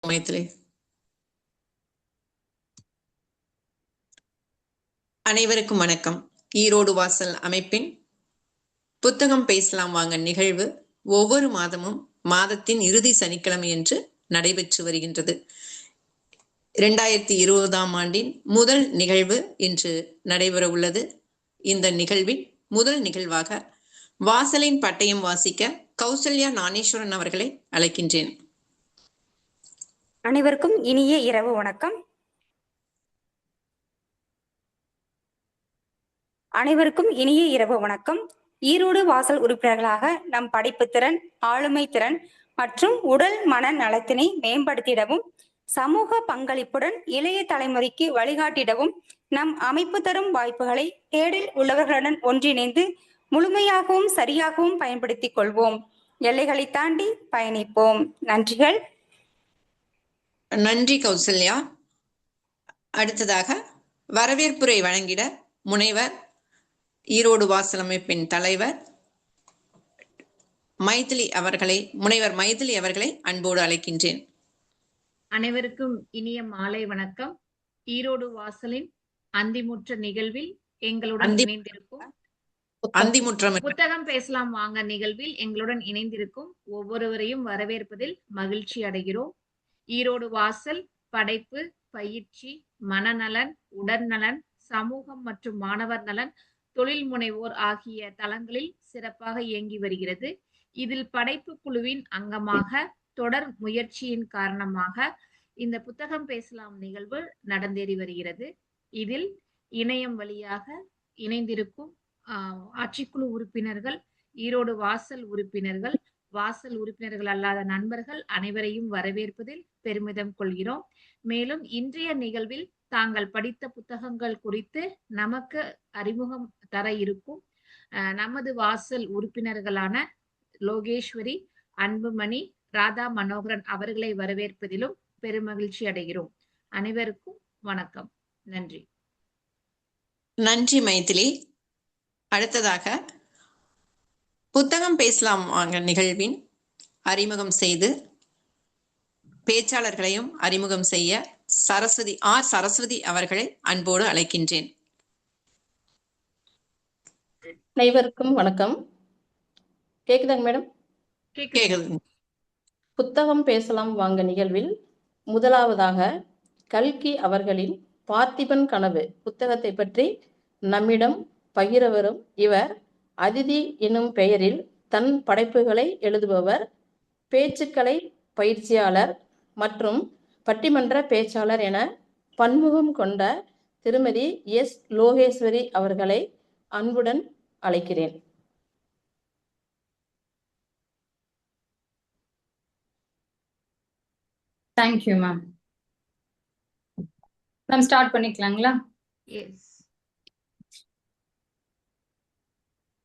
மைத்திலி. அனைவருக்கும் வணக்கம். ஈரோடு வாசல் அமைப்பின் புத்தகம் பேசலாம் வாங்க நிகழ்வு ஒவ்வொரு மாதமும் மாதத்தின் இறுதி சனிக்கிழமை என்று நடைபெற்று வருகின்றது. 2020ஆம் ஆண்டின் முதல் நிகழ்வு இன்று நடைபெற உள்ளது. இந்த நிகழ்வின் முதல் நிகழ்வாக வாசலின் பட்டயம் வாசிக்க கௌசல்யா ஞானேஸ்வரன் அவர்களை அழைக்கின்றேன். அனைவருக்கும் இனிய இரவு வணக்கம். அனைவருக்கும் இனிய இரவு வணக்கம். ஈரோடு வாசல் உறுப்பினர்களாக நம் படைப்புத்திறன், ஆளுமை திறன் மற்றும் உடல் மன நலத்தினை மேம்படுத்திடவும், சமூக பங்களிப்புடன் இளைய தலைமுறைக்கு வழிகாட்டிடவும், நம் அமைப்பு தரும் வாய்ப்புகளை தேடல் உள்ளவர்களுடன் ஒன்றிணைந்து முழுமையாகவும் சரியாகவும் பயன்படுத்திக் கொள்வோம். எல்லைகளை தாண்டி பயணிப்போம். நன்றிகள். நன்றி கௌசல்யா. அடுத்ததாக வரவேற்புரை வழங்கிட முனைவர், ஈரோடு வாசல் அமைப்பின் தலைவர் முனைவர் மைதிலி அவர்களை அன்போடு அழைக்கின்றேன். அனைவருக்கும் இனிய மாலை வணக்கம். ஈரோடு வாசலின் அந்திமுற்ற நிகழ்வில் எங்களுடன் இணைந்திருக்கும் புத்தகம் பேசலாம் வாங்க நிகழ்வில் எங்களுடன் இணைந்திருக்கும் ஒவ்வொருவரையும் வரவேற்பதில் மகிழ்ச்சி அடைகிறோம். ஈரோடு வாசல் படைப்பு, பயிற்சி, மனநலன், உடல்நலன், சமூகம் மற்றும் மாணவர் நலன், தொழில் முனைவோர் ஆகிய தளங்களில் சிறப்பாக இயங்கி வருகிறது. இதில் படைப்பு குழுவின் அங்கமாக தொடர் முயற்சியின் காரணமாக இந்த புத்தகம் பேசலாம் நிகழ்வு நடந்தேறி வருகிறது. இதில் இணையம் வழியாக இணைந்திருக்கும் ஆட்சிக்குழு உறுப்பினர்கள், ஈரோடு வாசல் உறுப்பினர்கள், வாசல் உறுப்பினர்கள் அல்லாத நண்பர்கள் அனைவரையும் வரவேற்பதில் பெருமிதம் கொள்கிறோம். மேலும் இன்றைய நிகழ்வில் தாங்கள் படித்த புத்தகங்கள் குறித்து நமக்கு அறிமுகம் தர இருக்கும் நமது வாசல் உறுப்பினர்களான லோகேஸ்வரி, அன்புமணி, ராதா மனோகரன் அவர்களை வரவேற்பதிலும் பெருமகிழ்ச்சி அடைகிறோம். அனைவருக்கும் வணக்கம். நன்றி. நன்றி மைதிலி. அடுத்ததாக புத்தகம் பேசலாம் வாங்க நிகழ்வின் அறிமுகம் செய்து பேச்சாளர்களையும் அறிமுகம் செய்ய சரஸ்வதி அவர்களை அன்போடு அழைக்கின்றேன். அனைவருக்கும் வணக்கம். கேக்குதாங்க மேடம்? கேக்குது. புத்தகம் பேசலாம் வாங்க நிகழ்வில் முதலாவதாக கல்கி அவர்களின் பார்த்திபன் கனவு புத்தகத்தை பற்றி நம்மிடம் பகிர வரும் இவர் அதிதி எனும் பெயரில் தன் படைப்புகளை எழுதுபவர், பேச்சுக்கலை பயிற்சியாளர் மற்றும் பட்டிமன்ற பேச்சாளர் என பன்முகம் கொண்ட திருமதி எஸ். லோகேஸ்வரி அவர்களை அன்புடன் அழைக்கிறேன். Thank you ma'am. மேம் ஸ்டார்ட் பண்ணிக்கலாங்களா? எஸ்.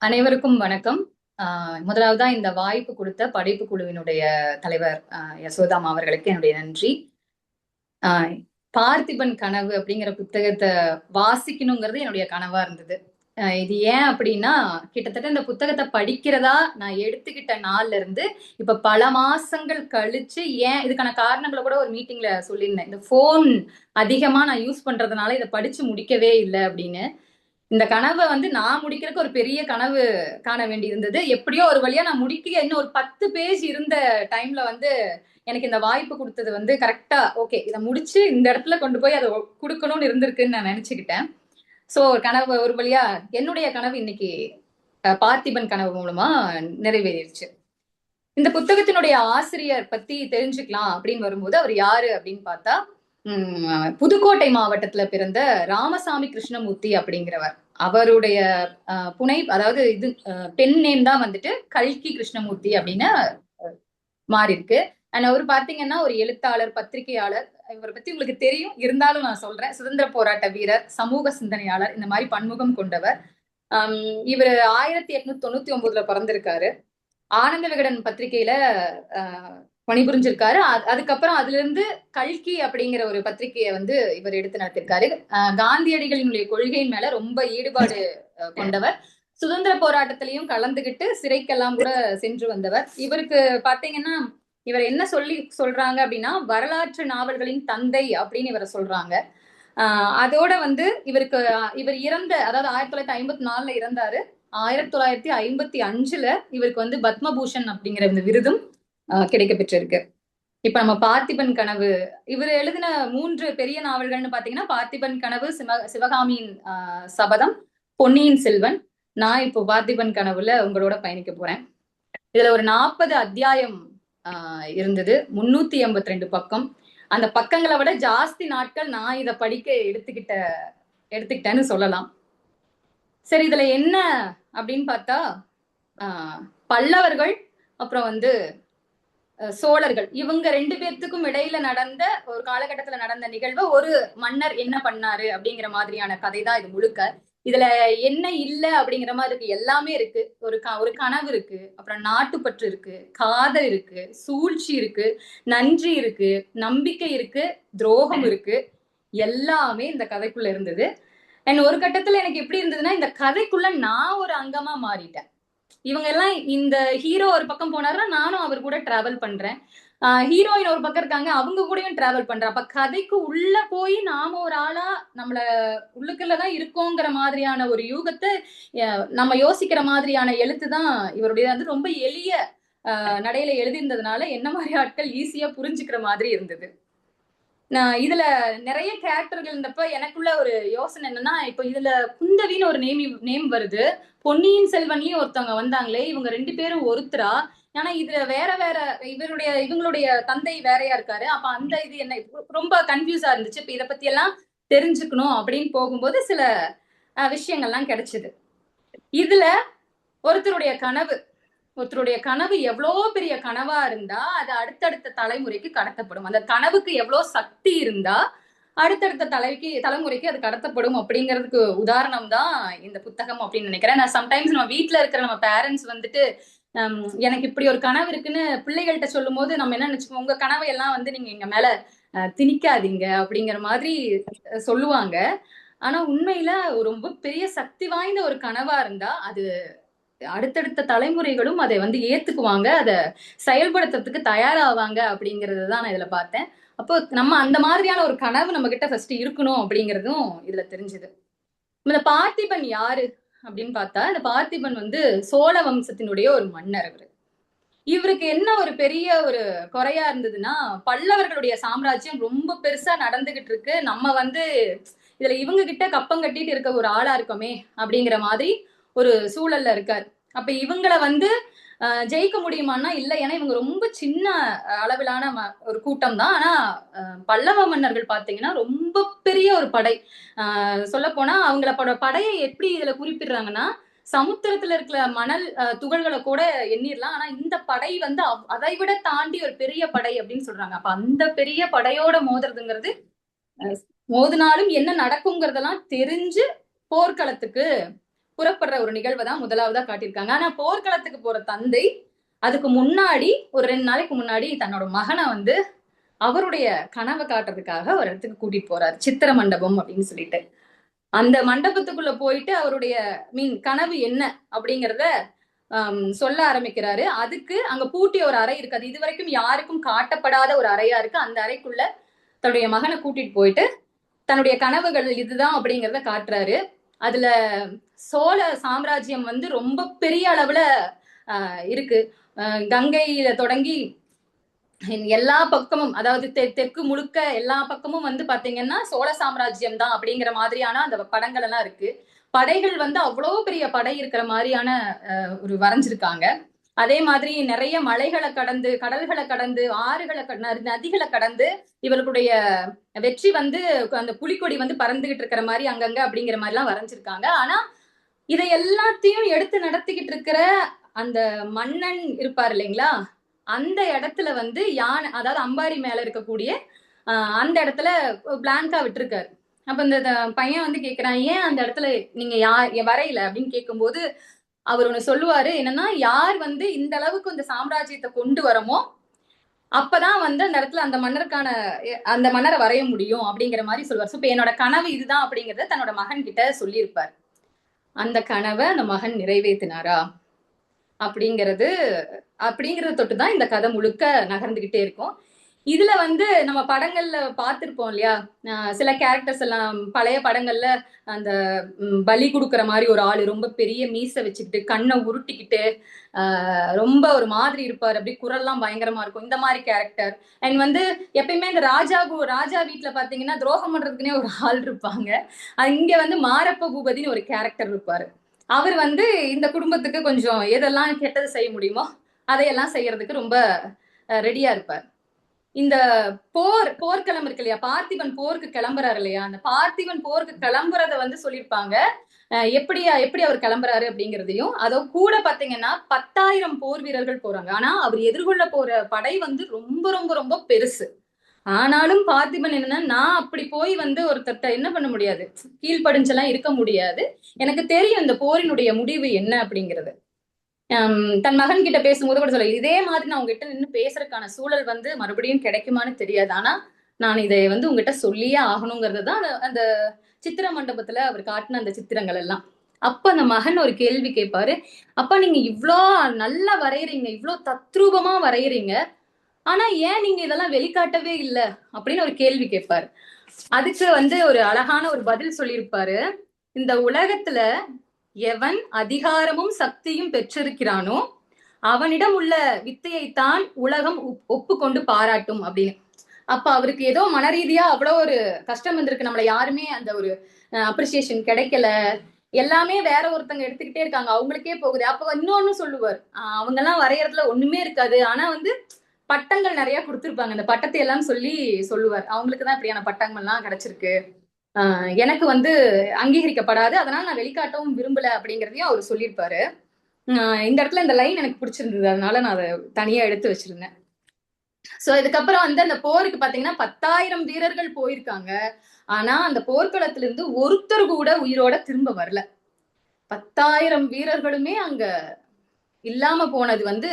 அனைவருக்கும் வணக்கம். முதலாவதா இந்த வாய்ப்பு கொடுத்த படைப்பு குழுவினுடைய தலைவர் யசோதாமா அவர்களுக்கு என்னுடைய நன்றி. பார்த்திபன் கனவு அப்படிங்கிற புத்தகத்தை வாசிக்கணுங்கிறது என்னுடைய கனவா இருந்தது. இது ஏன் அப்படின்னா, கிட்டத்தட்ட இந்த புத்தகத்தை படிக்கிறதா நான் எடுத்துக்கிட்ட நாள்ல இருந்து இப்ப பல மாசங்கள் கழிச்சு, ஏன் இதுக்கான காரணங்களை கூட ஒரு மீட்டிங்ல சொல்லியிருந்தேன். இந்த போன் அதிகமா நான் யூஸ் பண்றதுனால இதை படிச்சு முடிக்கவே இல்லை அப்படின்னு. இந்த கனவை நான் முடிக்கிறதுக்கு ஒரு பெரிய கனவு காண வேண்டி இருந்தது. எப்படியோ ஒரு வழியா நான் முடிக்க இன்னும் ஒரு 10 பேஜ் இருந்த டைம்ல எனக்கு இந்த வாய்ப்பு கொடுத்தது கரெக்டா ஓகே, இதை முடிச்சு இந்த இடத்துல கொண்டு போய் அதை கொடுக்கணும்னு இருந்திருக்குன்னு நான் நினைச்சுக்கிட்டேன். சோ கனவு ஒரு வழியா என்னுடைய கனவு இன்னைக்கு பார்த்திபன் கனவு மூலமா நிறைவேறிடுச்சு. இந்த புத்தகத்தினுடைய ஆசிரியர் பத்தி தெரிஞ்சுக்கலாம் அப்படின்னு வரும்போது அவர் யாரு அப்படின்னு பார்த்தா, புதுக்கோட்டை மாவட்டத்துல பிறந்த ராமசாமி கிருஷ்ணமூர்த்தி அப்படிங்கிறவர். அவருடைய அதாவது இது பெண் நேம் தான் கல்கி கிருஷ்ணமூர்த்தி அப்படின்னு மாறி இருக்கு. அண்ட் அவர் பாத்தீங்கன்னா ஒரு எழுத்தாளர், பத்திரிகையாளர். இவரை பத்தி உங்களுக்கு தெரியும், இருந்தாலும் நான் சொல்றேன். சுதந்திர போராட்ட வீரர், சமூக சிந்தனையாளர், இந்த மாதிரி பன்முகம் கொண்டவர். இவர் 1899 பிறந்திருக்காரு. ஆனந்த விகடன் பத்திரிகையில பணிபுரிஞ்சிருக்காரு. அதுக்கப்புறம் அதுல இருந்து கல்கி அப்படிங்கிற ஒரு பத்திரிகையை இவர் எடுத்து நடத்திருக்காரு. காந்தியடிகளினுடைய கொள்கையின் மேல ரொம்ப ஈடுபாடு கொண்டவர். சுதந்திர போராட்டத்திலையும் கலந்துகிட்டு சிறைக்கெல்லாம் கூட சென்று வந்தவர். இவருக்கு பாத்தீங்கன்னா இவர் என்ன சொல்றாங்க அப்படின்னா வரலாற்று நாவல்களின் தந்தை அப்படின்னு இவரை சொல்றாங்க. அதோட வந்து இவர் இறந்த, அதாவது 1954 இறந்தாரு. 1955 இவருக்கு வந்து பத்மபூஷன் அப்படிங்கிற இந்த விருதும் கிடைக்க பெற்றிருக்கு. இப்ப நம்ம பார்த்திபன் கனவு, இவர் எழுதின 3 பெரிய நாவல்கள்னு பாத்தீங்கன்னா பார்த்திபன் கனவு, சிவகாமியின் சபதம், பொன்னியின் செல்வன். நான் இப்போ பார்த்திபன் கனவுல உங்களோட பயணிக்க போறேன். இதுல ஒரு 40 அத்தியாயம் இருந்தது, 382 பக்கம். அந்த பக்கங்களை விட ஜாஸ்தி நாட்கள் நான் இதை படிக்க எடுத்துக்கிட்டேன்னு சொல்லலாம். சரி, இதுல என்ன அப்படின்னு பார்த்தா பல்லவர்கள் அப்புறம் வந்து சோழர்கள், இவங்க 2 பேர்த்துக்கும் இடையில நடந்த ஒரு காலகட்டத்துல நடந்த நிகழ்வு, ஒரு மன்னர் என்ன பண்ணாரு அப்படிங்கிற மாதிரியான கதை தான் இது முழுக்க. இதுல என்ன இல்ல அப்படிங்கிற மாதிரி இருக்கு, எல்லாமே இருக்கு. ஒரு கனவு இருக்கு, அப்புறம் நாட்டுப்பற்று இருக்கு, காதல் இருக்கு, சூழ்ச்சி இருக்கு, நன்றி இருக்கு, நம்பிக்கை இருக்கு, துரோகம் இருக்கு, எல்லாமே இந்த கதைக்குள்ள இருந்தது. அண்ட் ஒரு கட்டத்துல எனக்கு எப்படி இருந்ததுன்னா, இந்த கதைக்குள்ள நான் ஒரு அங்கமா மாறிட்டேன். இவங்க எல்லாம், இந்த ஹீரோ ஒரு பக்கம் போனாருன்னா நானும் அவர் கூட டிராவல் பண்றேன், ஹீரோயின் ஒரு பக்கம் இருக்காங்க அவங்க கூடயும் டிராவல் பண்றேன். அப்ப கதைக்கு உள்ள போய் நாம ஒரு ஆளா நம்மள உள்ளுக்குள்ளதான் இருக்கோங்கிற மாதிரியான ஒரு யூகத்தை நம்ம யோசிக்கிற மாதிரியான எழுத்து தான் இவருடைய. வந்து ரொம்ப எளிய நடையில எழுதியிருந்ததுனால என்ன மாதிரி ஆட்கள் ஈஸியா புரிஞ்சுக்கிற மாதிரி இருந்தது. இதுல நிறைய கேரக்டர்கள் இருந்தப்ப எனக்குள்ள ஒரு யோசனை என்னன்னா, இப்ப இதுல குந்தவின்னு ஒரு நேம் வருது, பொன்னியின் செல்வன்லயும் ஒருத்தவங்க வந்தாங்களே, இவங்க 2 பேரும் ஒருத்தரா? ஆனா இதுல வேற வேற இவங்களுடைய தந்தை வேறையா இருக்காரு. அப்ப அந்த இது என்ன, ரொம்ப கன்ஃபியூஸா இருந்துச்சு. இப்ப இதை பத்தி எல்லாம் தெரிஞ்சுக்கணும் அப்படின்னு போகும்போது சில விஷயங்கள்லாம் கிடைச்சது. இதுல ஒருத்தருடைய கனவு எவ்வளோ பெரிய கனவா இருந்தா அது அடுத்தடுத்த தலைமுறைக்கு கடத்தப்படும். அந்த கனவுக்கு எவ்வளோ சக்தி இருந்தா அடுத்தடுத்த தலைமுறைக்கு அது கடத்தப்படும் அப்படிங்கிறதுக்கு உதாரணம் தான் இந்த புத்தகம் அப்படின்னு நினைக்கிறேன். நான் சம்டைம்ஸ் நம்ம வீட்டுல இருக்கிற நம்ம பேரண்ட்ஸ் வந்துட்டு எனக்கு இப்படி ஒரு கனவு இருக்குன்னு பிள்ளைகள்கிட்ட சொல்லும் போது நம்ம என்ன நினைச்சுக்கோம், உங்க கனவை எல்லாம் வந்து நீங்க எங்க மேல திணிக்காதீங்க அப்படிங்கிற மாதிரி சொல்லுவாங்க. ஆனா உண்மையில ரொம்ப பெரிய சக்தி வாய்ந்த ஒரு கனவா இருந்தா அது அடுத்தடுத்த தலைமுறைகளும் அதை வந்து ஏத்துக்குவாங்க, அதை செயல்படுத்துறதுக்கு தயாராவாங்க அப்படிங்கிறது தான் நான் இதுல பார்த்தேன். அப்போ நம்ம அந்த மாதிரியான ஒரு கனவு நம்ம கிட்ட ஃபர்ஸ்ட் இருக்கணும் அப்படிங்கிறதும் இதுல தெரிஞ்சுது. இந்த பார்த்திபன் யாரு அப்படின்னு பார்த்தா, இந்த பார்த்திபன் வந்து சோழ வம்சத்தினுடைய ஒரு மன்னர். இவருக்கு என்ன ஒரு பெரிய ஒரு குறையா இருந்ததுன்னா, பல்லவர்களுடைய சாம்ராஜ்யம் ரொம்ப பெருசா நடந்துகிட்டு இருக்கு, நம்ம வந்து இதுல இவங்க கிட்ட கப்பம் கட்டிட்டு இருக்க ஒரு ஆளா இருக்கோமே அப்படிங்கிற மாதிரி ஒரு சூழல்ல இருக்காரு. அப்ப இவங்களை வந்து ஜெயிக்க முடியுமான்னா இல்ல, ஏன்னா இவங்க ரொம்ப சின்ன அளவிலான ஒரு கூட்டம் தான். ஆனா பல்லவ மன்னர்கள் பாத்தீங்கன்னா ரொம்ப பெரிய ஒரு படை. சொல்ல போனா அவங்களோட படையை எப்படி இதுல குறிப்பிடுறாங்கன்னா, சமுத்திரத்துல இருக்கிற மணல் துகள்களை கூட எண்ணிடலாம். ஆனா இந்த படை வந்து அதை விட தாண்டி ஒரு பெரிய படை அப்படின்னு சொல்றாங்க. அப்ப அந்த பெரிய படையோட மோதுறதுங்கிறது, மோதினாலும் என்ன நடக்குங்கிறதெல்லாம் தெரிஞ்சு போர்க்களத்துக்கு புறப்படுற ஒரு நிகழ்வை தான் முதலாவதா காட்டியிருக்காங்க. ஆனா போர்க்களத்துக்கு போற தந்தை அதுக்கு முன்னாடி ஒரு 2 நாளைக்கு முன்னாடி தன்னோட மகனை வந்து அவருடைய கனவை காட்டுறதுக்காக ஒரு இடத்துக்கு கூட்டிட்டு போறாரு, சித்திர மண்டபம் அப்படின்னு சொல்லிட்டு. அந்த மண்டபத்துக்குள்ள போயிட்டு அவருடைய கனவு என்ன அப்படிங்கிறத சொல்ல ஆரம்பிக்கிறாரு. அதுக்கு அங்க பூட்டிய ஒரு அறை இருக்கு, அது இதுவரைக்கும் யாருக்கும் காட்டப்படாத ஒரு அறையா இருக்கு. அந்த அறைக்குள்ள தன்னுடைய மகனை கூட்டிட்டு போயிட்டு தன்னுடைய கனவுகள் இதுதான் அப்படிங்கிறத காட்டுறாரு. அதுல சோழ சாம்ராஜ்யம் வந்து ரொம்ப பெரிய அளவுல இருக்கு. கங்கையில தொடங்கி எல்லா பக்கமும், அதாவது தெற்கு முழுக்க எல்லா பக்கமும் வந்து பாத்தீங்கன்னா சோழ சாம்ராஜ்யம் தான் அப்படிங்கிற மாதிரியான அந்த படங்கள் எல்லாம் இருக்கு. படைகள் வந்து அவ்வளவு பெரிய படை இருக்கிற மாதிரியான ஒரு வரைஞ்சிருக்காங்க. அதே மாதிரி நிறைய மலைகளை கடந்து, கடல்களை கடந்து, ஆறுகளை நதிகளை கடந்து இவர்களுடைய வெற்றி வந்து அந்த புலிக்கொடி வந்து பறந்துகிட்டு இருக்கிற மாதிரி அங்கங்க அப்படிங்கிற மாதிரி எல்லாம் வரைஞ்சிருக்காங்க. ஆனா இதை எல்லாத்தையும் எடுத்து நடத்திக்கிட்டு இருக்கிற அந்த மன்னன் இருப்பார் இல்லைங்களா, அந்த இடத்துல வந்து யானை, அதாவது அம்பாரி மேல இருக்கக்கூடிய அந்த இடத்துல பிளாங்கா விட்டுருக்காரு. அப்ப இந்த பையன் வந்து கேக்குறான், ஏன் அந்த இடத்துல நீங்க வரையில அப்படின்னு கேட்கும்போது அவர் ஒண்ணு சொல்லுவாரு, என்னன்னா யார் வந்து இந்த அளவுக்கு இந்த சாம்ராஜ்யத்தை கொண்டு வரமோ அப்பதான் வந்து அந்த இடத்துல அந்த மன்னரை வரைய முடியும் அப்படிங்கிற மாதிரி சொல்லுவார். இப்ப என்னோட கனவு இதுதான் அப்படிங்கறத தன்னோட மகன் கிட்ட சொல்லியிருப்பார். அந்த கனவை அந்த மகன் நிறைவேற்றினாரா? அப்படிங்கறத தொட்டுதான் இந்த கதை முழுக்க நகர்ந்துகிட்டே இருக்கும். இதுல வந்து நம்ம படங்கள்ல பார்த்திருப்போம் இல்லையா, சில கேரக்டர்ஸ் எல்லாம் பழைய படங்கள்ல அந்த பலி கொடுக்குற மாதிரி ஒரு ஆளு ரொம்ப பெரிய மீசை வச்சுக்கிட்டு கண்ணை உருட்டிக்கிட்டு ரொம்ப ஒரு மாதிரி இருப்பாரு, அப்படி குரல்லாம் பயங்கரமா இருக்கும், இந்த மாதிரி கேரக்டர். அண்ட் வந்து எப்பயுமே இந்த ராஜா வீட்டுல பாத்தீங்கன்னா துரோகம் பண்றதுக்குன்னே ஒரு ஆள் இருப்பாங்க. இங்க வந்து மாரப்ப பூபதினு ஒரு கேரக்டர் இருப்பாரு. அவர் வந்து இந்த குடும்பத்துக்கு கொஞ்சம் எதெல்லாம் கெட்டது செய்ய முடியுமோ அதையெல்லாம் செய்யறதுக்கு ரொம்ப ரெடியா இருப்பார். இந்த போர்க்களம் இருக்கு இல்லையா, பார்த்திபன் போருக்கு கிளம்புறாரு இல்லையா, அந்த பார்த்திபன் போருக்கு கிளம்புறத வந்து சொல்லியிருப்பாங்க எப்படி அவர் கிளம்புறாரு அப்படிங்கிறதையும். அதோ கூட பாத்தீங்கன்னா 10,000 போர் வீரர்கள் போறாங்க. ஆனா அவர் எதிர்கொள்ள போற படை வந்து ரொம்ப ரொம்ப ரொம்ப பெருசு. ஆனாலும் பார்த்திபன் என்னன்னா, நான் அப்படி போய் வந்து ஒருத்தர்ட்ட என்ன பண்ண முடியாது, கீழ்ப்படிஞ்செல்லாம் இருக்க முடியாது, எனக்கு தெரியும் இந்த போரினுடைய முடிவு என்ன அப்படிங்கிறது. தன் மகன் கிட்ட பேசும்போது கூட சொல்ல, இதே மாதிரி நான் உங்ககிட்ட நின்று பேசுறதுக்கான சூழல் வந்து மறுபடியும் கிடைக்குமான்னு தெரியாது, ஆனா நான் இதை வந்து உங்ககிட்ட சொல்லியே ஆகணுங்கிறது தான் அந்த சித்திர மண்டபத்துல அவர் காட்டின அந்த சித்திரங்கள் எல்லாம். அப்ப அந்த மகன் ஒரு கேள்வி கேட்பாரு, அப்பா நீங்க இவ்வளோ நல்லா வரைகிறீங்க, இவ்வளோ தத்ரூபமா வரைகிறீங்க, ஆனா ஏன் நீங்க இதெல்லாம் வெளிக்காட்டவே இல்லை அப்படின்னு ஒரு கேள்வி கேட்பாரு. அதுக்கு வந்து ஒரு அழகான ஒரு பதில் சொல்லியிருப்பாரு, இந்த உலகத்துல எவன் அதிகாரமும் சக்தியும் பெற்றிருக்கிறானோ அவனிடம் உள்ள வித்தையைத்தான் உலகம் ஒப்புக்கொண்டு பாராட்டும் அப்படின்னு. அப்ப அவருக்கு ஏதோ மனரீதியா அவ்வளோ ஒரு கஷ்டம் வந்திருக்கு, நம்மள யாருமே அந்த ஒரு அப்ரிசியேஷன் கிடைக்கல, எல்லாமே வேற ஒருத்தங்க எடுத்துக்கிட்டே இருக்காங்க, அவங்களுக்கே போகுது. அப்ப இன்னொன்னு சொல்லுவார், அவங்க எல்லாம் வரையறதுல ஒண்ணுமே இருக்காது, ஆனா வந்து பட்டங்கள் நிறைய கொடுத்துருப்பாங்க, அந்த பட்டத்தை எல்லாம் சொல்லுவார், அவங்களுக்குதான் இப்படியான பட்டங்கள் எல்லாம் கிடைச்சிருக்கு, எனக்கு வந்து அங்கீகரிக்கப்படாது, அதனால நான் வெளிக்காட்டவும் விரும்பல அப்படிங்கிறதையும் அவர் சொல்லியிருப்பாரு. இந்த இடத்துல இந்த லைன் எனக்கு பிடிச்சிருந்தது, அதனால நான் அதை தனியா எடுத்து வச்சிருந்தேன். சோ இதுக்கப்புறம் வந்து அந்த போருக்கு பாத்தீங்கன்னா 10,000 வீரர்கள் போயிருக்காங்க, ஆனா அந்த போர்க்களத்துல இருந்து ஒருத்தர் கூட உயிரோட திரும்ப வரல. 10,000 வீரர்களுமே அங்க இல்லாம போனது வந்து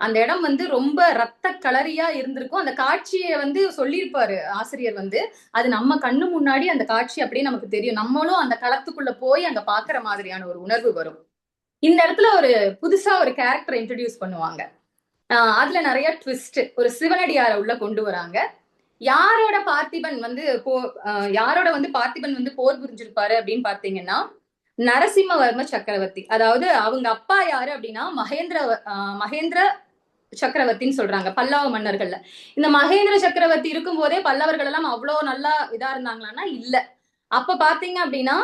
அந்த இடம் வந்து ரொம்ப ரத்த களரியா இருந்திருக்கும். அந்த காட்சியை வந்து சொல்லியிருப்பாரு ஆசிரியர் வந்து, அது நம்ம கண்ணு முன்னாடி அந்த காட்சி அப்படியே நமக்கு தெரியும், நம்மளும் அந்த களத்துக்குள்ள போய் அங்க பாக்குற மாதிரியான ஒரு உணர்வு வரும். இந்த இடத்துல ஒரு புதுசா ஒரு கேரக்டர் இன்ட்ரடியூஸ் பண்ணுவாங்க, அதுல நிறைய ட்விஸ்ட், ஒரு சிவனடியார உள்ள கொண்டு வராங்க. யாரோட பார்த்திபன் வந்து போர் புரிஞ்சிருப்பாரு அப்படின்னு பாத்தீங்கன்னா, நரசிம்மவர்ம சக்கரவர்த்தி. அதாவது அவங்க அப்பா யாரு அப்படின்னா மகேந்திர சக்கரவர்த்தின்னு சொல்றாங்க பல்லவ மன்னர்கள்ல. இந்த மகேந்திர சக்கரவர்த்தி இருக்கும் போதே பல்லவர்கள் எல்லாம் அவ்வளவு நல்லா இதா இருந்தாங்களான்னா இல்ல. அப்ப பாத்தீங்க அப்படின்னா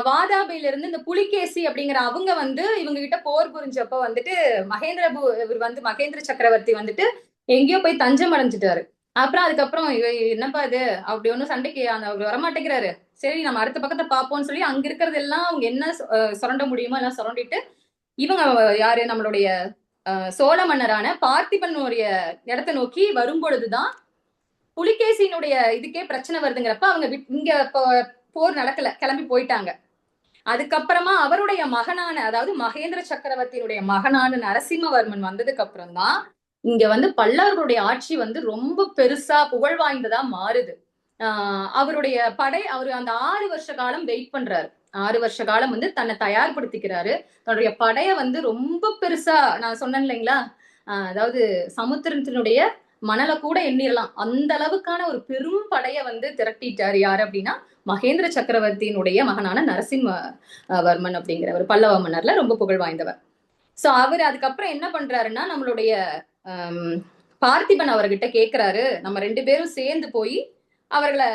வாதாபியில இருந்து இந்த புலிகேசி அப்படிங்கிற அவங்க வந்து இவங்க கிட்ட போர் புரிஞ்சப்ப வந்துட்டு மகேந்திர சக்கரவர்த்தி வந்துட்டு எங்கேயோ போய் தஞ்சம் அடைஞ்சிட்டாரு. அப்புறம் அதுக்கப்புறம் என்னப்பா இது அப்படி ஒன்னும் சண்டைக்கு அவர் வரமாட்டேங்கிறாரு, சரி நம்ம அடுத்த பக்கத்தை பார்ப்போம்னு சொல்லி அங்க இருக்கிறது எல்லாம் அவங்க என்ன சுரண்ட முடியுமோ எல்லாம் சுரண்டிட்டு இவங்க யாரு நம்மளுடைய சோழ மன்னரான பார்த்திபனுடைய இடத்தை நோக்கி வரும்பொழுதுதான் புலிகேசியினுடைய இதுக்கே பிரச்சனை வருதுங்கிறப்ப அவங்க இங்க போர் நடக்கல, கிளம்பி போயிட்டாங்க. அதுக்கப்புறமா அவருடைய மகனான, அதாவது மகேந்திர சக்கரவர்த்தியினுடைய மகனான நரசிம்மவர்மன் வந்ததுக்கு அப்புறம் தான் இங்க வந்து பல்லவர்களுடைய ஆட்சி வந்து ரொம்ப பெருசா புகழ் வாய்ந்ததா மாறுது. அவருடைய படை அவர் அந்த 6 வருஷ காலம் வெயிட் பண்றாரு, 6 வருஷ காலம் வந்து தன்னை தயார்படுத்திக்கிறாரு. தன்னுடைய படைய வந்து ரொம்ப பெருசா, நான் சொன்னேன் இல்லைங்களா, அதாவது சமுத்திரத்தினுடைய மணலை கூட எண்ணிரலாம், அந்த அளவுக்கான ஒரு பெரும் படைய வந்து திரட்டிட்டாரு. யாரு அப்படின்னா மகேந்திர சக்கரவர்த்தியினுடைய மகனான நரசிம்மவர்மன் அப்படிங்கிற ஒரு பல்லவ மன்னர்ல ரொம்ப புகழ் வாய்ந்தவர். சோ அவர் அதுக்கப்புறம் என்ன பண்றாருன்னா, நம்மளுடைய பார்த்திபன் அவர்கிட்ட கேட்கிறாரு, நம்ம 2 பேரும் சேர்ந்து போய் அவர்களை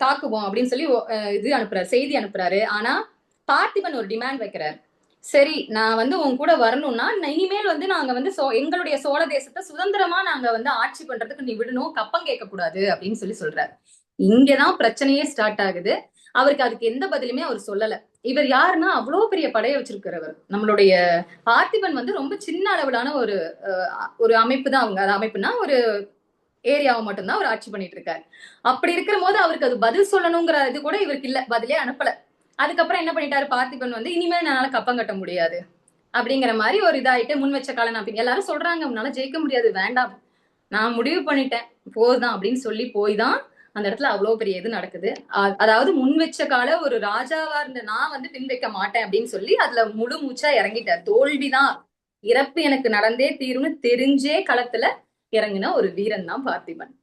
தாக்குவோம் அப்படின்னு சொல்லி செய்தி அனுப்புறாரு. ஆனா பார்த்திபன் ஒரு டிமாண்ட் வைக்கிறாரு, சரி நான் வந்து உன் கூட வரணும்னா இனிமேல் வந்து நாங்க வந்து எங்களுடைய சோழ தேசத்தை சுதந்திரமா நாங்க வந்து ஆட்சி பண்றதுக்கு நீ விடணும், கப்பம் கேட்க கூடாது அப்படின்னு சொல்றாரு. இங்கதான் பிரச்சனையே ஸ்டார்ட் ஆகுது. அவருக்கு அதுக்கு எந்த பதிலுமே அவர் சொல்லல. இவர் யாருன்னா அவ்வளவு பெரிய படையை வச்சிருக்கிறவர். நம்மளுடைய பார்த்திபன் வந்து ரொம்ப சின்ன அளவிலான ஒரு அமைப்பு தான், அவங்க அமைப்புனா ஒரு ஏரியாவை மட்டும்தான் அவர் ஆட்சி பண்ணிட்டு இருக்காரு. அப்படி இருக்கிற போது அவருக்கு அது பதில் சொல்லணுங்கிற இது கூட இவருக்கு இல்ல, பதிலே அனுப்பல. அதுக்கப்புறம் என்ன பண்ணிட்டாரு பார்த்திபன் வந்து, இனிமேல் என்னால கப்பம் கட்ட முடியாது அப்படிங்கிற மாதிரி ஒரு இதாயிட்டு முன் வச்ச காலம் அப்படி எல்லாரும் சொல்றாங்க, உன்னால ஜெயிக்க முடியாது, வேண்டாம் நான் முடிவு பண்ணிட்டேன் போதுதான் அப்படின்னு சொல்லி போய் தான் அந்த இடத்துல அவ்வளவு பெரிய இது நடக்குது. அதாவது முன் வச்ச கால ஒரு ராஜாவா இருந்த நான் வந்து பின் வைக்க மாட்டேன் அப்படின்னு சொல்லி அதுல முழு மூச்சா இறங்கிட்டார். தோல்விதான் இறப்பு எனக்கு நடந்தே தீரும்னு தெரிஞ்சே களத்துல இறங்கின ஒரு வீரன் தான் பார்த்திபன்.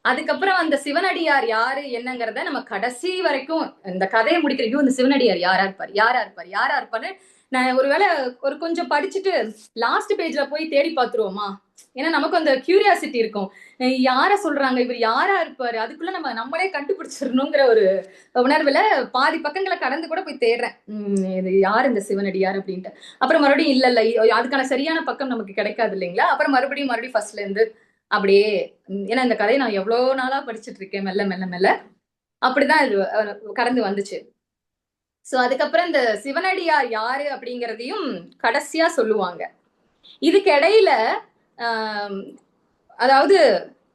அதுக்கப்புறம் அந்த சிவனடியார் யாரு என்னங்கிறத நம்ம கடைசி வரைக்கும் இந்த கதையை முடிக்கிறோம். இந்த சிவனடியார் யாரா இருப்பாரு நான் ஒருவேளை ஒரு கொஞ்சம் படிச்சுட்டு லாஸ்ட் பேஜ்ல போய் தேடி பார்த்துருவோமா, ஏன்னா நமக்கு அந்த கியூரியாசிட்டி இருக்கும், யார சொல்றாங்க, இவர் யாரா இருப்பாரு, அதுக்குள்ள நம்மளே கண்டுபிடிச்சிடணுங்கிற ஒரு உணர்வுல பாதி பக்கங்களை கடந்து கூட போய் தேடுறேன், இது யார் இந்த சிவனடியார் அப்படின்ட்டு. அப்புறம் மறுபடியும் இல்ல அதுக்கான சரியான பக்கம் நமக்கு கிடைக்காது இல்லைங்களா. அப்புறம் மறுபடியும் ஃபர்ஸ்ட்ல இருந்து அப்படியே, ஏன்னா இந்த கதையை நான் எவ்வளவு நாளா படிச்சுட்டு இருக்கேன், மெல்ல மெல்ல மெல்ல அப்படிதான் இது கடந்து வந்துச்சு. சோ அதுக்கப்புறம் இந்த சிவனடியார் யாரு அப்படிங்கிறதையும் கடைசியா சொல்லுவாங்க. இதுக்கு இடையில அதாவது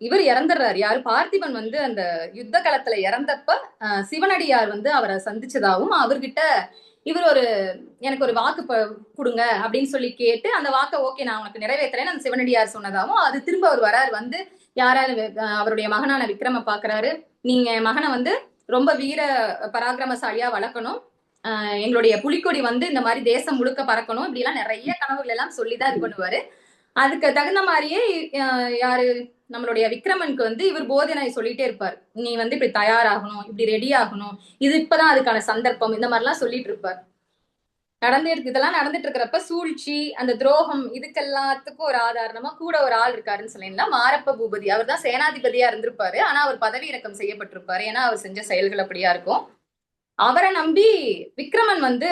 இவர் இறந்துடுறாரு, யாரு, பார்த்திபன் வந்து அந்த யுத்த களத்துல இறந்தப்ப சிவனடியார் வந்து அவரை சந்திச்சதாகவும் அவர்கிட்ட இவர் எனக்கு ஒரு வாக்கு கொடுங்க அப்படின்னு சொல்லி கேட்டு அந்த வாக்கை ஓகே நான் உனக்கு நிறைவேற்றுறேன்னு அந்த சிவனடியார் சொன்னதாகவும், அது திரும்ப அவர் வராரு, வந்து யாராவது அவருடைய மகனான விக்ரம பாக்குறாரு, நீங்க மகனை வந்து ரொம்ப வீர பராக்கிரமசாலியா வளர்க்கணும், எங்களுடைய புலிக்கொடி வந்து இந்த மாதிரி தேசம் முழுக்க பறக்கணும், இப்படி எல்லாம் நிறைய கனவுகள் எல்லாம் சொல்லிதான் இது பண்ணுவாரு. அதுக்கு தகுந்த மாதிரியே யாரு நம்மளுடைய விக்ரமனுக்கு வந்து இவர் போதனை சொல்லிட்டே இருப்பார், நீ வந்து இப்படி தயாராகணும், இப்படி ரெடி ஆகணும், இது இப்பதான் அதுக்கான சந்தர்ப்பம், இந்த மாதிரி எல்லாம் சொல்லிட்டு இருப்பார். இதெல்லாம் நடந்துட்டு இருக்கிறப்ப சூழ்ச்சி, அந்த துரோகம், இதுக்கெல்லாத்துக்கும் ஒரு ஆதாரணமா கூட ஒரு ஆள் இருக்காருன்னு சொல்லலாம், மாரப்ப பூபதி. அவர் தான் சேனாதிபதியா இருந்திருப்பாரு, ஆனா அவர் பதவி இறக்கம் செய்யப்பட்டிருப்பாரு, ஏன்னா அவர் செஞ்ச செயல்கள் அப்படியா இருக்கும். அவரை நம்பி விக்ரமன் வந்து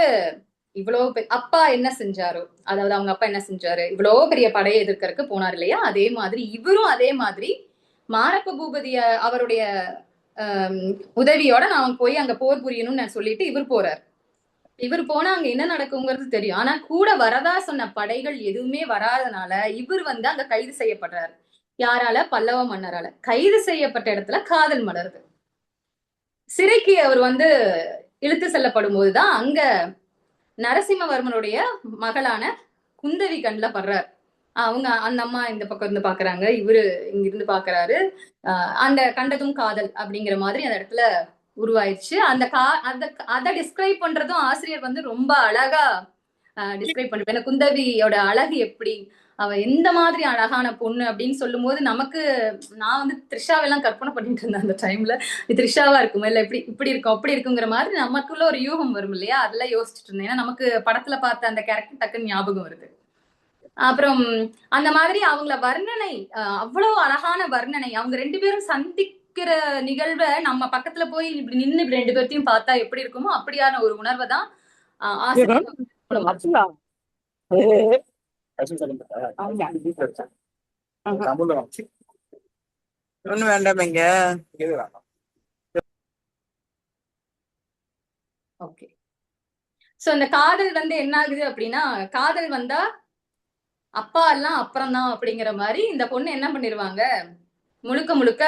இவ்வளவு அப்பா என்ன செஞ்சாரோ, அதாவது அவங்க அப்பா என்ன செஞ்சாரு, இவ்வளவு பெரிய படையை எதிர்க்கறதுக்கு போனார் இல்லையா, அதே மாதிரி இவரும் அதே மாதிரி மாரப்ப பூபதிய அவருடைய உதவியோட நான் போய் அங்க போர் புரியணும்னு நான் சொல்லிட்டு இவர் போறார். இவர் போனா அங்க என்ன நடக்குங்கிறது தெரியும், ஆனா கூட வரதா சொன்ன படைகள் எதுவுமே வராதனால இவர் வந்து அங்க கைது செய்யப்படுறாரு. யாரால? பல்லவ மன்னரால. கைது செய்யப்பட்ட இடத்துல காதல் மலருது. சிறைக்கு அவர் வந்து இழுத்து செல்லப்படும் போதுதான் அங்க நரசிம்மவர்மனுடைய மகளான குந்தவி கண்ல படுறார். அவங்க அந்த அம்மா இந்த பக்கம் இருந்து பாக்குறாங்க, இவரு இங்க இருந்து பாக்குறாரு, அந்த கண்டதும் காதல் அப்படிங்கிற மாதிரி அந்த இடத்துல உருவாயிடுச்சு. அதை டிஸ்கிரைப் பண்றதும் ஆசிரியர் வந்து ரொம்ப அழகா டிஸ்கிரைப் பண்ற. குந்தவியோட அழகு எப்படி, அவ எந்த மாதிரி அழகான பொண்ணு அப்படின்னு சொல்லும் போது நமக்கு, நான் வந்து த்ரிஷாவெல்லாம் கற்பனை பண்ணிட்டு இருந்தேன் அந்த டைம்ல, த்ரிஷாவா இருக்குமா இல்ல இப்படி இருக்கும் அப்படி இருக்குங்கிற மாதிரி நமக்குள்ள ஒரு யூகம் வரும் இல்லையா, அதெல்லாம் யோசிச்சுட்டு இருந்தேன். ஏன்னா நமக்கு படத்துல பார்த்த அந்த கேரக்டர் டக்குன்னு ஞாபகம் வருது. அப்புறம் அந்த மாதிரி அவங்கள வர்ணனை, அவ்வளவு அழகான வர்ணனை, அவங்க ரெண்டு பேரும் சந்திக்கிற நிகழ்வை நம்ம பக்கத்துல போய் இப்படி நின்று இப்படி ரெண்டு பேர்த்தையும் பார்த்தா எப்படி இருக்குமோ அப்படியான ஒரு உணர்வை தான் ஒண்ணு வேண்டாமேங்க. ஓகே. சோ அந்த காதல் வந்து என்ன ஆகுது அப்படின்னா, காதல் வந்தா அப்பா எல்லாம் அப்புறம்தான் அப்படிங்கிற மாதிரி இந்த பொண்ணு என்ன பண்ணிருவாங்க, முழுக்க முழுக்க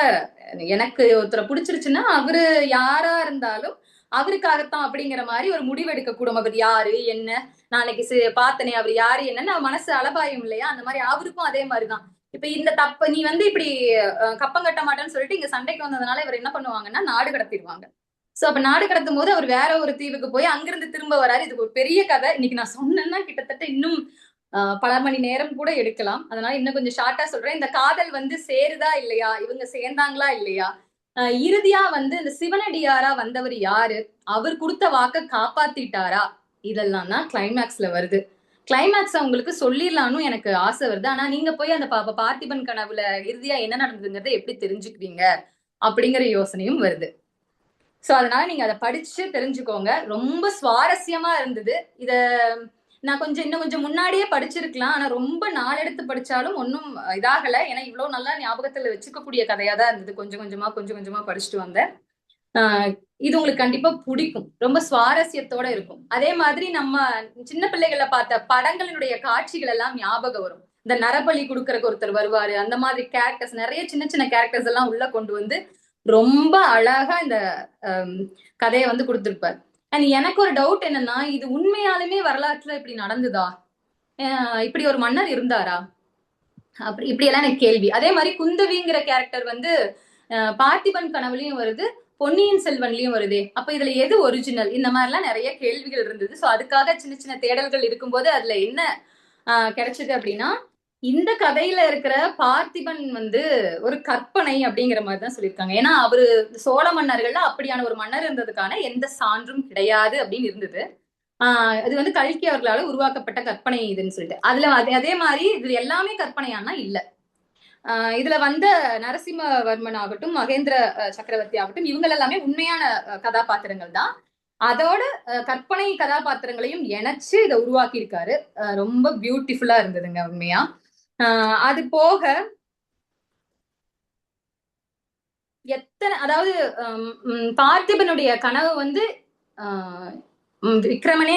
எனக்கு ஒருத்தரை பிடிச்சிருச்சுன்னா அவரு யாரா இருந்தாலும் அவருக்காகத்தான் அப்படிங்கிற மாதிரி ஒரு முடிவெடுக்க கூடும். அவர் யாரு என்ன, நாளைக்கு பார்த்தனே அவர் யாரு என்னன்னு மனசு அலபாயம் இல்லையா, அந்த மாதிரி அவருக்கும் அதே மாதிரிதான். இப்ப இந்த தப்பு நீ வந்து இப்படி கப்பம் கட்ட மாட்டேன்னு சொல்லிட்டு இங்க சண்டைக்கு வந்ததுனால இவர் என்ன பண்ணுவாங்கன்னா நாடு கடத்திடுவாங்க. சோ அப்ப நாடு கடத்தும் போது அவர் வேற ஒரு தீவுக்கு போய் அங்கிருந்து திரும்ப வராரு. இது ஒரு பெரிய கதை, இன்னைக்கு நான் சொன்னேன்னா கிட்டத்தட்ட இன்னும் பல மணி நேரம் கூட எடுக்கலாம், அதனால இன்னும் கொஞ்சம் ஷார்ட்டா சொல்றேன். இந்த காதல் வந்து சேருதா இல்லையா, இவங்க சேர்ந்தாங்களா இல்லையா, இறுதியா வந்து இந்த சிவனடியாரா வந்தவர் யாரு, அவர் கொடுத்த வாக்க காப்பாத்திட்டாரா, இதெல்லாம் தான் கிளைமேக்ஸ்ல வருது. கிளைமேக்ஸ் உங்களுக்கு சொல்லிடலான்னு எனக்கு ஆசை வருது, ஆனா நீங்க போய் அந்த பார்த்திபன் கனவுல இறுதியா என்ன நடந்ததுங்கிறத எப்படி தெரிஞ்சுக்கிறீங்க அப்படிங்கிற யோசனையும் வருது. சோ அதனால நீங்க அதை படிச்சு தெரிஞ்சுக்கோங்க, ரொம்ப சுவாரஸ்யமா இருந்தது. இத நான் இன்னும் கொஞ்சம் முன்னாடியே படிச்சிருக்கலாம், ஆனா ரொம்ப நாள் எடுத்து படிச்சாலும் ஒன்னும் இதாகல, ஏன்னா இவ்வளவு நல்லா ஞாபகத்துல வச்சுக்கக்கூடிய கதையா தான் இருந்தது. கொஞ்சம் கொஞ்சமா படிச்சுட்டு வந்தேன். இது உங்களுக்கு கண்டிப்பா பிடிக்கும், ரொம்ப சுவாரஸ்யத்தோட இருக்கும். அதே மாதிரி நம்ம சின்ன பிள்ளைகளை பார்த்த படங்களினுடைய காட்சிகள் எல்லாம் ஞாபகம் வரும். இந்த நரபலி கொடுக்கறக்கு ஒருத்தர் வருவாரு, அந்த மாதிரி கேரக்டர்ஸ், நிறைய சின்ன சின்ன கேரக்டர்ஸ் எல்லாம் உள்ள கொண்டு வந்து ரொம்ப அழகா இந்த கதையை வந்து கொடுத்திருப்பார். அண்ட் எனக்கு ஒரு டவுட் என்னன்னா, இது உண்மையாலுமே வரலாற்றுல இப்படி நடந்துதா, இப்படி ஒரு மன்னர் இருந்தாரா, இப்படி எல்லாம் எனக்கு கேள்வி. அதே மாதிரி குந்தவிங்கிற கேரக்டர் வந்து பார்த்திபன் கனவுலயும் வருது, பொன்னியின் செல்வன்லயும் வருதே, அப்ப இதுல எது ஒரிஜினல், இந்த மாதிரி எல்லாம் நிறைய கேள்விகள் இருந்தது. சோ அதுக்காக சின்ன சின்ன தேடல்கள் இருக்கும்போது அதுல என்ன கிடைச்சது அப்படின்னா, இந்த கதையில இருக்கிற பார்த்திபன் வந்து ஒரு கற்பனை அப்படிங்கிற மாதிரி தான் சொல்லியிருக்காங்க. ஏன்னா அவரு சோழ மன்னர்கள்ல அப்படியான ஒரு மன்னர் இருந்ததுக்கான எந்த சான்றும் கிடையாது அப்படின்னு இருந்தது. அது வந்து கல்கி அவர்களால உருவாக்கப்பட்ட கற்பனை இதுன்னு சொல்லிட்டு அதுல அதே மாதிரி இது எல்லாமே கற்பனையானா இல்ல. இதுல வந்த நரசிம்மவர்மன் ஆகட்டும், மகேந்திர சக்கரவர்த்தி ஆகட்டும், இவங்க எல்லாமே உண்மையான கதாபாத்திரங்கள் தான். அதோட கற்பனை கதாபாத்திரங்களையும் இணைச்சு இதை உருவாக்கி இருக்காரு. ரொம்ப பியூட்டிஃபுல்லா இருந்ததுங்க உண்மையா. அது போக எத்தனை, அதாவது பார்த்திபனுடைய கனவு வந்து விக்ரமனே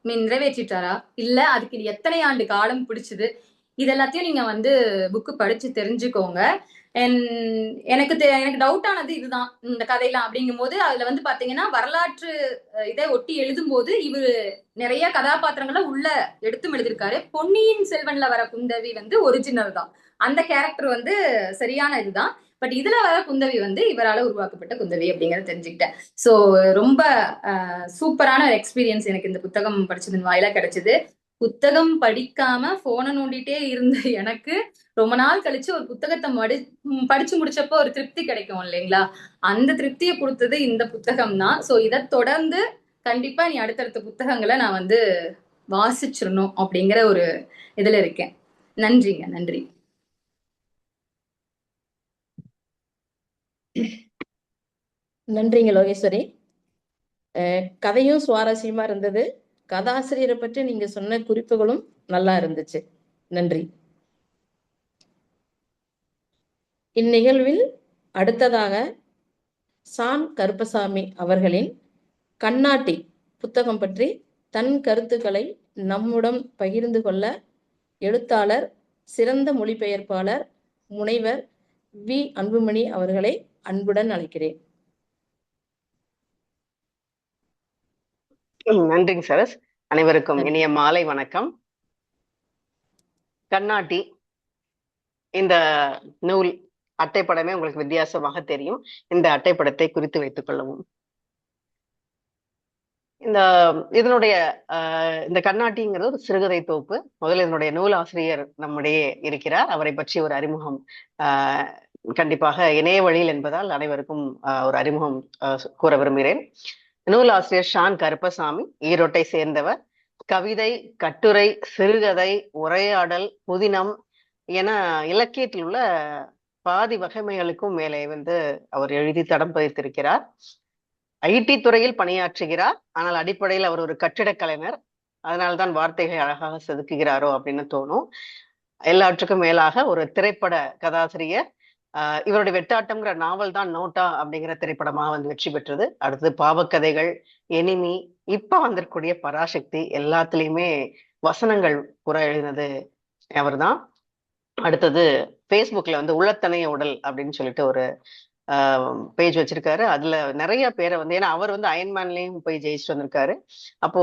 நிறைவேற்றிட்டாரா இல்ல அதுக்கு எத்தனை ஆண்டு காலம் பிடிச்சது, இது எல்லாத்தையும் நீங்க வந்து புக்கு படிச்சு தெரிஞ்சுக்கோங்க. எனக்கு டவுட் ஆனது இதுதான் இந்த கதையெல்லாம் அப்படிங்கும் போது, அதுல வந்து பாத்தீங்கன்னா வரலாற்று இதை ஒட்டி எழுதும் போது இவரு நிறைய கதாபாத்திரங்களை உள்ள எடுத்தும் எழுதியிருக்காரு. பொன்னியின் செல்வன்ல வர குந்தவி வந்து ஒரிஜினல் தான், அந்த கேரக்டர் வந்து சரியான இதுதான். பட் இதுல வர குந்தவி வந்து இவரால உருவாக்கப்பட்ட குந்தவி அப்படிங்கறத தெரிஞ்சுக்கிட்டேன். சோ ரொம்ப சூப்பரான ஒரு எக்ஸ்பீரியன்ஸ் எனக்கு இந்த புத்தகம் படிச்சதன் வாயிலா கிடைச்சது. புத்தகம் படிக்காம போனை நோண்டிட்டே இருந்த எனக்கு ரொம்ப நாள் கழிச்சு ஒரு புத்தகத்தை படிச்சு முடிச்சப்போ ஒரு திருப்தி கிடைக்கும் இல்லைங்களா, அந்த திருப்தியை கொடுத்தது இந்த புத்தகம் தான். சோ இதை தொடர்ந்து கண்டிப்பா நீ அடுத்தடுத்த புத்தகங்களை நான் வந்து வாசிச்சிடணும் அப்படிங்கிற ஒரு இதுல இருக்கேன். நன்றிங்க. நன்றி. நன்றிங்க லோகேஸ்வரி. கதையும் சுவாரஸ்யமா இருந்தது. கதாசிரியரை பற்றி நீங்க சொன்ன குறிப்புகளும் நல்லா இருந்துச்சு. நன்றி. இந்நிகழ்வில் அடுத்ததாக சான் கருப்பசாமி அவர்களின் கண்ணாட்டி புத்தகம் பற்றி தன் கருத்துக்களை நம்முடன் பகிர்ந்து கொள்ள எழுத்தாளர், சிறந்த மொழிபெயர்ப்பாளர் முனைவர் வி அன்புமணி அவர்களை அன்புடன் அழைக்கிறேன். நன்றிங்க சரஸ். அனைவருக்கும் இனிய மாலை வணக்கம். கண்ணாட்டி இந்த நூல் அட்டைப்படமே உங்களுக்கு வித்தியாசமாக தெரியும். இந்த அட்டைப்படத்தை குறித்து வைத்துக் கொள்ளவும். இதனுடைய இந்த கண்ணாட்டிங்கிறது ஒரு சிறுகதை தொகுப்பு. முதல்ல இதனுடைய நூல் ஆசிரியர் நம்முடைய இருக்கிறார். அவரை பற்றி ஒரு அறிமுகம் கண்டிப்பாக இணைய வழியில் என்பதால் அனைவருக்கும் ஒரு அறிமுகம் கூற விரும்புகிறேன். நூல் ஆசிரியர் ஷான் கருப்பசாமி, ஈரோட்டை சேர்ந்தவர். கவிதை, கட்டுரை, சிறுகதை, உரையாடல், புதினம் என இலக்கியத்தில் உள்ள பாதி வகைமைகளுக்கும் மேலே வந்து அவர் எழுதி தடம் பதித்திருக்கிறார். ஐடி துறையில் பணியாற்றுகிறார். ஆனால் அடிப்படையில் அவர் ஒரு கட்டிடக் கலைஞர். அதனால்தான் வார்த்தைகளை அழகாக செதுக்குகிறாரோ அப்படின்னு தோணும். எல்லாற்றுக்கும் மேலாக ஒரு திரைப்பட கதாசிரியர். இவருடைய வெட்டாட்டம்ங்கிற நாவல் தான் நோட்டா அப்படிங்கிற திரைப்படமாக வந்து வெற்றி பெற்றது. அடுத்தது பாவக்கதைகள், எனிமி, இப்ப வந்திருக்கூடிய பராசக்தி எல்லாத்துலயுமே வசனங்கள் புற எழுதினது அவர் தான். அடுத்தது ஃபேஸ்புக்ல வந்து உள்ளத்தனைய உடல் அப்படின்னு சொல்லிட்டு ஒரு பேஜ் வச்சிருக்காரு. அதுல நிறைய பேரை வந்து, ஏன்னா அவர் வந்து அயன்மேன்லயும் போய் ஜெயிச்சுட்டு வந்திருக்காரு. அப்போ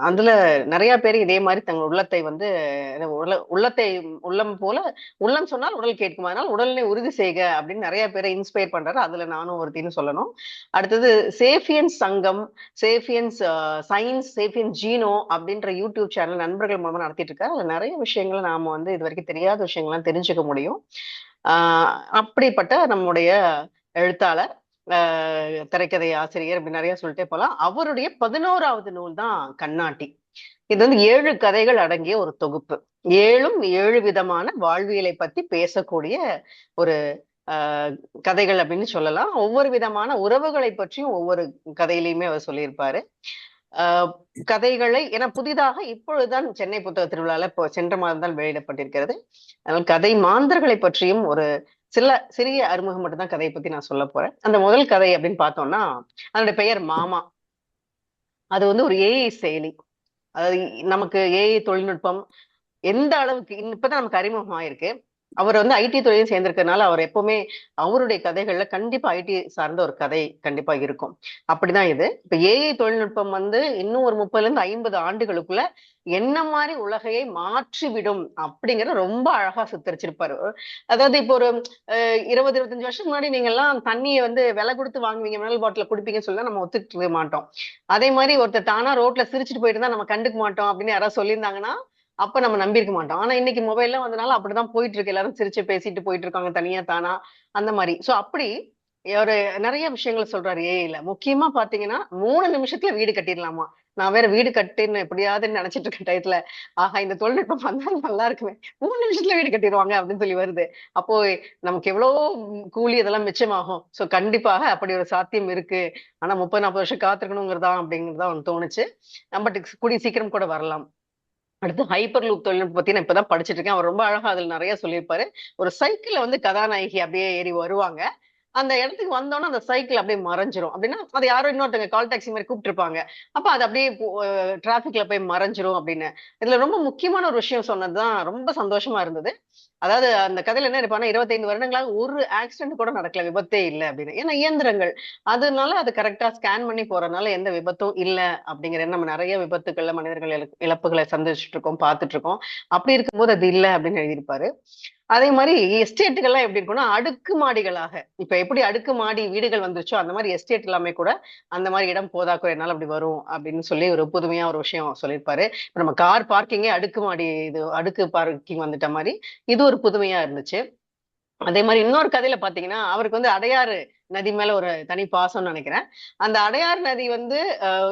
அதுல நிறைய பேர் இதே மாதிரி தங்கள் உள்ளத்தை வந்து உள்ளத்தை உள்ளம் போல உள்ளம் சொன்னால் உடல் கேட்கும், அதனால் உடலினை உறுதி செய்க அப்படின்னு நிறைய பேரை இன்ஸ்பயர் பண்றாரு. அதுல நானும் ஒருத்தின்னு சொல்லணும். அடுத்தது சேஃபியன்ஸ் சங்கம், சேஃபியன்ஸ் சயின்ஸ், சேஃபியன்ஸ் ஜீனோ அப்படின்ற யூடியூப் சேனல் நண்பர்கள் மூலமா நடத்திட்டு இருக்காரு. அதுல நிறைய விஷயங்களை நாம வந்து இது வரைக்கும் தெரியாத விஷயங்கள்லாம் தெரிஞ்சுக்க முடியும். அப்படிப்பட்ட நம்முடைய எழுத்தாளர், திரைக்கதை ஆசிரியர், இப்படி நிறைய சொல்லிட்டே போலாம். அவருடைய 11வது நூல் தான் கண்ணாட்டி. இது வந்து 7 கதைகள் அடங்கிய ஒரு தொகுப்பு. 7 விதமான வாழ்வியலை பத்தி பேசக்கூடிய ஒரு கதைகள் அப்படின்னு சொல்லலாம். ஒவ்வொரு விதமான உறவுகளை பற்றியும் ஒவ்வொரு கதையிலையுமே அவர் சொல்லியிருப்பாரு. கதைகளை, ஏன்னா புதிதாக இப்பொழுதுதான் சென்னை புத்தக திருவிழால இப்போ சென்ற மாதம் தான் வெளியிடப்பட்டிருக்கிறது. அதனால கதை மாந்தர்களை பற்றியும் ஒரு சிறிய அறிமுகம் மட்டும் தான் கதையை பத்தி நான் சொல்ல போறேன். அந்த முதல் கதை அப்படின்னு பார்த்தோம்னா, அதனுடைய பெயர் மாமா. அது வந்து ஒரு ஏஐ செயலி. அதாவது நமக்கு ஏஐ தொழில்நுட்பம் எந்த அளவுக்கு இப்பதான் நமக்கு அறிமுகம் ஆயிருக்கு. அவர் வந்து ஐடி துறையும் சேர்ந்திருக்கிறதுனால அவர் எப்பவுமே அவருடைய கதைகள்ல கண்டிப்பா ஐடி சார்ந்த ஒரு கதை கண்டிப்பா இருக்கும். அப்படிதான் இது. இப்ப ஏஐ தொழில்நுட்பம் வந்து இன்னும் ஒரு 30-50 ஆண்டுகளுக்குள்ள என்ன மாதிரி உலகையை மாற்றிவிடும் அப்படிங்கறத ரொம்ப அழகா சித்தரிச்சிருப்பாரு. அதாவது இப்போ ஒரு 20-25 வருஷம் முன்னாடி நீங்க எல்லாம் தண்ணியை வந்து விலை கொடுத்து வாங்குவீங்க, மினரல் பாட்டில குடிப்பீங்கன்னு சொல்லி நம்ம ஒத்துக்க மாட்டோம். அதே மாதிரி ஒருத்தர் தானா ரோட்ல சிரிச்சுட்டு போயிட்டு தான் நம்ம கண்டுக்க மாட்டோம் அப்படின்னு யாராவது சொல்லியிருந்தாங்கன்னா அப்ப நம்ம நம்பியிருக்க மாட்டோம். ஆனா இன்னைக்கு மொபைல்ல வந்தனால அப்படிதான் போயிட்டு இருக்கு. எல்லாரும் சிரிச்சு பேசிட்டு போயிட்டு இருக்காங்க தனியா தானா அந்த மாதிரி. சோ அப்படி ஒரு நிறைய விஷயங்கள் சொல்றாரு ஏஐல. முக்கியமா பாத்தீங்கன்னா 3 நிமிஷத்துல வீடு கட்டிடலாமா. நான் வேற வீடு கட்டின்னு எப்படியாவது நினைச்சிட்டு இருக்க டயத்துல ஆஹா இந்த தொழில்நுட்பம் வந்தாலும் நல்லா இருக்குமே, 3 நிமிஷத்துல வீடு கட்டிடுவாங்க அப்படின்னு சொல்லி வருது. அப்போ நமக்கு எவ்வளவு கூலி இதெல்லாம் மிச்சமாகும். சோ கண்டிப்பாக அப்படி ஒரு சாத்தியம் இருக்கு. ஆனா 30-40 வருஷம் காத்திருக்கணுங்கிறதா அப்படிங்கிறதா ஒண்ணு தோணுச்சு. பட் கூடிய சீக்கிரம் கூட வரலாம். அடுத்து ஹைப்பர் லூப் தொழில்நுட்பம் பத்தி நான் இப்பதான் படிச்சிட்டு இருக்கேன். அவர் ரொம்ப அழகா அதுல நிறைய சொல்லியிருப்பாரு. ஒரு சைக்கிள்ல வந்து கதாநாயகி அப்படியே ஏறி வருவாங்க. அந்த இடத்துக்கு வந்தோம்னா அந்த சைக்கிள் அப்படியே மறைஞ்சிரும். அப்படின்னா அது யாரோ இன்னொருத்தங்க கால் டாக்ஸி மாதிரி கூப்பிட்டுருப்பாங்க. அப்ப அது அப்படியே டிராபிக்ல போய் மறைஞ்சிரும் அப்படின்னு. இதுல ரொம்ப முக்கியமான ஒரு விஷயம் சொன்னதுதான் ரொம்ப சந்தோஷமா இருந்தது. அதாவது அந்த கதையில என்ன இருப்பான்னா 25 வருடங்களாக ஒரு ஆக்சிடென்ட் கூட நடக்கல, விபத்தே இல்ல அப்படின்னு. ஏன்னா இயந்திரங்கள் அதனால அது கரெக்டா ஸ்கேன் பண்ணி போறதுனால எந்த விபத்தும் இல்ல அப்படிங்கிற நம்ம நிறைய விபத்துக்கள்ல மனிதர்கள் இழப்புகளை சந்திச்சுட்டு இருக்கோம், பார்த்துட்டு இருக்கோம். அப்படி இருக்கும்போது அது இல்ல அப்படின்னு எழுதியிருப்பாரு. அதே மாதிரி எஸ்டேட்டுகள்லாம் எப்படி இருக்கும்னா அடுக்கு மாடிகளாக, இப்ப எப்படி அடுக்கு மாடி வீடுகள் வந்துருச்சோ அந்த மாதிரி எஸ்டேட் எல்லாமே கூட அந்த மாதிரி இடம் போதாக்குறைனால அப்படி வரும் அப்படின்னு சொல்லி ஒரு புதுமையா ஒரு விஷயம் சொல்லியிருப்பாரு. இப்ப நம்ம கார் பார்க்கிங்கே அடுக்கு மாடி, இது அடுக்கு பார்க்கிங் வந்துட்ட மாதிரி இது ஒரு புதுமையா இருந்துச்சு. அதே மாதிரி இன்னொரு கதையில பாத்தீங்கன்னா அவருக்கு வந்து அடையாறு நதி மேல ஒரு தனி பாசம்னு நினைக்கிறேன். அந்த அடையாறு நதி வந்து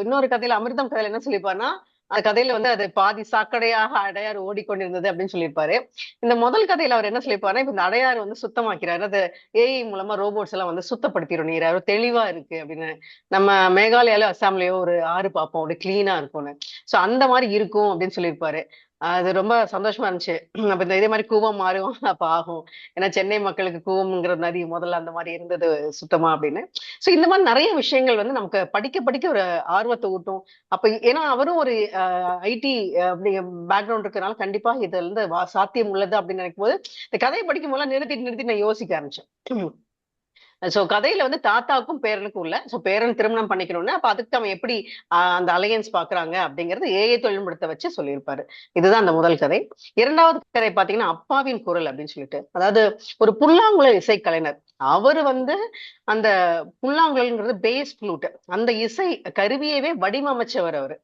இன்னொரு கதையில அமிர்தம் கதையில என்ன சொல்லியிருப்பாருன்னா அந்த கதையில வந்து அது பாதி சாக்கடையாக அடையாறு ஓடிக்கொண்டிருந்தது அப்படின்னு சொல்லியிருப்பாரு. இந்த முதல் கதையில அவர் என்ன சொல்லியிருப்பாருன்னா இப்ப இந்த அடையாறு வந்து சுத்தமாக்கிறாரு. அது ஏஐ மூலமா ரோபோட்ஸ் எல்லாம் வந்து சுத்தப்படுத்திடும் நீர், அது தெளிவா இருக்கு அப்படின்னு. நம்ம மேகாலயாலயோ அஸ்ஸாம்லயோ ஒரு ஆறு பார்ப்போம் அப்படி கிளீனா இருக்கும்னு. சோ அந்த மாதிரி இருக்கும் அப்படின்னு சொல்லியிருப்பாரு. அது ரொம்ப சந்தோஷமா இருந்துச்சு. அப்ப இந்த இதே மாதிரி கூவம் மாறும் அப்ப ஆகும். ஏன்னா சென்னை மக்களுக்கு கூவம்ங்கிற நதி முதல்ல அந்த மாதிரி இருந்தது சுத்தமா அப்படின்னு. சோ இந்த மாதிரி நிறைய விஷயங்கள் வந்து நமக்கு படிக்க படிக்க ஒரு ஆர்வத்தை ஊட்டும். அப்ப ஏன்னா அவரும் ஒரு ஐடி அப்படி பேக்ரவுண்ட் இருக்கனால கண்டிப்பா இதுல இருந்து சாத்தியம் உள்ளது அப்படின்னு நினைக்கும் போது இந்த கதையை படிக்கும் போது நிறுத்தி நான் யோசிக்க ஆரம்பிச்சேன். சோ கதையில வந்து தாத்தாவுக்கும் பேரனுக்கும் இல்ல. சோ பேரன் திருமணம் பண்ணிக்கணும்னு அப்ப அதுக்கு அவன் எப்படி அந்த அலையன்ஸ் பாக்குறாங்க அப்படிங்கறது ஏஐ தொழில்நுட்பத்தை வச்சு சொல்லியிருப்பாரு. இதுதான் அந்த முதல் கதை. இரண்டாவது கதை பாத்தீங்கன்னா அப்பாவின் குரல் அப்படின்னு சொல்லிட்டு, அதாவது ஒரு புல்லாங்குழல் இசை கலைஞர். அவரு வந்து அந்த புல்லாங்குழல்ங்கிறது பேஸ் ஃப்ளூட், அந்த இசை கருவியவே வடிவமைச்சவர் அவரு.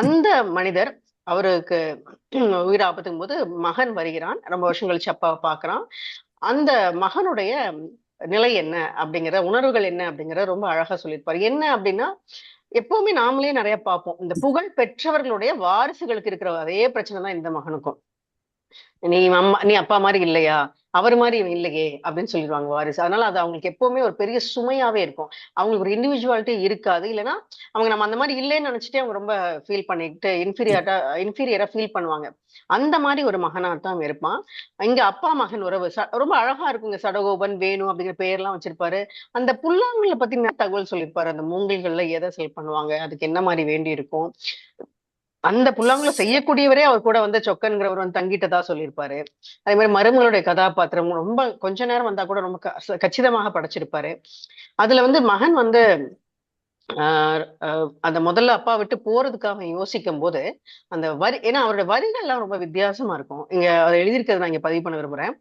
அந்த மனிதர் அவருக்கு உயிர் ஆபத்துக்கும் போது மகன் வருகிறான். ரொம்ப வருஷம் கழிச்சு அப்பாவை பாக்குறான். அந்த மகனுடைய நிலை என்ன அப்படிங்கிற, உணர்வுகள் என்ன அப்படிங்கிற ரொம்ப அழகா சொல்லியிருப்பாரு. என்ன அப்படின்னா எப்பவுமே நாமளே நிறைய பார்ப்போம், இந்த புகழ் பெற்றவர்களுடைய வாரிசுகளுக்கு இருக்கிற அதே பிரச்சனை தான் இந்த மகனுக்கும். நீ அப்பா மாதிரி இல்லையா, அவர் மாதிரி இவன் இல்லையே அப்படின்னு சொல்லிடுவாங்க வாரிசு. அதனால அது அவங்களுக்கு எப்பவுமே ஒரு பெரிய சுமையாவே இருக்கும். அவங்களுக்கு ஒரு இண்டிவிஜுவாலிட்டி இருக்காது. இல்லைன்னா அவங்க நம்ம அந்த மாதிரி இல்லைன்னு நினைச்சிட்டே அவங்க ரொம்ப ஃபீல் பண்ணிட்டு இன்ஃபீரியரா ஃபீல் பண்ணுவாங்க. அந்த மாதிரி ஒரு மகனாத்தான் இருப்பான். இங்க அப்பா மகன் உறவு ரொம்ப அழகா இருக்குங்க. சடகோபன், வேணு அப்படிங்கிற பெயர்லாம் வச்சிருப்பாரு. அந்த புல்லாங்குழல பத்தி தகவல் சொல்லியிருப்பாரு. அந்த மூங்கில்கள்ல எதை செல் பண்ணுவாங்க, அதுக்கு என்ன மாதிரி வேண்டி இருக்கும். அந்த புல்லாங்குழல செய்யக்கூடியவரே அவர் கூட வந்து சொக்கன்கிறவர் வந்து தங்கிட்டதா சொல்லியிருப்பாரு. அதே மாதிரி மருமகளுடைய கதாபாத்திரம் ரொம்ப கொஞ்ச நேரம் வந்தா கூட ரொம்ப கச்சிதமாக படைச்சிருப்பாரு. அதுல வந்து மகன் வந்து அந்த முதல்ல அப்பா விட்டு போறதுக்காக யோசிக்கும் போது அந்த வரி, ஏன்னா அவருடைய வரிகள்லாம் ரொம்ப வித்தியாசமா இருக்கும். இங்க அதை எழுதியிருக்கிறது நான் இங்க பதிவு பண்ண விரும்புறேன்.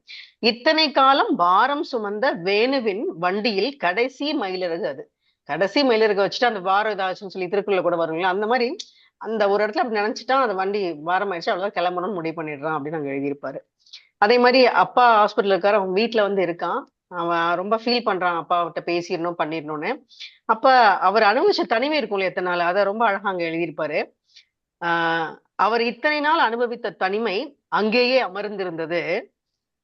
இத்தனை காலம் பாரம் சுமந்த வேணுவின் வண்டியில் கடைசி மயிலிறகு அது. கடைசி மயிலிறகு வச்சுட்டு அந்த பாரம் ஏதாச்சும் சொல்லி திருக்குறள்ல கூட வருங்களா, அந்த மாதிரி அந்த ஒரு இடத்துல அப்படி நினைச்சிட்டான், அந்த வண்டி பாரம் ஆயிடுச்சு, அவ்வளவுதான் கிளம்பணும்னு முடிவு பண்ணிடுறான் அப்படின்னு அங்க எழுதியிருப்பாரு. அதே மாதிரி அப்பா ஹாஸ்பிட்டல் இருக்காரு, அவன் வீட்டுல வந்து இருக்கான். அவன் ரொம்ப ஃபீல் பண்றான் அப்பாவிட்ட பேசிடணும் பண்ணிடணும்னு. அப்ப அவர் அனுபவிச்ச தனிமை இருக்கும்ல எத்தனை நாள், அதை ரொம்ப அழகா அங்க எழுதியிருப்பாரு. அவர் இத்தனை நாள் அனுபவித்த தனிமை அங்கேயே அமர்ந்திருந்தது,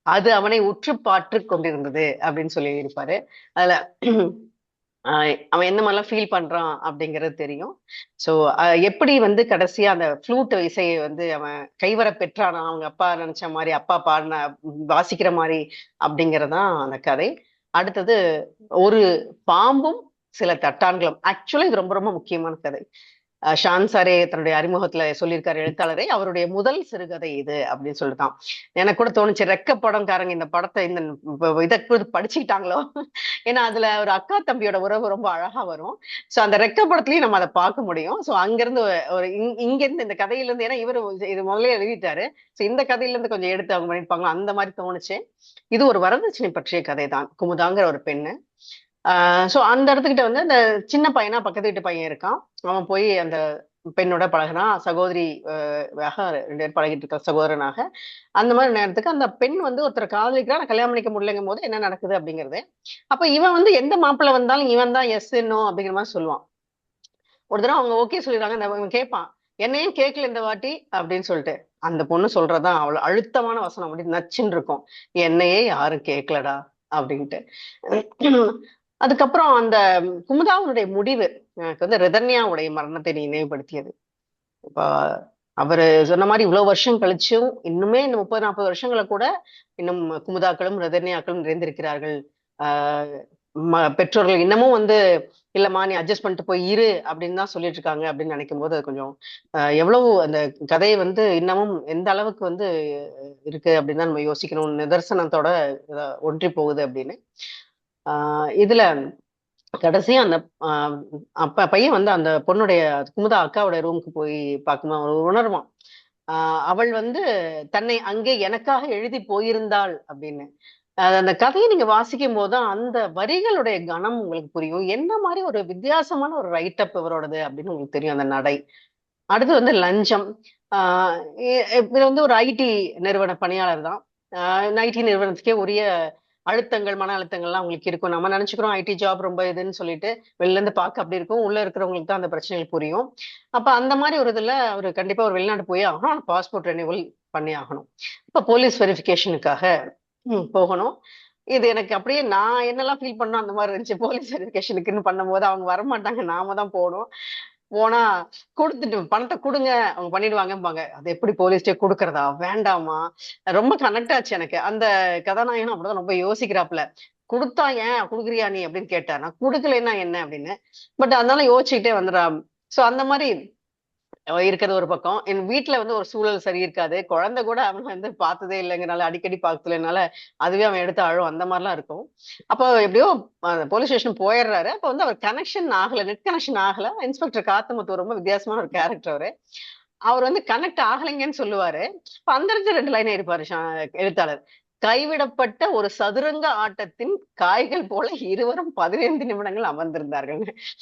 அது அவனை உற்று பார்த்து கொண்டிருந்தது அப்படின்னு சொல்லி எழுதியிருப்பாரு. அதுல அவன் என்ன மாதிரிலாம் ஃபீல் பண்றான் அப்படிங்கிறது தெரியும். சோ எப்படி வந்து கடைசியா அந்த ஃப்ளூட் இசையை வந்து அவன் கைவர பெற்றானா, அவங்க அப்பா நினைச்ச மாதிரி, அப்பா பாடின வாசிக்கிற மாதிரி அப்படிங்கறதான் அந்த கதை. அடுத்தது ஒரு பாம்பும் சில தட்டான்களும். ஆக்சுவலா இது ரொம்ப ரொம்ப முக்கியமான கதை. ஷான் சாரே தன்னுடைய அறிமுகத்துல சொல்லியிருக்காரு எழுத்தாளரே, அவருடைய முதல் சிறுகதை இது அப்படின்னு சொல்லிட்டான். எனக்கு கூட தோணுச்சு, ரெக்க படம்காரங்க இந்த படத்தை இந்த இதை படிச்சுக்கிட்டாங்களோ. ஏன்னா அதுல ஒரு அக்கா தம்பியோட உறவு ரொம்ப அழகா வரும். சோ அந்த ரெக்க படத்துலயும் நம்ம அதை பார்க்க முடியும். சோ அங்கிருந்து ஒரு இங்க இருந்து இந்த கதையில இருந்து, ஏன்னா இவரு இது முதல்ல எழுதிட்டாரு, சோ இந்த கதையில இருந்து கொஞ்சம் எடுத்து அவங்க பண்ணிருப்பாங்களோ அந்த மாதிரி தோணுச்சு. இது ஒரு வரதட்சணை பற்றிய கதை தான். குமுதாங்கிற ஒரு பெண்ணு. சோ அந்த இடத்துக்கிட்ட வந்து அந்த சின்ன பையனா பக்கத்து வீட்டு பையன் இருக்கான். அவன் போய் அந்த பெண்ணோட பழகுறான், சகோதரி ரெண்டு பேர் பழகிட்டு இருக்க சகோதரனாக. அந்த மாதிரி நேரத்துக்கு அந்த பெண் வந்து ஒருத்தர் காதலிக்கிறா, கல்யாணம் பண்ணிக்க முடியலங்கும் போது என்ன நடக்குது அப்படிங்கிறது. அப்ப இவன் வந்து எந்த மாப்பிள்ளை வந்தாலும் இவன் தான் எஸ் நோ அப்படிங்கிற மாதிரி சொல்லுவான். ஒரு தடவை அவங்க ஓகே சொல்லிடுறாங்க, இவன் கேட்பான், என்னையும் கேட்கல இந்த வாட்டி அப்படின்னு சொல்லிட்டு. அந்த பொண்ணு சொல்றதுதான் அவ்வளவு அழுத்தமான வசனம், அப்படி நச்சுன்னு இருக்கும், என்னையே யாரும் கேட்கலடா அப்படின்ட்டு. அதுக்கப்புறம் அந்த குமுதாவுடைய முடிவு எனக்கு வந்து ரிதன்யாவுடைய மரணத்தை நினைவுபடுத்தியது. இப்ப அவரு சொன்ன மாதிரி இவ்வளவு வருஷம் கழிச்சும் இன்னுமே இந்த 30-40 வருஷங்களை கூட இன்னும் குமுதாக்களும் ரிதன்யாக்களும் நிறைந்திருக்கிறார்கள். பெற்றோர்கள் இன்னமும் வந்து இல்லம்மா நீ அட்ஜஸ்ட் பண்ணிட்டு போய் இரு அப்படின்னு தான் சொல்லிட்டு இருக்காங்க அப்படின்னு நினைக்கும் போது அது கொஞ்சம் எவ்வளவு அந்த கதையை வந்து இன்னமும் எந்த அளவுக்கு வந்து இருக்கு அப்படின்னு தான் நம்ம யோசிக்கணும், நிதர்சனத்தோட ஒன்றி போகுது அப்படின்னு. இதுல கடைசியா அந்த பையன் வந்து அந்த பொண்ணுடைய குமுதா அக்காவோட ரூமுக்கு போய் பார்க்கும்போது உணர்வான், அவள் வந்து தன்னை அங்கே எனக்காக எழுதி போயிருந்தாள் அப்படின்னு. அந்த கதையை நீங்க வாசிக்கும் போதுதான் அந்த வரிகளுடைய கணம் உங்களுக்கு புரியும், என்ன மாதிரி ஒரு வித்தியாசமான ஒரு ரைட் அப் இவரோடது அப்படின்னு உங்களுக்கு தெரியும் அந்த நடை. அடுத்து வந்து லஞ்சம். இது வந்து ஒரு ஐடி நிறுவன பணியாளர் தான். ஐடி நிறுவனத்துக்கே உரிய அழுத்தங்கள், மன அழுத்தங்கள்லாம் உங்களுக்கு இருக்கும். நம்ம நினைச்சுக்கிறோம் ஐடி ஜாப் ரொம்ப இதுன்னு சொல்லிட்டு வெளில இருந்து பார்க்க அப்படி இருக்கும், உள்ள இருக்கிறவங்களுக்கு தான் அந்த பிரச்சனைகள் புரியும். அப்ப அந்த மாதிரி ஒரு இதுல அவர் கண்டிப்பா ஒரு வெளிநாடு போய் ஆகணும், பாஸ்போர்ட் ரெனியூவல் பண்ணி ஆகணும். இப்ப போலீஸ் வெரிஃபிகேஷனுக்காக போகணும். இது எனக்கு அப்படியே நான் என்னெல்லாம் ஃபீல் பண்ணோம் அந்த மாதிரி இருந்துச்சு. போலீஸ் வெரிஃபிகேஷனுக்குன்னு பண்ணும்போது அவங்க வரமாட்டாங்க, நாம தான் போகணும். போனா கொடுத்துட்டு பணத்தை கொடுங்க அவங்க பண்ணிடுவாங்கம்பாங்க. அது எப்படி போலீஸ்டே கொடுக்கறதா வேண்டாமா, ரொம்ப கனெக்ட் ஆச்சு எனக்கு. அந்த கதாநாயகனும் அப்படிதான் ரொம்ப யோசிக்கிறாப்புல, கொடுத்தா ஏன் கொடுக்குறியா நீ அப்படின்னு கேட்டா, நான் கொடுக்கலைன்னா என்ன அப்படின்னு. பட் அதனால யோசிச்சுக்கிட்டே வந்துடா. சோ அந்த மாதிரி இருக்கிறது ஒரு பக்கம். என் வீட்டுல வந்து ஒரு சூழல் சரி இருக்காது, குழந்தை கூட அவன் வந்து பார்த்ததே இல்லைங்கனால, அடிக்கடி பார்த்ததுனால அதுவே அவன் எடுத்து அழும், அந்த மாதிரிலாம் இருக்கும். அப்போ எப்படியோ போலீஸ் ஸ்டேஷன் போயிடுறாரு. அப்ப வந்து அவர் கனெக்ஷன் ஆகல, நெட் கனெக்ஷன் ஆகல. இன்ஸ்பெக்டர் காத்தமுத்து ரொம்ப வித்தியாசமான ஒரு கேரக்டர் அவரு. அவர் வந்து கனெக்ட் ஆகலைங்கன்னு சொல்லுவாரு. இப்ப அந்த 2 லைன் இருப்பாரு எழுத்தாளர், கைவிடப்பட்ட ஒரு சதுரங்க ஆட்டத்தின் காய்கள் போல இருவரும் 15 நிமிடங்கள் அமர்ந்திருந்தார்கள்.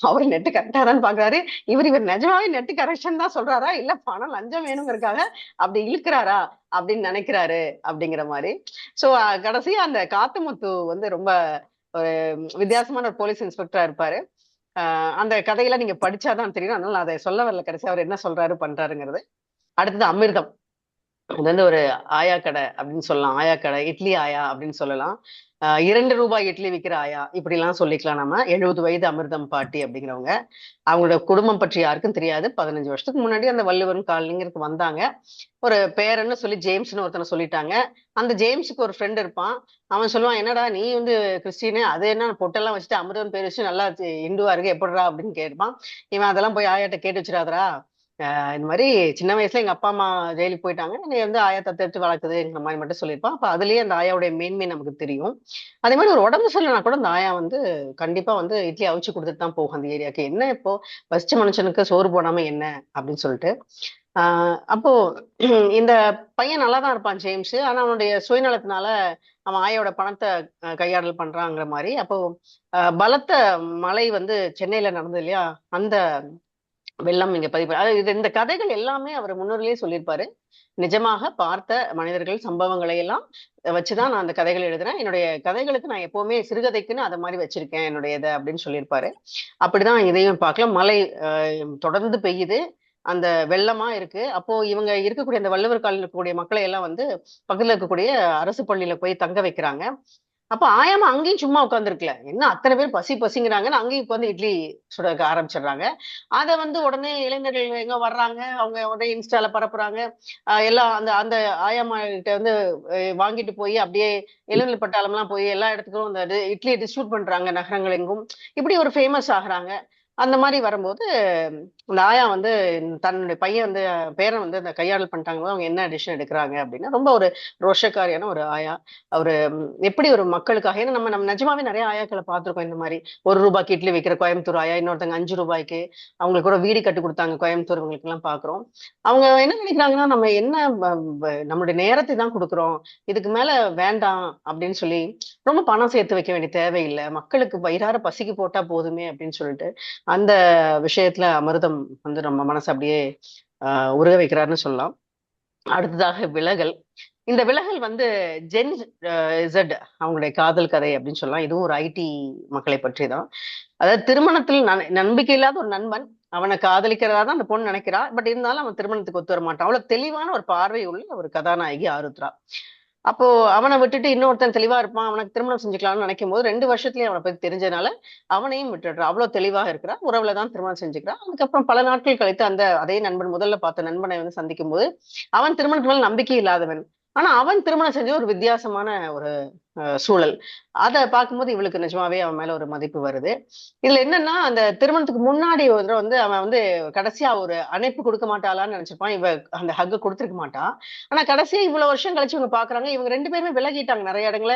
அவர் நெட்டு கரெக்டா தான் பாக்குறாரு. இவர் நிஜமாவே நெட்டு கரெக்ஷன் தான் சொல்றாரா, இல்ல பணம் லஞ்சம் வேணுங்கிறதுக்காக அப்படி இழுக்கிறாரா அப்படின்னு நினைக்கிறாரு அப்படிங்கிற மாதிரி. சோ கடைசியா அந்த காத்தமுத்து வந்து ரொம்ப ஒரு வித்தியாசமான ஒரு போலீஸ் இன்ஸ்பெக்டரா இருப்பாரு. அந்த கதையெல்லாம் நீங்க படிச்சாதான் தெரியும், அதனால அதை சொல்ல வரல. கடைசியா அவர் என்ன சொல்றாரு பண்றாருங்கிறது. அடுத்தது அமிர்தம். அது வந்து ஒரு ஆயா கடை அப்படின்னு சொல்லலாம், ஆயா கடை, இட்லி ஆயா அப்படின்னு சொல்லலாம். 2 ரூபாய் இட்லி விற்கிற ஆயா இப்படி எல்லாம் சொல்லிக்கலாம். நம்ம 70 வயது அமிர்தம் பாட்டி அப்படிங்கிறவங்க, அவங்களோட குடும்பம் பற்றி யாருக்கும் தெரியாது. 15 வருஷத்துக்கு முன்னாடி அந்த வள்ளுவன் காலனிங்கிறதுக்கு வந்தாங்க. ஒரு பேரன்னு சொல்லி ஜேம்ஸ்னு ஒருத்தனை சொல்லிட்டாங்க. அந்த ஜேம்ஸுக்கு ஒரு ஃப்ரெண்ட் இருப்பான். அவன் சொல்லுவான், என்னடா நீ வந்து கிறிஸ்டினு, அது என்ன பொட்டெல்லாம் வச்சுட்டு அமிர்தம் பேர் வச்சு நல்லா இந்துவா இருக்கு எப்படிடா அப்படின்னு கேட்பான். இவன் அதெல்லாம் போய் ஆயாட்ட கேட்டு வச்சிடாதரா, இந்த மாதிரி சின்ன வயசுல எங்க அப்பா அம்மா ஜெயிலுக்கு போயிட்டாங்க, என்னை வந்து ஆயா தத்தெடுத்து வளர்க்குதுங்கிற மாதிரி மட்டும் சொல்லியிருப்பான். அப்ப அதுலயே அந்த ஆயாவுடைய மேன்மை நமக்கு தெரியும். அதே மாதிரி ஒரு உடம்பு சரியில்லைனா கூட அந்த ஆயா வந்து கண்டிப்பா வந்து இட்லி அவிச்சு கொடுத்துட்டு தான் போகும் அந்த ஏரியாவுக்கு. என்ன இப்போ பசிச்ச மனுஷனுக்கு சோறு போடாம என்ன அப்படின்னு சொல்லிட்டு. அப்போ இந்த பையன் நல்லாதான் இருப்பான் ஜேம்ஸ். ஆனா அவனுடைய சுயநலத்தினால அவன் ஆயோட பணத்தை கையாடல் பண்றாங்கிற மாதிரி. அப்போ பலத்த மழை வந்து சென்னையில நடந்தது இல்லையா, அந்த வெள்ளம் இங்க பதிவு. இந்த கதைகள் எல்லாமே அவர் முன்னோரிலேயே சொல்லியிருப்பாரு. நிஜமாக பார்த்த மனிதர்கள் சம்பவங்களை எல்லாம் வச்சுதான் நான் அந்த கதைகள் எழுதுறேன். என்னுடைய கதைகளுக்கு நான் எப்பவுமே சிறுகதைக்குன்னு அதை மாதிரி வச்சிருக்கேன் என்னுடைய இதை அப்படின்னு சொல்லியிருப்பாரு. அப்படிதான் இதையும் பார்க்கலாம். மழை தொடர்ந்து பெய்யுது, அந்த வெள்ளமா இருக்கு. அப்போ இவங்க இருக்கக்கூடிய அந்த வள்ளுவர் காலில் இருக்கக்கூடிய மக்களை எல்லாம் வந்து பக்கத்துல இருக்கக்கூடிய அரசு பள்ளியில போய் தங்க வைக்கிறாங்க. அப்ப ஆயாமா அங்கேயும் சும்மா உட்காந்துருக்கல, என்ன அத்தனை பேர் பசி பசிங்கிறாங்கன்னு அங்கேயும் உட்காந்து இட்லி சுட ஆரம்பிச்சிடுறாங்க. அதை வந்து உடனே இளைஞர்கள் எங்க வர்றாங்க, அவங்க உடனே இன்ஸ்டால பரப்புறாங்க. எல்லாம் அந்த அந்த ஆயாமா கிட்ட வந்து வாங்கிட்டு போய் அப்படியே இளைஞர் பட்டாளம் எல்லாம் போய் எல்லா இடத்துக்கும் அந்த இட்லியை டிஸ்ட்ரிபியூட் பண்றாங்க நகரங்கள் எங்கும். இப்படி ஒரு ஃபேமஸ் ஆகுறாங்க. அந்த மாதிரி வரும்போது இந்த ஆயா வந்து தன்னுடைய பையன் வந்து பேரன் வந்து அந்த கையாடல் பண்ணிட்டாங்க, அவங்க என்ன டிசிஷன் எடுக்கிறாங்க அப்படின்னா, ரொம்ப ஒரு ரோஷக்காரியான ஒரு ஆயா. அவரு எப்படி ஒரு மக்களுக்காக, ஏன்னா நம்ம நிஜமாவே நிறைய ஆயாக்களை பார்த்திருக்கோம். இந்த மாதிரி 1 ரூபாய்க்கு இட்லி வைக்கிற கோயம்புத்தூர் ஆயா, இன்னொருத்தங்க 5 ரூபாய்க்கு அவங்களுக்கு கூட வீடு கட்டி கொடுத்தாங்க கோயம்புத்தூர், இவங்களுக்கு எல்லாம் பாக்குறோம். அவங்க என்ன நினைக்கிறாங்கன்னா, நம்ம என்ன நம்மளுடைய நேரத்தை தான் கொடுக்குறோம், இதுக்கு மேல வேண்டாம் அப்படின்னு சொல்லி ரொம்ப பணம் சேர்த்து வைக்க வேண்டிய தேவையில்லை, மக்களுக்கு வயிறார பசிக்கு போட்டா போதுமே அப்படின்னு சொல்லிட்டு அந்த விஷயத்துல அமிர்தம் வந்து நம்ம மனசு அப்படியே உருக வைக்கிறாருன்னு சொல்லலாம். அடுத்ததாக விலகல். இந்த விலகல் வந்து ஜென் இசட் அவங்களுடைய காதல் கதை அப்படின்னு சொல்லலாம். இதுவும் ஒரு ஐடி மக்களை பற்றி தான். அதாவது திருமணத்தில் நம்பிக்கை இல்லாத ஒரு நண்பன் அவனை காதலிக்கிறதா தான் அந்த பொண்ணு நினைக்கிறா. பட் இருந்தாலும் அவன் திருமணத்துக்கு ஒத்து வர மாட்டான். அவ்வளவு தெளிவான ஒரு பார்வை உள்ள ஒரு கதாநாயகி ஆருத்ரா. அப்போ அவனை விட்டுட்டு இன்னொருத்தன் தெளிவா இருப்பான், அவனுக்கு திருமணம் செஞ்சுக்கலாம்னு நினைக்கும் போது 2 வருஷத்துலயே அவனை பத்தி தெரிஞ்சதுனால அவனையும் விட்டுடுறான். அவ்வளவு தெளிவாக இருக்கிறா. உறவுலதான் திருமணம் செஞ்சுக்கிறான். அதுக்கப்புறம் பல நாட்கள் கழித்து அந்த அதே நண்பன், முதல்ல பார்த்த நண்பனை வந்து சந்திக்கும் போது அவன் திருமணத்து மேல நம்பிக்கை இல்லாதவன். ஆனா அவன் திருமணம் செஞ்ச ஒரு வித்தியாசமான ஒரு சூழல். அதை பார்க்கும்போது இவளுக்கு நிஜமாவே அவன் மேல ஒரு மதிப்பு வருது. இதுல என்னன்னா, அந்த திருமணத்துக்கு முன்னாடி வந்து அவன் வந்து கடைசியா ஒரு அணைப்பு கொடுக்க மாட்டாளான்னு நினைச்சிருப்பான். இவ அந்த ஹக்க கொடுத்துருக்க மாட்டான். ஆனா கடைசியா இவ்வளவு வருஷம் கழிச்சு இவங்க பாக்குறாங்க, இவங்க 2 பேருமே விலகிட்டாங்க நிறைய இடங்கள.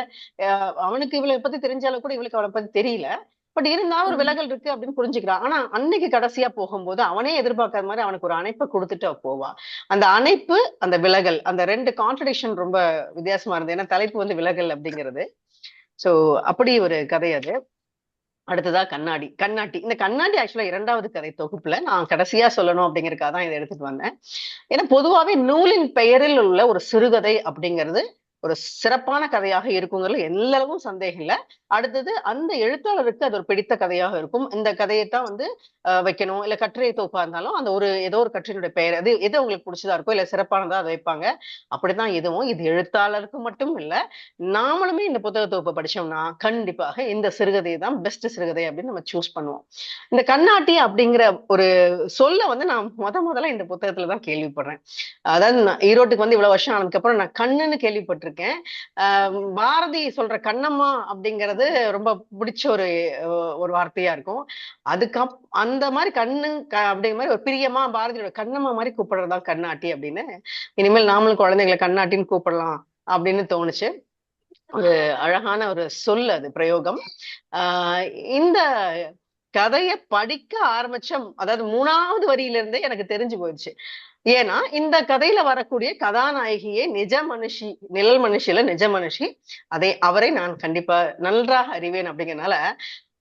அவனுக்கு இவளை பத்தி தெரிஞ்சாலும் கூட இவளுக்கு அவளை பத்தி தெரியல. பட் இருந்தாலும் ஒரு விலகல் இருக்கு அப்படின்னு புரிஞ்சுக்கிறான். ஆனா அன்னைக்கு கடைசியா போகும்போது அவனே எதிர்பார்க்காத மாதிரி அவனுக்கு ஒரு அணைப்பை கொடுத்துட்டு போவா. அந்த அணைப்பு, அந்த விலகல், அந்த 2 கான்ட்ரடிக்ஷன் ரொம்ப வித்தியாசமா இருந்தது. ஏன்னா தலைப்பு வந்து விலகல் அப்படிங்கிறது. சோ அப்படி ஒரு கதை அது. அடுத்ததா கண்ணாடி. இந்த கண்ணாடி ஆக்சுவலா 2வது கதை தொகுப்புல நான் கடைசியா சொல்லணும் அப்படிங்கறதுக்காக தான் இதை எடுத்துட்டு வந்தேன். ஏன்னா பொதுவாவே நூலின் பெயரில் உள்ள ஒரு சிறுகதை அப்படிங்கிறது ஒரு சிறப்பான கதையாக இருக்குங்கிறது எல்லாருக்கும் சந்தேகம் இல்லை. அடுத்தது அந்த எழுத்தாளருக்கு அது ஒரு பிடித்த கதையாக இருக்கும். இந்த கதையைத்தான் வந்து வைக்கணும். இல்ல கட்டுரை தொகுப்பா இருந்தாலும் அந்த ஏதோ ஒரு கட்டுரையினுடைய பெயர் எது உங்களுக்கு பிடிச்சதா இருக்கோ இல்ல சிறப்பானதா அதை வைப்பாங்க. அப்படிதான் இதுவும். இது எழுத்தாளருக்கு மட்டும் இல்ல, நாமளுமே இந்த புத்தக தொகுப்பை படிச்சோம்னா கண்டிப்பாக இந்த சிறுகதை தான் பெஸ்ட் சிறுகதை அப்படின்னு நம்ம சூஸ் பண்ணுவோம். இந்த கண்ணாட்டி அப்படிங்கிற ஒரு சொல்ல வந்து நான் முதல்ல இந்த புத்தகத்துலதான் கேள்விப்படுறேன். அதாவது ஈரோட்டுக்கு வந்து இவ்வளவு வருஷம் ஆனதுக்கு அப்புறம் நான் கண்ணுன்னு கேள்விப்பட்டிருக்கேன். பாரதி சொல்ற கண்ணம்மா அப்படிங்கிறது ரொம்ப பிடிச்ச ஒரு வார்த்தையா இருக்கும். அந்த மாதிரி கண்ணு அப்படிங்கிற மாதிரி ஒரு பிரியமா பாரதியோட கண்ணம்மா மாதிரி கூப்பிடுறதுதான் கண்ணாட்டி அப்படின்னு. இனிமேல் நாமளும் குழந்தைங்களை கண்ணாட்டின்னு கூப்பிடலாம் அப்படின்னு தோணுச்சு. ஒரு அழகான ஒரு சொல் அது, பிரயோகம். இந்த கதையை படிக்க ஆரம்பிச்ச அதாவது 3வது வரியில இருந்தே எனக்கு தெரிஞ்சு போயிடுச்சு. ஏன்னா இந்த கதையில வரக்கூடிய கதாநாயகியே நிஜ மனுஷி, நிழல் மனுஷியில நிஜ மனுஷி. அவரை நான் கண்டிப்பா நன்றாக அறிவேன் அப்படிங்கறதுனால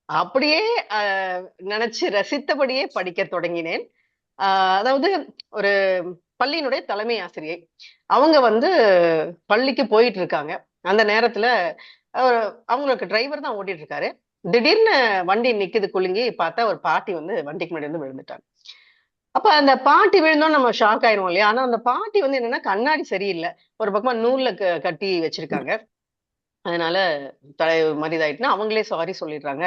அப்படியே நினைச்சு ரசித்தபடியே படிக்க தொடங்கினேன். அதாவது ஒரு பள்ளியினுடைய தலைமை ஆசிரியை அவங்க வந்து பள்ளிக்கு போயிட்டு இருக்காங்க. அந்த நேரத்துல அவங்களுக்கு டிரைவர் தான் ஓட்டிட்டு இருக்காரு. திடீர்னு வண்டி நிக்குது, குலுங்கி பார்த்தா ஒரு பாட்டி வந்து வண்டிக்கு முன்னாடி வந்து விழுந்துட்டாங்க. அப்ப அந்த பாட்டி விழுந்தோம் நம்ம ஷாக் ஆயிரும் இல்லையா? ஆனா அந்த பாட்டி வந்து என்னன்னா கண்ணாடி சரியில்லை, ஒரு பக்கமா நூல்ல கட்டி வச்சிருக்காங்க. அதனால மாதிரி இதாயிட்டுனா அவங்களே சாரி சொல்லிடுறாங்க,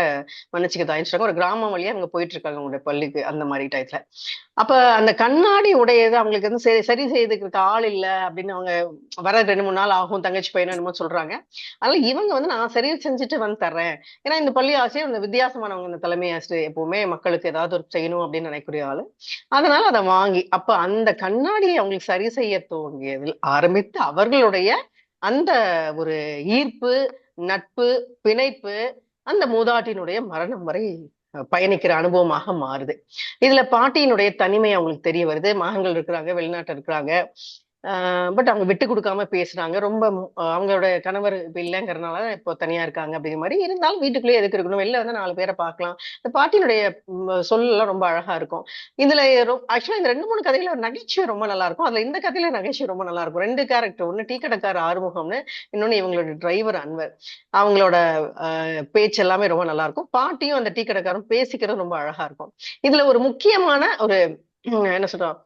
மன்னிச்சுக்க தாயிடுறாங்க. ஒரு கிராமம் வழியா அவங்க போயிட்டு இருக்காங்க அவங்களுடைய பள்ளிக்கு அந்த மாதிரி டயத்துல. அப்ப அந்த கண்ணாடி உடையது அவங்களுக்கு வந்து சரி செய்துக்கு ஆள் இல்லை அப்படின்னு அவங்க வர 2-3 நாள் ஆகும், தங்கச்சி பையனும் என்னமோ சொல்றாங்க. அதனால இவங்க வந்து நான் சரி செஞ்சுட்டு வந்து தர்றேன். ஏன்னா இந்த பள்ளி ஆசிரியர் இந்த வித்தியாசமானவங்க, இந்த தலைமை ஆசிரியர் எப்பவுமே மக்களுக்கு ஏதாவது ஒரு செய்யணும் அப்படின்னு நினைக்கக்கூடிய ஆளு. அதனால அதை வாங்கி அப்ப அந்த கண்ணாடியை அவங்களுக்கு சரி செய்ய துவங்கியதில் ஆரம்பித்து அவர்களுடைய அந்த ஒரு ஈர்ப்பு, நட்பு, பிணைப்பு அந்த மூதாட்டியினுடைய மரணம் வரை பயணிக்கிற அனுபவமாக மாறுது. இதுல பாட்டியினுடைய தனிமை அவங்களுக்கு தெரிய வருது. மகன்கள் இருக்கிறாங்க, வெளிநாட்டு இருக்கிறாங்க. பட் அவங்க விட்டு கொடுக்காம பேசுறாங்க. ரொம்ப அவங்களோட கணவர் இப்ப இல்லைங்கிறதுனால இப்போ தனியா இருக்காங்க அப்படிங்கிற மாதிரி. இருந்தாலும் வீட்டுக்குள்ளேயே எதுக்கு இருக்கணும், வெளில வந்து 4 பேரை பார்க்கலாம். இந்த பாட்டியினுடைய சொல்லலாம் ரொம்ப அழகா இருக்கும். இதுல ஆக்சுவலா இந்த 2-3 கதையில ஒரு நகைச்சுவை ரொம்ப நல்லா இருக்கும். அதுல இந்த கதையில நகைச்சுவை ரொம்ப நல்லா இருக்கும். 2 கேரக்டர், ஒண்ணு டீ கடைக்கார ஆறுமுகம்னு, இன்னொன்னு இவங்களோட டிரைவர் அன்வர். அவங்களோட பேச்சு எல்லாமே ரொம்ப நல்லா இருக்கும். பாட்டியும் அந்த டீ கடைக்காரும் பேசிக்கிறது ரொம்ப அழகா இருக்கும். இதுல ஒரு முக்கியமான ஒரு என்ன சொல்றோம்,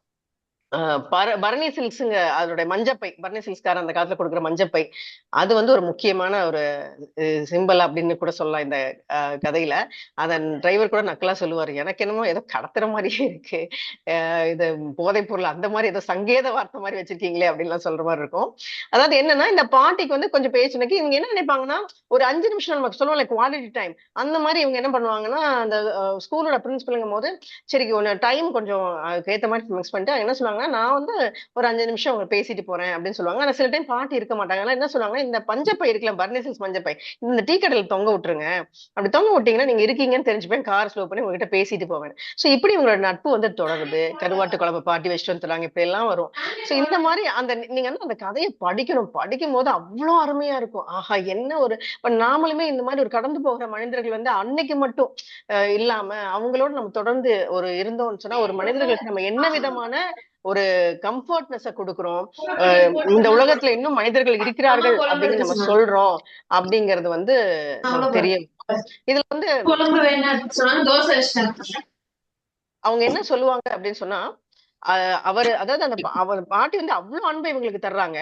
பரணி சில்க்ஸுங்க, அதோட மஞ்சப்பை, பரணி சில்க்ஸ்காரன் அந்த காலத்துல கொடுக்குற மஞ்சப்பை, அது வந்து ஒரு முக்கியமான ஒரு சிம்பிள் அப்படின்னு கூட சொல்லலாம் இந்த கதையில. அதன் டிரைவர் கூட நக்கலா சொல்லுவாரு, எனக்கு என்னமோ ஏதோ கடத்துற மாதிரியே இருக்கு, இது போதைப் பொருள் அந்த மாதிரி ஏதோ சங்கேத வார்த்தை மாதிரி வச்சிருக்கீங்களே அப்படின்லாம் சொல்ற மாதிரி இருக்கும். அதாவது என்னன்னா, இந்த பாட்டிக்கு வந்து கொஞ்சம் பேச்சுனக்கு இவங்க என்ன நினைப்பாங்கன்னா, ஒரு 5 நிமிஷம் நமக்கு சொல்லுவோம் குவாலிட்டி டைம், அந்த மாதிரி இவங்க என்ன பண்ணுவாங்கன்னா, அந்த ஸ்கூலோட பிரின்சிபலுங்கும் போது சரி டைம் கொஞ்சம் ஏத்த மாதிரி மிக்ஸ் பண்ணிட்டு என்ன சொல்லுவாங்க, சொல்லுவாங்கன்னா, நான் வந்து ஒரு 5 நிமிஷம் அவங்க பேசிட்டு போறேன் அப்படின்னு சொல்லுவாங்க. ஆனா சில டைம் பாட்டி இருக்க மாட்டாங்க. ஆனா என்ன சொல்லுவாங்கன்னா, இந்த பஞ்சப்பை இருக்குல்ல, பர்னிசஸ் பஞ்சப்பை, இந்த டீ கடையில தொங்க விட்டுருங்க. அப்படி தொங்க விட்டீங்கன்னா நீங்க இருக்கீங்கன்னு தெரிஞ்சுப்பேன். கார் ஸ்லோ பண்ணி உங்ககிட்ட பேசிட்டு போவேன். சோ இப்படி உங்களோட நட்பு வந்து தொடருது. கருவாட்டு குழம்பு பாட்டி வச்சுட்டு வந்து தராங்க. இப்படி எல்லாம் வரும். சோ இந்த மாதிரி நீங்க வந்து அந்த கதையை படிக்கணும். படிக்கும்போது அவ்வளவு அருமையா இருக்கும். ஆஹா, என்ன ஒரு இப்ப நாமளுமே இந்த மாதிரி ஒரு கடந்து போகிற மனிதர்கள் வந்து அன்னைக்கு மட்டும் இல்லாம அவங்களோட நம்ம தொடர்ந்து ஒரு இருந்தோம்னு சொன்னா, ஒரு மனிதர்களுக்கு நம்ம என்ன விதமான ஒரு கம்ஃபர்ட்னஸ கொடுக்கிறோம், இந்த உலகத்துல இன்னும் மனிதர்கள் இருக்கிறார்கள் அப்படின்னு நம்ம சொல்றோம் அப்படிங்கிறது வந்து நமக்கு தெரியும். இதுல வந்து அவங்க என்ன சொல்லுவாங்க அப்படின்னு சொன்னா, அவரு அதாவது அவர் பாட்டி வந்து அவ்வளவு அன்பை இவங்களுக்கு தர்றாங்க.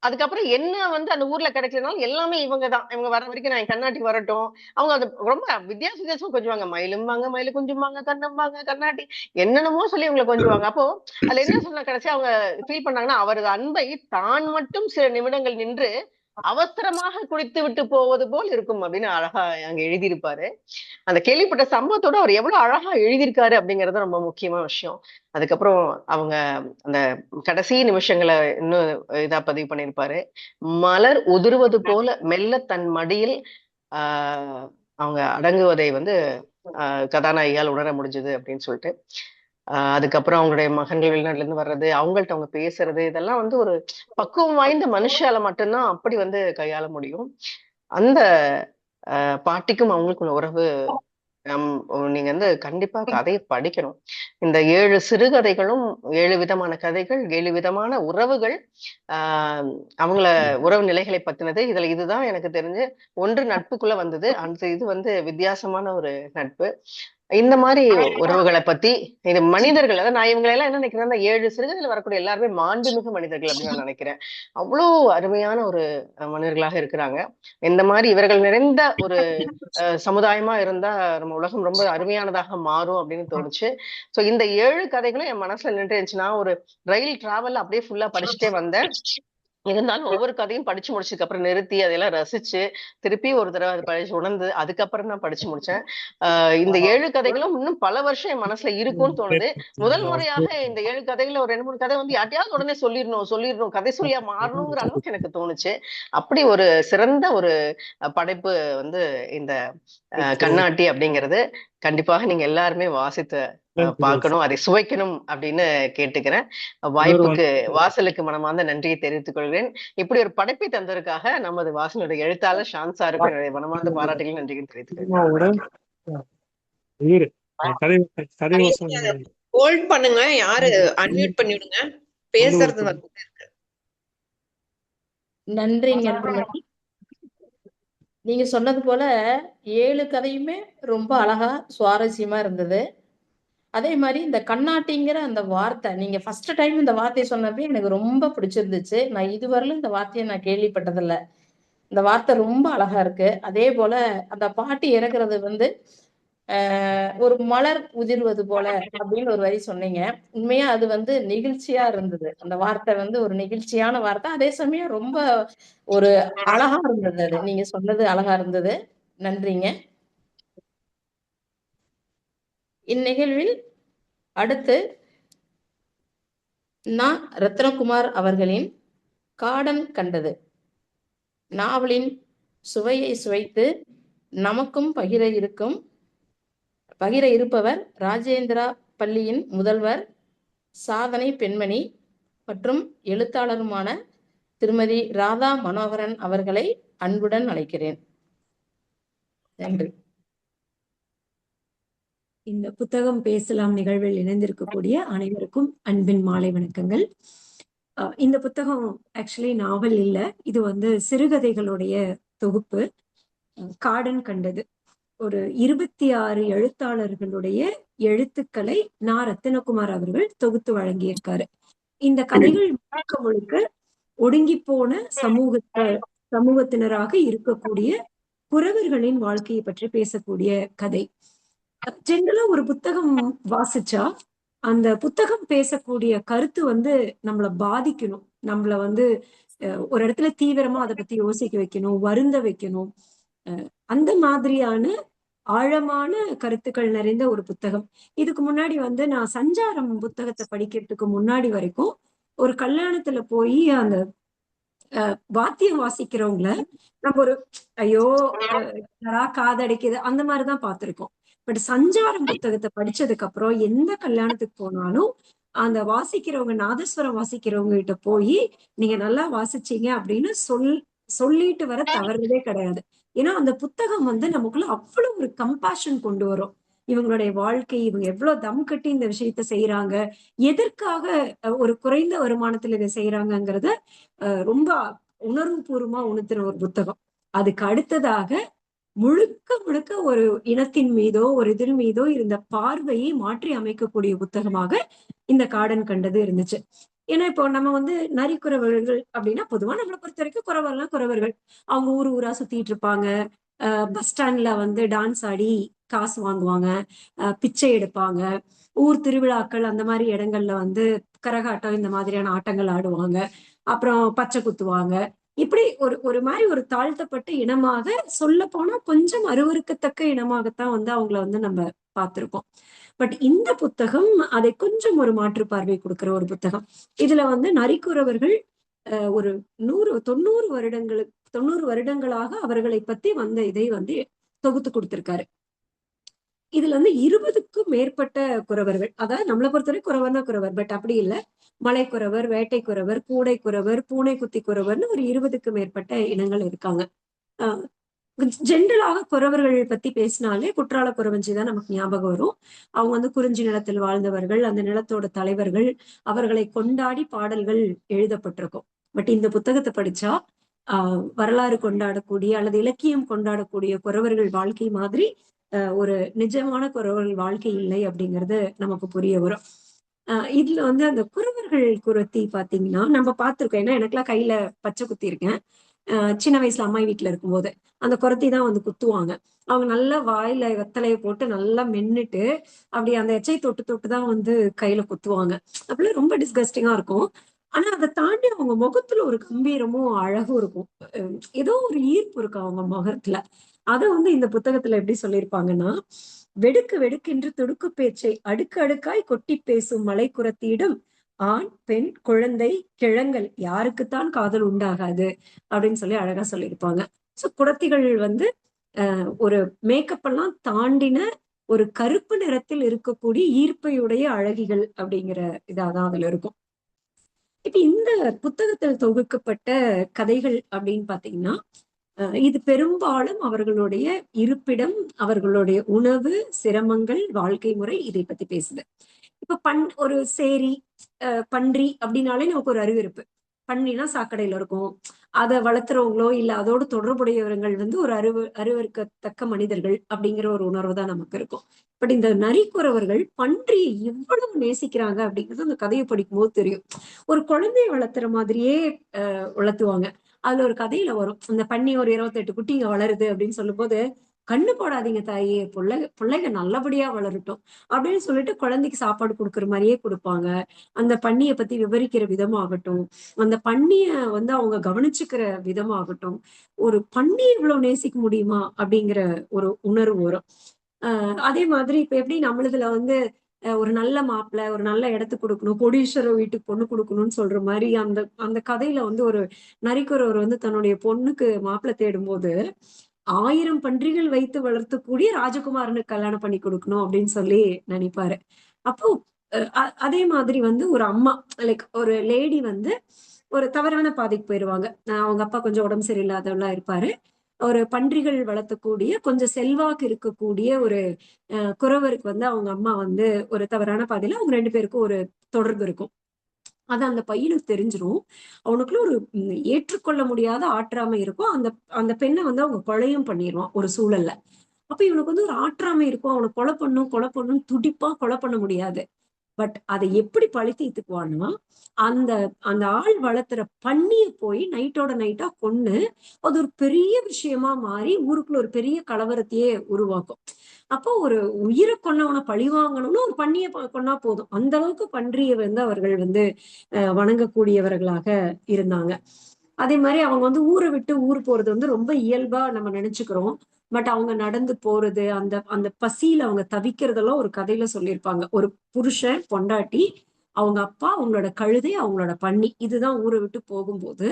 அதுக்கப்புறம் என்ன வந்து அந்த ஊர்ல கிடைக்கலனாலும் எல்லாமே இவங்கதான். இவங்க வர வரைக்கும் நான் கண்ணாட்டி வரட்டும். அவங்க அது ரொம்ப வித்தியாசமா கொஞ்சுவாங்க. மயிலும்பாங்க, மயிலு குஞ்சும்பாங்க, கண்ணம்பாங்க, கண்ணாட்டி, என்னென்னமோ சொல்லி இவங்களை கொஞ்சுவாங்க. அப்போ அதுல என்ன சொன்ன கடைசி அவங்க ஃபீல் பண்ணாங்கன்னா, அவரது அன்பை தான் மட்டும் சில நிமிடங்கள் நின்று அவசரமாக குடித்து விட்டு போவது போல் இருக்கும் அப்படின்னு அழகா அங்க எழுதியிருப்பாரு. அந்த கேள்விப்பட்ட சம்பவத்தோட அவர் எவ்வளவு அழகா எழுதியிருக்காரு அப்படிங்கறது ரொம்ப முக்கியமான விஷயம். அதுக்கப்புறம் அவங்க அந்த கடைசி நிமிஷங்களை இன்னும் இதா பதிவு பண்ணியிருப்பாரு. மலர் உதிர்வது போல மெல்ல தன் மடியில் அவங்க அடங்குவதை வந்து கதாநாயகியால் உணர முடிஞ்சது அப்படின்னு சொல்லிட்டு, அதுக்கப்புறம் அவங்களுடைய மகன்கள் வெளிநாட்டுல இருந்து வர்றது, அவங்கள்ட்ட அவங்க பேசுறது, இதெல்லாம் வந்து ஒரு பக்குவம் வாய்ந்த மனுஷால மட்டும்தான் அப்படி வந்து கையாள முடியும். அந்த பாட்டிக்கும் அவங்களுக்குள்ள உறவு நீங்க வந்து கண்டிப்பா கதையை படிக்கணும். இந்த 7 சிறுகதைகளும் 7 விதமான கதைகள், 7 விதமான உறவுகள், அவங்கள உறவு நிலைகளை பத்தினது. இதுல இதுதான் எனக்கு தெரிஞ்சு ஒன்று நட்புக்குள்ள வந்தது. அந்த இது வந்து வித்தியாசமான ஒரு நட்பு. இந்த மாதிரி உறவுகளை பத்தி, இது மனிதர்கள், அதாவது நான் இவங்களை எல்லாம் என்ன நினைக்கிறேன்னா, 7 சிறுகதையில வரக்கூடிய எல்லாருமே மாண்புமிகு மனிதர்கள் அப்படின்னு நான் நினைக்கிறேன். அவ்வளவு அருமையான ஒரு மனிதர்களாக இருக்கிறாங்க. இந்த மாதிரி இவர்கள் நிறைந்த ஒரு சமுதாயமா இருந்தா நம்ம உலகம் ரொம்ப அருமையானதாக மாறும் அப்படின்னு தோணுச்சு. சோ இந்த 7 கதைகளும் என் மனசுல நின்று இருந்துச்சு. நான் ஒரு ரயில் டிராவல்ல அப்படியே ஃபுல்லா படிச்சுட்டே வந்தேன். இருந்தாலும் ஒவ்வொரு கதையும் படிச்சு முடிச்சதுக்கு அப்புறம் நிறுத்தி அதெல்லாம் ரசிச்சு திருப்பி ஒரு தடவை அதை படிச்சு உணர்ந்து அதுக்கப்புறம் தான் படிச்சு முடிச்சேன். இந்த 7 கதைகளும் இன்னும் பல வருஷம் என் மனசுல இருக்கும்னு தோணுது. முதல் முறையாக இந்த 7 கதைகள்ல ஒரு 2-3 கதை வந்து யார்ட்டையாவது உடனே சொல்லிடணும் கதை சொல்லியா மாறணுங்கிற அளவுக்கு எனக்கு தோணுச்சு. அப்படி ஒரு சிறந்த ஒரு படைப்பு வந்து இந்த கண்ணாட்டி அப்படிங்கிறது. கண்டிப்பாக நீங்க எல்லாருமே வாசித்து பார்க்கணும், அதை சுவைக்கணும் அப்படின்னு கேட்டுக்கிறேன். வாய்ப்புக்கு வாசலுக்கு மனமார்ந்த நன்றியை தெரிவித்துக் கொள்கிறேன். இப்படி ஒரு படைப்பை தந்ததற்காக நமது வாசலுடைய எழுத்தாளர் ஷான் சாருக்கு என்னுடைய மனமார்ந்த பாராட்டுகள் நன்றிகள் தெரிவித்துக்கிறேன். ஹோல்ட் பண்ணுங்க, யாரு அன்மியூட் பண்ணி விடுங்க, பேசுறது வந்து நன்றிங்க. நீங்க சொன்னது போல 7 கதையுமே ரொம்ப அழகா சுவாரஸ்யமா இருந்தது. அதே மாதிரி இந்த கண்ணாட்டிங்கிற அந்த வார்த்தை, நீங்க ஃபர்ஸ்ட் டைம் இந்த வார்த்தையை சொன்னப்பே எனக்கு ரொம்ப பிடிச்சிருந்துச்சு. நான் இதுவரையிலும் இந்த வார்த்தையை நான் கேள்விப்பட்டதில்லை. இந்த வார்த்தை ரொம்ப அழகா இருக்கு. அதே போல அந்த பாட்டி இறக்குறது வந்து ஒரு மலர் உதிர்வது போல அப்படின்னு ஒரு வரி சொன்னீங்க. உண்மையா அது வந்து நெகிழ்ச்சியா இருந்தது. அந்த வார்த்தை வந்து ஒரு நெகிழ்ச்சியான வார்த்தை. அதே சமயம் ரொம்ப ஒரு அழகா இருந்தது. அது நீங்க சொன்னது அழகா இருந்தது. நன்றிங்க. இந்நிகழ்வில் அடுத்து நான் ரத்னகுமார் அவர்களின் காடன் கண்டது நாவலின் சுவையை சுவைத்து நமக்கும் பகிர இருப்பவர் ராஜேந்திரா பள்ளியின் முதல்வர், சாதனை பெண்மணி மற்றும் எழுத்தாளருமான திருமதி ராதா மனோகரன் அவர்களை அன்புடன் அழைக்கிறேன். நன்றி. இந்த புத்தகம் பேசலாம் நிகழ்வில் இணைந்திருக்கக்கூடிய அனைவருக்கும் அன்பின் மாலை வணக்கங்கள். இந்த புத்தகம் ஆக்சுவலி நாவல் இல்ல, இது வந்து சிறுகதைகளுடைய தொகுப்பு. காடன் கண்டது ஒரு 26 எழுத்தாளர்களுடைய எழுத்துக்களை ரத்தினகுமார் அவர்கள் தொகுத்து வழங்கியிருக்காரு. இந்த கதைகள் முழுக்க ஒடுங்கி போன சமூகத்தினராக இருக்கக்கூடிய குறவர்களின் வாழ்க்கையை பற்றி பேசக்கூடிய கதை. ஜெனரலா ஒரு புத்தகம் வாசிச்சா அந்த புத்தகம் பேசக்கூடிய கருத்து வந்து நம்மள பாதிக்கணும், நம்மள வந்து ஒரு இடத்துல தீவிரமா அதை பத்தி யோசிக்க வைக்கணும், வருந்த வைக்கணும். அந்த மாதிரியான ஆழமான கருத்துக்கள் நிறைந்த ஒரு புத்தகம். இதுக்கு முன்னாடி வந்து நான் சஞ்சாரம் புத்தகத்தை படிக்கிறதுக்கு முன்னாடி வரைக்கும் ஒரு கல்யாணத்துல போய் அந்த வாத்தியம் வாசிக்கிறவங்கள நம்ம ஒரு ஐயோ காதடிக்குது அந்த மாதிரிதான் பார்த்திருக்கோம். பட் சஞ்சாரம் புத்தகத்தை படிச்சதுக்கு அப்புறம் எந்த கல்யாணத்துக்கு போனாலும் அந்த வாசிக்கிறவங்க, நாதஸ்வரம் வாசிக்கிறவங்க கிட்ட போய் நீங்க நல்லா வாசிச்சீங்க அப்படின்னு சொல்லிட்டு வர தவறுதே கிடையாது. ஏன்னா அந்த புத்தகம் வந்து நமக்குள்ள அவ்வளவு ஒரு கம்பேஷன் கொண்டு வரும். இவங்களுடைய வாழ்க்கை, இவங்க எவ்வளவு தம் கட்டி இந்த விஷயத்த செய்யறாங்க, எதற்காக ஒரு குறைந்த வருமானத்துல இதை செய்யறாங்கங்கிறத ரொம்ப உணர்வு பூர்வமா உணர்த்தின ஒரு புத்தகம். அதுக்கு அடுத்ததாக முழுக்க முழுக்க ஒரு இனத்தின் மீதோ ஒரு இதில் மீதோ இருந்த பார்வையை மாற்றி அமைக்கக்கூடிய புத்தகமாக இந்த காடன் கண்டது இருந்துச்சு. ஏன்னா இப்போ நம்ம வந்து நரிக்குறவர்கள் அப்படின்னா பொதுவா நம்மளை பொறுத்த வரைக்கும் குறவர்லாம் குறவர்கள், அவங்க ஊர் ஊரா சுத்திட்டு இருப்பாங்க, பஸ் ஸ்டாண்ட்ல வந்து டான்ஸ் ஆடி காசு வாங்குவாங்க, பிச்சை எடுப்பாங்க, ஊர் திருவிழாக்கள் அந்த மாதிரி இடங்கள்ல வந்து கரகாட்டம் இந்த மாதிரியான ஆட்டங்கள் ஆடுவாங்க, அப்புறம் பச்சை குத்துவாங்க. இப்படி ஒரு மாதிரி ஒரு தாழ்த்தப்பட்ட இனமாக, சொல்ல போனா கொஞ்சம் அருவருக்கத்தக்க இனமாகத்தான் வந்து அவங்கள வந்து நம்ம பார்த்திருக்கோம். பட் இந்த புத்தகம் அதை கொஞ்சம் ஒரு மாற்று பார்வை கொடுக்கிற ஒரு புத்தகம். இதுல வந்து நரிக்குறவர்கள் ஒரு 90 வருடங்களாக அவர்களை பத்தி வந்த இதை வந்து தொகுத்து கொடுத்திருக்காரு. இதுல வந்து 20க்கும் மேற்பட்ட குறவர்கள், அதாவது நம்மளை பொறுத்தவரை குறவர்னா குறவர், பட் அப்படி இல்லை, மலை குறவர், வேட்டை குறவர், கூடை குறவர், பூனை குத்தி குறவர்னு ஒரு 20க்கும் மேற்பட்ட இனங்கள் இருக்காங்க. ஜென்ரலாக குறவர்கள் பத்தி பேசினாலே குற்றால குறவஞ்சி தான் நமக்கு ஞாபகம் வரும். அவங்க வந்து குறிஞ்சி நிலத்தில் வாழ்ந்தவர்கள், அந்த நிலத்தோட தலைவர்கள், அவர்களை கொண்டாடி பாடல்கள் எழுதப்பட்டிருக்கும். பட் இந்த புத்தகத்தை படிச்சா வரலாறு கொண்டாடக்கூடிய அல்லது இலக்கியம் கொண்டாடக்கூடிய குறவர்கள் வாழ்க்கை மாதிரி ஒரு நிஜமான குறவர்கள் வாழ்க்கை இல்லை அப்படிங்கிறது நமக்கு புரிய வரும். இதுல வந்து அந்த குறவர்கள் குரத்தி பாத்தீங்கன்னா நம்ம பார்த்திருக்கோம். ஏன்னா எனக்குலாம் கையில பச்சை குத்தி இருக்கேன். சின்ன வயசுல அம்மா வீட்டுல இருக்கும்போது அந்த குரத்தி தான் வந்து குத்துவாங்க. அவங்க நல்லா வாயில வெத்தலையை போட்டு நல்லா மென்னுட்டு அப்படி அந்த எச்சை தொட்டு தொட்டு தான் வந்து கையில குத்துவாங்க. அப்படிலாம் ரொம்ப டிஸ்கஸ்டிங்கா இருக்கும். ஆனா அதை தாண்டி அவங்க முகத்துல ஒரு கம்பீரமும் அழகும் இருக்கும். ஏதோ ஒரு ஈர்ப்பு இருக்கு அவங்க முகத்துல. அதை வந்து இந்த புத்தகத்துல எப்படி சொல்லியிருப்பாங்கன்னா, வெடுக்கு வெடுக்கென்று துடுக்கு பேச்சை அடுக்கு அடுக்காய் கொட்டி பேசும் மலை குரத்தியிடம் ஆண், பெண், குழந்தை, கிழங்கள் யாருக்குத்தான் காதல் உண்டாகாது அப்படின்னு சொல்லி அழகா சொல்லியிருப்பாங்க. சோ குடத்திகள் வந்து ஒரு மேக்கப் எல்லாம் தாண்டின ஒரு கருப்பு நிறத்தில் இருக்கக்கூடிய ஈர்ப்பையுடைய அழகிகள் அப்படிங்கிற இதாதான் அதுல இருக்கும். இப்ப இந்த புத்தகத்தில் தொகுக்கப்பட்ட கதைகள் அப்படின்னு பாத்தீங்கன்னா, இது பெரும்பாலும் அவர்களுடைய இருப்பிடம், அவர்களுடைய உணவு, சிரமங்கள், வாழ்க்கை முறை இதை பத்தி பேசுது. இப்ப ஒரு சேரி, பன்றி அப்படின்னாலே நமக்கு ஒரு அருவருப்பு. பன்றினா சாக்கடையில இருக்கும், அதை வளர்த்துறவங்களோ இல்ல அதோடு தொடர்புடையவர்கள் வந்து ஒரு அருவருக்கத்தக்க மனிதர்கள் அப்படிங்கிற ஒரு உணர்வு தான் நமக்கு இருக்கும். பட் இந்த நரிக்குறவர்கள் பன்றியை எவ்வளவு நேசிக்கிறாங்க அப்படிங்கிறது அந்த கதையை படிக்கும் போது தெரியும். ஒரு குழந்தைய வளர்த்துற மாதிரியே வளர்த்துவாங்க. அதுல ஒரு கதையில வரும், அந்த பன்னி ஒரு 28 குட்டிங்க வளருது அப்படின்னு சொல்லும் போது, கண்ணு போடாதீங்க தாயே, பிள்ளைங்க நல்லபடியா வளரட்டும் அப்படின்னு சொல்லிட்டு குழந்தைக்கு சாப்பாடு கொடுக்குற மாதிரியே கொடுப்பாங்க. அந்த பன்னியை பத்தி விவரிக்கிற விதமாகட்டும், அந்த பன்னிய வந்து அவங்க கவனிச்சுக்கிற விதமாகட்டும், ஒரு பன்னியை இவ்வளவு நேசிக்க முடியுமா அப்படிங்கிற ஒரு உணர்வு வரும். அதே மாதிரி இப்ப எப்படி நம்மளதுல வந்து ஒரு நல்ல மாப்பிள்ளை, ஒரு நல்ல இடத்துக்கு கொடுக்கணும், கோடீஸ்வரர் வீட்டுக்கு பொண்ணு கொடுக்கணும்னு சொல்ற மாதிரி அந்த அந்த கதையில வந்து ஒரு நரிக்குறவர் வந்து தன்னுடைய பொண்ணுக்கு மாப்பிள்ளை தேடும் போது 1000 பன்றிகள் வைத்து வளர்த்தக்கூடிய ராஜகுமாரனுக்கு கல்யாணம் பண்ணி கொடுக்கணும் அப்படின்னு சொல்லி நினைப்பாரு. அப்போ அதே மாதிரி வந்து ஒரு அம்மா, லைக் ஒரு லேடி வந்து ஒரு தவறான பாதைக்கு போயிருவாங்க. அவங்க அப்பா கொஞ்சம் உடம்பு சரியில்லாதவங்களா இருப்பாரு. ஒரு பன்றிகள் வளர்த்தக்கூடிய கொஞ்சம் செல்வாக்கு இருக்கக்கூடிய ஒரு குறவருக்கு வந்து அவங்க அம்மா வந்து ஒரு தவறான பாதையில அவங்க 2 பேருக்கும் ஒரு தொடர்பு இருக்கும். அது அந்த பையனுக்கு தெரிஞ்சிரும். அவனுக்குள்ள ஒரு ஏற்றுக்கொள்ள முடியாத ஆற்றாமை இருக்கும். அந்த அந்த பெண்ணை வந்து அவங்க கொலையும் பண்ணிடுவான் ஒரு சூழல்ல. அப்ப இவனுக்கு வந்து ஒரு ஆற்றாமை இருக்கும். அவனை கொலை பண்ணணும்னு துடிப்பா, கொலை பண்ண முடியாது. பட் அதை எப்படி பழி தீர்த்துக்குவான்னா, அந்த அந்த ஆள் வளர்த்துற பன்னிய போய் நைட்டோட நைட்டா கொன்னு அது ஒரு பெரிய விஷயமா மாறி ஊருக்குள்ள ஒரு பெரிய கலவரத்தையே உருவாக்கும். அப்போ ஒரு உயிரை கொன்னவனை பழி வாங்கணும்னு ஒரு பன்னியை கொன்னா போதும். அந்த அளவுக்கு பன்றியை வந்து அவர்கள் வந்து வணங்கக்கூடியவர்களாக இருந்தாங்க. அதே மாதிரி அவங்க வந்து ஊரை விட்டு ஊர் போறது வந்து ரொம்ப இயல்பா நம்ம நினைச்சுக்கிறோம். பட் அவங்க நடந்து போறது, அந்த அந்த பசியில அவங்க தவிக்கிறதெல்லாம் ஒரு கதையில சொல்லியிருப்பாங்க. ஒரு புருஷன், பொண்டாட்டி, அவங்க அப்பா, அவங்களோட கழுதை, அவங்களோட பன்னி, இதுதான் ஊரை விட்டு போகும்போது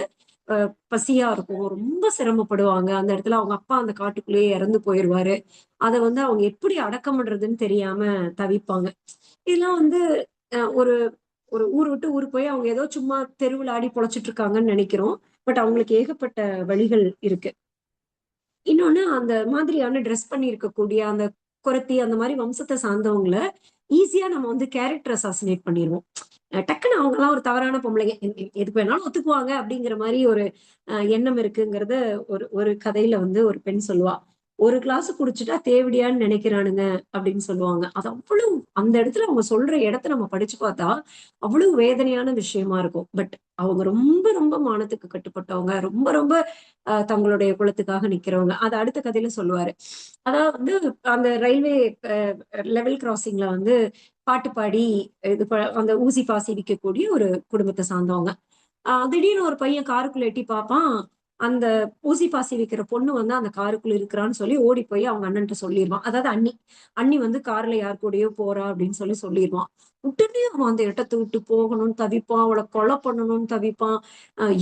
பசியா இருக்கும், ரொம்ப சிரமப்படுவாங்க. அந்த இடத்துல அவங்க அப்பா அந்த காட்டுக்குள்ளேயே இறந்து போயிருவாரு. அத வந்து அவங்க எப்படி அடக்கம் பண்றதுன்னு தெரியாம தவிப்பாங்க. இதெல்லாம் வந்து ஒரு ஒரு ஊர் விட்டு ஊர் போய் அவங்க ஏதோ சும்மா தெருவுல ஆடி பொழைச்சிட்டு இருக்காங்கன்னு நினைக்கிறோம். பட் அவங்களுக்கு ஏகப்பட்ட வழிகள் இருக்கு. இன்னொன்னு, அந்த மாதிரியான ட்ரெஸ் பண்ணி இருக்கக்கூடிய அந்த குறத்தி அந்த மாதிரி வம்சத்தை சார்ந்தவங்கள ஈஸியா நம்ம வந்து கேரக்டர் அசாசினேட் பண்ணிடுவோம். டக்குன்னு அவங்க எல்லாம் ஒரு தவறான பொம்பளைங்க, எதுக்கு வேணாலும் ஒத்துக்குவாங்க அப்படிங்கிற மாதிரி ஒரு எண்ணம் இருக்குங்கிறத ஒரு ஒரு கதையில வந்து ஒரு பெண் சொல்லுவா. ஒரு கிளாஸ் குடிச்சுட்டா தேவடியான்னு நினைக்கிறானுங்க அப்படின்னு சொல்லுவாங்க. அது அவ்வளவு, அந்த இடத்துல அவங்க சொல்ற இடத்த நம்ம படிச்சு பார்த்தா அவ்வளவு வேதனையான விஷயமா இருக்கும். பட் அவங்க ரொம்ப ரொம்ப மானத்துக்கு கட்டுப்பட்டவங்க, ரொம்ப ரொம்ப தங்களுடைய குலத்துக்காக நிக்கிறவங்க. அது அடுத்த கதையில சொல்லுவாரு. அதாவது வந்து அந்த ரயில்வே லெவல் கிராசிங்ல வந்து பாட்டு பாடி அந்த ஊசி பாசி விற்கக்கூடிய ஒரு குடும்பத்தை சார்ந்தவங்க. திடீர்னு ஒரு பையன் காருக்குள்ள எட்டி பார்ப்பான். அந்த ஊசி பாசி விக்கிற பொண்ணு வந்து அந்த காருக்குள்ள இருக்கிறான்னு சொல்லி ஓடி போய் அவங்க அண்ணன்ட்ட சொல்லிடுவான். அதாவது அண்ணி அண்ணி வந்து கார்ல யார் கூடயோ போறா அப்படின்னு சொல்லிடுவான். உடனே அவன் அந்த இடத்தை விட்டு போகணும்னு தவிப்பான், அவளை கொலை பண்ணணும்னு தவிப்பான்.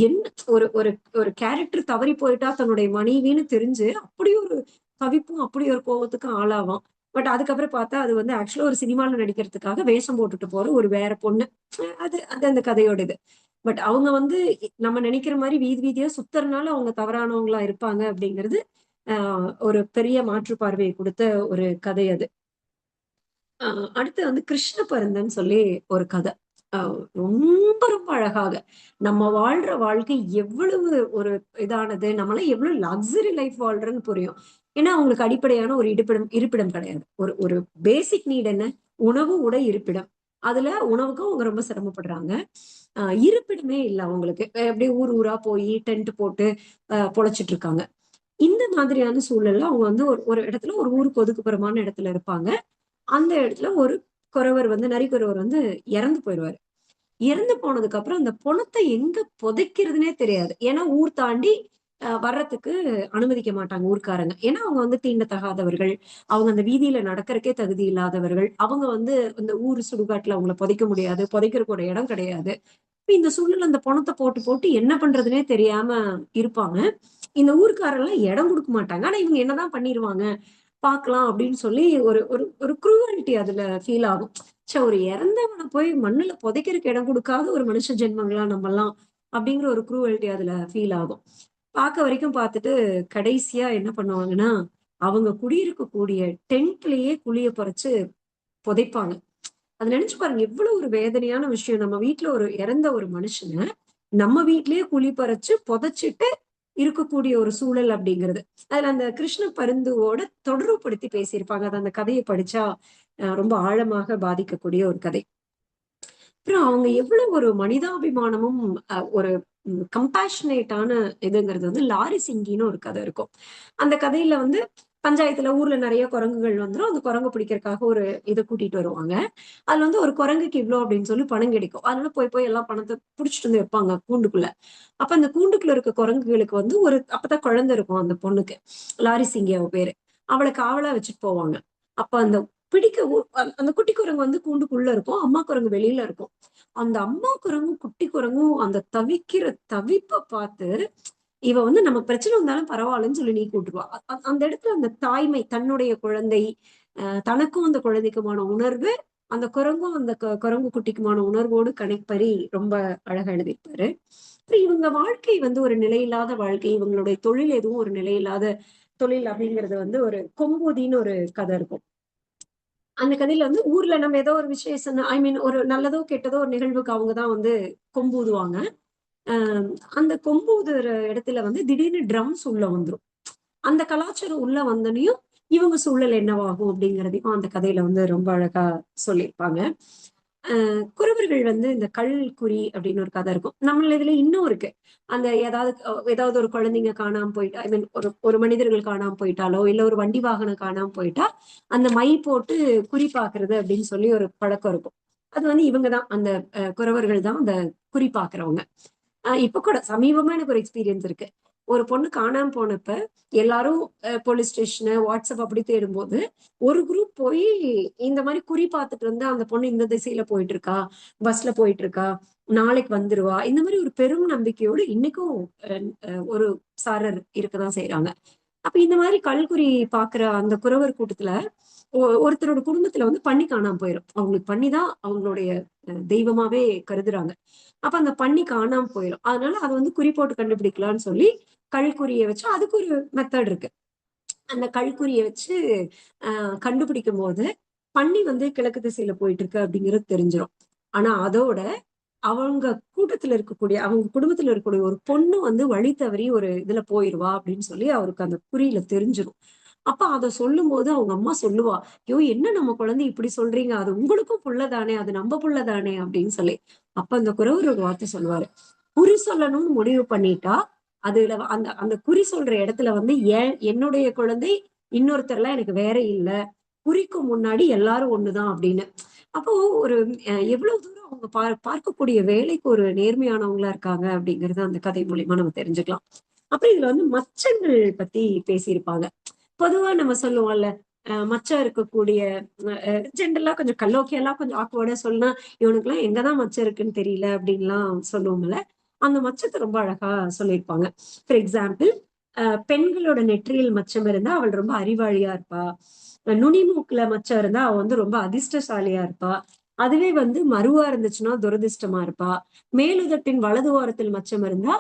என்ன ஒரு ஒரு ஒரு கேரக்டர் தவறி போயிட்டா தன்னுடைய மனைவின்னு தெரிஞ்சு அப்படி ஒரு தவிப்பும் அப்படி ஒரு கோபத்துக்கும் ஆளாவான். பட் அதுக்கப்புறம் பார்த்தா அது வந்து ஆக்சுவலா ஒரு சினிமால நடிக்கிறதுக்காக வேஷம் போட்டுட்டு போற ஒரு வேற பொண்ணு. அது அது அந்த கதையோட இது. பட் அவங்க வந்து நம்ம நினைக்கிற மாதிரி வீதி வீதியா சுத்துறதுனால அவங்க தவறானவங்களா இருப்பாங்க அப்படிங்கிறது ஒரு பெரிய மாற்று பார்வையை கொடுத்த ஒரு கதை அது. அடுத்து வந்து கிருஷ்ண பருந்தன்னு சொல்லி ஒரு கதை. ரொம்ப ரொம்ப அழகாக நம்ம வாழ்ற வாழ்க்கை எவ்வளவு ஒரு இதானது, நம்மளாம் எவ்வளவு லக்ஸரி லைஃப் வாழ்றன்னு புரியும். ஏன்னா அவங்களுக்கு அடிப்படையான ஒரு இருப்பிடம் கிடையாது. ஒரு ஒரு பேசிக் நீட் என்ன? உணவு, உடை, இருப்பிடம். அதுல உணவுக்கும் அவங்க ரொம்ப சிரமப்படுறாங்க. இருப்பிடமே இல்லை அவங்களுக்கு. அப்படியே ஊர் ஊரா போய் டென்ட் போட்டு பொழைச்சிட்டு இருக்காங்க. இந்த மாதிரியான சூழல்ல அவங்க வந்து ஒரு ஒரு இடத்துல, ஒரு ஊருக்கு ஒதுக்குப்புறமான இடத்துல இருப்பாங்க. அந்த இடத்துல ஒரு குறவர் வந்து, நரிக்குறவர் வந்து இறந்து போயிடுவாரு. இறந்து போனதுக்கு அப்புறம் அந்த பொணத்தை எங்க புதைக்கிறதுனே தெரியாது. ஏன்னா ஊர் தாண்டி வர்றதுக்கு அனுமதிக்க மாட்டாங்க ஊர்க்காரங்க. ஏன்னா அவங்க வந்து தீண்டத்தகாதவர்கள், அவங்க அந்த வீதியில நடக்கிறதுக்கே தகுதி இல்லாதவர்கள். அவங்க வந்து இந்த ஊர் சுடுகாட்டுல அவங்கள புதைக்க முடியாது, புதைக்கிறதுக்கு ஒரு இடம் கிடையாது. இந்த சூழ்நிலை அந்த பணத்தை போட்டு போட்டு என்ன பண்றதுனே தெரியாம இருப்பாங்க. இந்த ஊர்க்காரெல்லாம் இடம் கொடுக்க மாட்டாங்க. ஆனா இவங்க என்னதான் பண்ணிருவாங்க பாக்கலாம் அப்படின்னு சொல்லி ஒரு ஒரு ஒரு குரூவல்ட்டி அதுல ஃபீல் ஆகும். ஒரு இறந்தவனை போய் மண்ணுல புதைக்கிறதுக்கு இடம் கொடுக்காத ஒரு மனுஷ ஜென்மங்களா நம்மலாம், அப்படிங்கிற ஒரு குரூவல்ட்டி அதுல ஃபீல் ஆகும். பார்க்க வரைக்கும் பார்த்துட்டு கடைசியா என்ன பண்ணுவாங்கன்னா, அவங்க குடியிருக்கக்கூடிய டென்ட்லயே குழிய பறிச்சு புதைப்பாங்க. அது நினைச்சு பாருங்க, எவ்வளவு ஒரு வேதனையான விஷயம். நம்ம வீட்டுல ஒரு இறந்த ஒரு மனுஷனை நம்ம வீட்லயே குழி பறிச்சு புதைச்சிட்டு இருக்கக்கூடிய ஒரு சூழல் அப்படிங்கிறது. அதுல அந்த கிருஷ்ண பருந்துவோட தொடர்புபடுத்தி பேசியிருப்பாங்க. அது அந்த கதையை படிச்சா ரொம்ப ஆழமாக பாதிக்கக்கூடிய ஒரு கதை. அப்புறம் அவங்க எவ்வளவு ஒரு மனிதாபிமானமும் ஒரு கம்பேஷனேட்டான இதுங்கிறது வந்து லாரி சிங்கின்னு ஒரு கதை இருக்கும். அந்த கதையில வந்து பஞ்சாயத்துல ஊர்ல நிறைய குரங்குகள் வந்துடும். அந்த குரங்கு பிடிக்கிறதுக்காக ஒரு இதை கூட்டிட்டு வருவாங்க. அதுல வந்து ஒரு குரங்குக்கு இவ்வளவு அப்படின்னு சொல்லி பணம் கிடைக்கும். அதனால போய் போய் எல்லா பணத்தை புடிச்சிட்டு வந்து வைப்பாங்க கூண்டுக்குள்ள. அப்ப அந்த கூண்டுக்குள்ள இருக்க குரங்குகளுக்கு வந்து ஒரு அப்பதான் குழந்தை இருக்கும் அந்த பொண்ணுக்கு. லாரி சிங்கி அவ பேரு. அவளை காவலா வச்சுட்டு போவாங்க. அப்ப அந்த பிடிக்க அந்த குட்டி குரங்கு வந்து கூண்டுக்குள்ள இருக்கும், அம்மா குரங்கு வெளியில இருக்கும். அந்த அம்மா குரங்கும் குட்டி குரங்கும் அந்த தவிக்கிற தவிப்பை பார்த்து இவ வந்து நம்ம பிரச்சனை வந்தாலும் பரவாயில்லன்னு சொல்லி நீ கூட்டுருவா. அந்த இடத்துல அந்த தாய்மை, தன்னுடைய குழந்தை, தனக்கும் அந்த குழந்தைக்குமான உணர்வு, அந்த குரங்கும் அந்த குரங்கு குட்டிக்குமான உணர்வோடு கனெக்ட் பண்ணி ரொம்ப அழகா எழுதியிருப்பாரு. அப்புறம் இவங்க வாழ்க்கை வந்து ஒரு நிலையில்லாத வாழ்க்கை, இவங்களுடைய தொழில் எதுவும் ஒரு நிலையில்லாத தொழில் அப்படிங்கிறது வந்து ஒரு கொம்பூதின்னு ஒரு கதை இருக்கும். அந்த கதையில வந்து ஊர்ல நம்ம ஏதோ ஒரு விசேஷம், ஐ மீன் ஒரு நல்லதோ கெட்டதோ ஒரு நிகழ்வுக்கு அவங்கதான் வந்து கொம்பூதுவாங்க. அந்த கொம்பூதுற இடத்துல வந்து திடீர்னு ட்ரம்ஸ் உள்ள வந்துரும். அந்த கலாச்சாரம் உள்ள வந்தனையும் இவங்க சூழல் என்னவாகும் அப்படிங்கிறதையும் அந்த கதையில வந்து ரொம்ப அழகா சொல்லியிருப்பாங்க. குறவர்கள் வந்து இந்த குறி அப்படின்னு ஒரு கதை இருக்கும். நம்மள இதுல இன்னும் இருக்கு. அந்த ஏதாவது ஒரு குழந்தைங்க காணாம போயிட்டா, ஐ மீன் ஒரு மனிதர்கள் காணாம போயிட்டாலோ இல்ல ஒரு வண்டி வாகனம் காணாம போயிட்டா அந்த மை போட்டு குறி பாக்குறது அப்படின்னு சொல்லி ஒரு பழக்கம் இருக்கும். அது வந்து இவங்கதான், அந்த குறவர்கள் தான் அந்த குறி பாக்குறவங்க. இப்ப கூட சமீபமா எனக்கு ஒரு எக்ஸ்பீரியன்ஸ் இருக்கு. ஒரு பொண்ணு காணாம போனப்ப எல்லாரும் போலீஸ் ஸ்டேஷனு வாட்ஸ்அப் அப்படி தேடும்போது ஒரு குரூப் போய் இந்த மாதிரி குறி பார்த்துட்டு இருந்தா அந்த பொண்ணு இந்த திசையில போயிட்டு இருக்கா, பஸ்ல போயிட்டு இருக்கா, நாளைக்கு வந்துருவா, இந்த மாதிரி ஒரு பெரும் நம்பிக்கையோடு இன்னைக்கும் ஒரு சாரர் இருக்கதான் செய்யறாங்க. அப்ப இந்த மாதிரி கல்குறி பாக்குற அந்த குறவர் கூட்டத்துல ஒருத்தரோட குடும்பத்துல வந்து பண்ணி காணாம போயிடும். அவங்களுக்கு பண்ணிதான் அவங்களுடைய தெய்வமாவே கருதுறாங்க. அப்ப அந்த பண்ணி காணாம போயிடும். அதனால அதை வந்து குறி போட்டு கண்டுபிடிக்கலாம்னு சொல்லி கல்குறியை வச்சு அதுக்கு ஒரு மெத்தட் இருக்கு. அந்த கல்குறியை வச்சு கண்டுபிடிக்கும் போது பண்ணி வந்து கிழக்கு திசையில போயிட்டு இருக்கு அப்படிங்கிறது தெரிஞ்சிடும். ஆனா அதோட அவங்க கூட்டத்துல இருக்கக்கூடிய அவங்க குடும்பத்துல இருக்கக்கூடிய ஒரு பொண்ணு வந்து வழி தவறி ஒரு இதுல போயிருவா அப்படின்னு சொல்லி அவருக்கு அந்த குறியில தெரிஞ்சிடும். அப்ப அத சொல்லும் போது அவங்க அம்மா சொல்லுவா, ஐயோ என்ன நம்ம குழந்தை இப்படி சொல்றீங்க, அது உங்களுக்கும் புள்ளதானே, அது நம்ம புள்ளதானே அப்படின்னு சொல்லி. அப்ப அந்த குறவர் ஒரு வார்த்தை சொல்லுவாரு, குறி சொல்லணும்னு முடிவு பண்ணிட்டா அதுல அந்த அந்த குறி சொல்ற இடத்துல வந்து என்னுடைய குழந்தை இன்னொருத்தர்லாம் எனக்கு வேற இல்ல, குறிக்கு முன்னாடி எல்லாரும் ஒண்ணுதான் அப்படின்னு. அப்போ ஒரு எவ்வளவு தூரம் அவங்க பார்க்கக்கூடிய வேலைக்கு ஒரு நேர்மையானவங்களா இருக்காங்க அப்படிங்கறது அந்த கதை மூலியமா நம்ம தெரிஞ்சுக்கலாம். அப்புறம் இதுல வந்து மச்சங்கள் பத்தி பேசியிருப்பாங்க. பொதுவா நம்ம சொல்லுவோம்ல, மச்சம் இருக்கக்கூடிய ஜென்ரலா கொஞ்சம் கல்லோக்கியெல்லாம் கொஞ்சம் ஆக்குவோட சொன்னா இவனுக்கு எல்லாம் எங்கதான் மச்சம் இருக்குன்னு தெரியல அப்படின்லாம் சொல்லுவோம்ல. அந்த மச்சத்தை ரொம்ப அழகா சொல்லியிருப்பாங்க. ஃபார் எக்ஸாம்பிள், பெண்களோட நெற்றியில் மச்சம் இருந்தா அவள் ரொம்ப அறிவாளியா இருப்பா, நுனிமூக்குல மச்சம் இருந்தா அவ வந்து ரொம்ப அதிர்ஷ்டசாலியா இருப்பா, அதுவே வந்து மருவா இருந்துச்சுன்னா துரதிர்ஷ்டமா இருப்பா, மேலுதட்டின் வலது ஓரத்தில் மச்சம் இருந்தா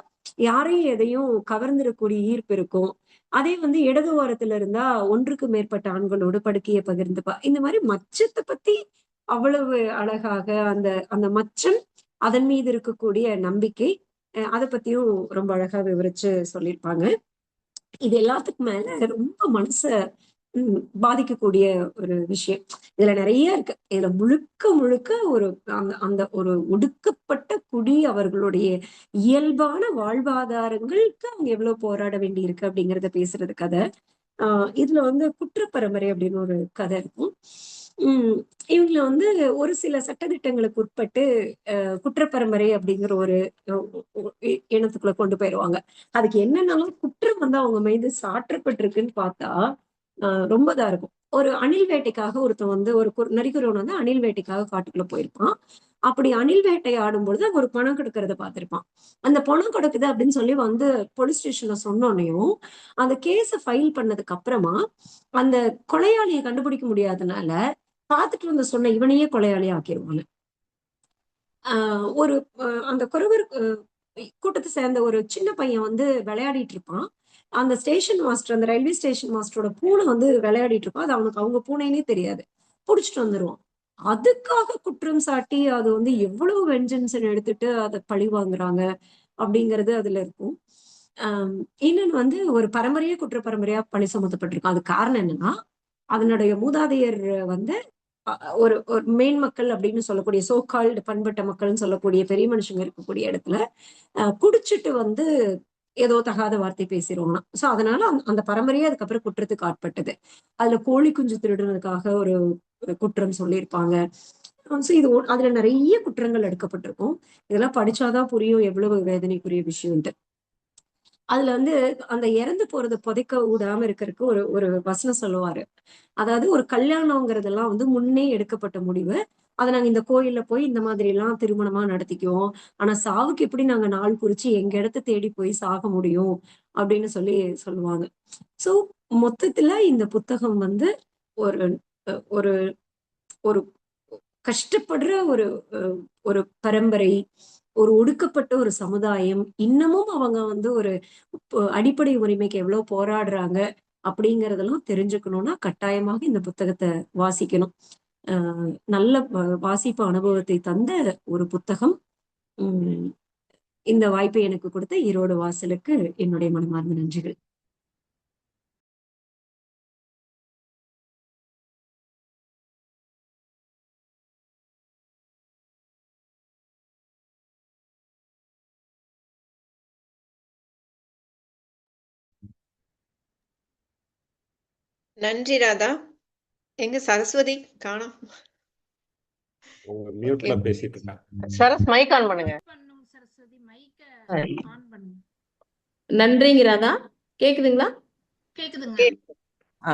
யாரையும் எதையும் கவர்ந்திடக்கூடிய ஈர்ப்பு இருக்கும், அதே வந்து இடது ஓரத்துல இருந்தா ஒன்றுக்கு மேற்பட்ட ஆண்களோடு படுக்கையை பகிர்ந்துப்பா. இந்த மாதிரி மச்சத்தை பத்தி அவ்வளவு அழகாக அந்த அந்த மச்சம், அதன் மீது இருக்கக்கூடிய நம்பிக்கை, அதை பத்தியும் ரொம்ப அழகா விவரிச்சு சொல்லியிருப்பாங்க. இது எல்லாத்துக்கும் மேல ரொம்ப மனச பாதிக்கக்கூடிய ஒரு விஷயம் இதுல நிறைய இருக்கு. இதுல முழுக்க முழுக்க ஒரு அந்த அந்த ஒரு ஒடுக்கப்பட்ட குடி அவர்களுடைய இயல்பான வாழ்வாதாரங்களுக்கு அவங்க எவ்வளவு போராட வேண்டி இருக்கு அப்படிங்கறத பேசுறது கதை. இதுல வந்து குற்றப்பரம்பரை அப்படின்னு ஒரு கதை இருக்கும். இவங்களை வந்து ஒரு சில சட்டதிட்டங்களுக்கு உட்பட்டு குற்றப்பரம்பரை அப்படிங்கிற ஒரு இனத்துக்குள்ள கொண்டு போயிருவாங்க. அதுக்கு என்னன்னாலும் குற்றம் வந்து அவங்க மீது சாற்றப்பட்டிருக்குன்னு பார்த்தா ரொம்ப இதா இருக்கும். ஒரு அணில் வேட்டைக்காக ஒருத்தன் வந்து ஒரு நரிக்குறவன் வந்து அணில் வேட்டைக்காக காட்டுக்குள்ள போயிருப்பான். அப்படி அணில் வேட்டை ஆடும் பொழுது ஒரு பணம் கொடுக்கறத பார்த்திருப்பான். அந்த பணம் கொடுக்குது அப்படின்னு சொல்லி வந்து போலீஸ் ஸ்டேஷன்ல சொன்னோன்னையும் அந்த கேஸ ஃபைல் பண்ணதுக்கு அப்புறமா அந்த கொலையாளியை கண்டுபிடிக்க முடியாதனால பார்த்துட்டு வந்து சொன்ன இவனையே கொலையாளியா ஆக்கிடுவாங்க. ஒரு அந்த குறவர் கூட்டத்தை சேர்ந்த ஒரு சின்ன பையன் வந்து விளையாடிட்டு இருப்பான். அந்த ஸ்டேஷன் மாஸ்டர், அந்த ரயில்வே ஸ்டேஷன் மாஸ்டரோட பூனை வந்து விளையாடிட்டு இருப்பான். அது அவனுக்கு அவங்க பூனைன்னே தெரியாது. புடிச்சிட்டு வந்துருவான். அதுக்காக குற்றம் சாட்டி அது வந்து எவ்வளவு வெஞ்சன்ஸ் எடுத்துட்டு அதை பழி வாங்குறாங்க அப்படிங்கிறது அதுல இருக்கும். இன்னொன்னு வந்து ஒரு பரம்பரையா குற்ற பரம்பரையா பழி சுமத்தப்பட்டிருக்கும். அது காரணம் என்னன்னா, அதனுடைய மூதாதையர் வந்து ஒரு ஒரு மேன் மக்கள் அப்படின்னு சொல்லக்கூடிய சோகால்டு பண்பட்ட மக்கள்னு சொல்லக்கூடிய பெரிய மனுஷங்க இருக்கக்கூடிய இடத்துல குடிச்சிட்டு வந்து ஏதோ தகாத வார்த்தை பேசிடுவாங்க. சோ அதனால அந்த பரம்பரையே அதுக்கப்புறம் குற்றத்துக்கு ஆட்பட்டது. அதுல கோழி குஞ்சு திருடுறதுக்காக ஒரு குற்றம் சொல்லியிருப்பாங்க. இது அதுல நிறைய குற்றங்கள் எடுக்கப்பட்டிருக்கும். இதெல்லாம் படிச்சாதான் புரியும் எவ்வளவு வேதனைக்குரிய விஷயம்ட்டு. அதுல வந்து அந்த இறந்து போறதை புதைக்க விடாம இருக்கிறதுக்கு ஒரு ஒரு வசனம் சொல்லுவாரு. அதாவது ஒரு கல்யாணங்கிறதெல்லாம் வந்து முன்னே எடுக்கப்பட்ட முடிவு. அதை நாங்க இந்த கோயில்ல போய் இந்த மாதிரி எல்லாம் திருமணமா நடத்திக்குவோம். ஆனா சாவுக்கு எப்படி நாங்க நாள் குறிச்சு எங்க இடத்த தேடி போய் சாக முடியும் அப்படின்னு சொல்லி சொல்லுவாங்க. சோ மொத்தத்துல இந்த புத்தகம் வந்து ஒரு ஒரு ஒரு கஷ்டப்படுற ஒரு ஒரு பரம்பரை, ஒரு ஒடுக்கப்பட்ட ஒரு சமுதாயம், இன்னமும் அவங்க வந்து ஒரு அடிப்படை உரிமைக்கு எவ்வளவு போராடுறாங்க அப்படிங்கறதெல்லாம் தெரிஞ்சுக்கணும்னா கட்டாயமாக இந்த புத்தகத்தை வாசிக்கணும். நல்ல வாசிப்பு அனுபவத்தை தந்த ஒரு புத்தகம். இந்த வாய்ப்பை எனக்கு கொடுத்த ஈரோடு வாசலுக்கு என்னுடைய மனமார்ந்த நன்றிகள். நன்றி ராதா. எங்க சரஸ்வதி காணோம். மியூட்ல பேசிட்டு இருக்காங்க. சரஸ் மைக் ஆன் பண்ணுங்க. சரஸ்வதி மைக்க ஆன் பண்ணுங்க. நன்றிங்கிறதா கேக்குதுங்களா? கேக்குதுங்க. ஆ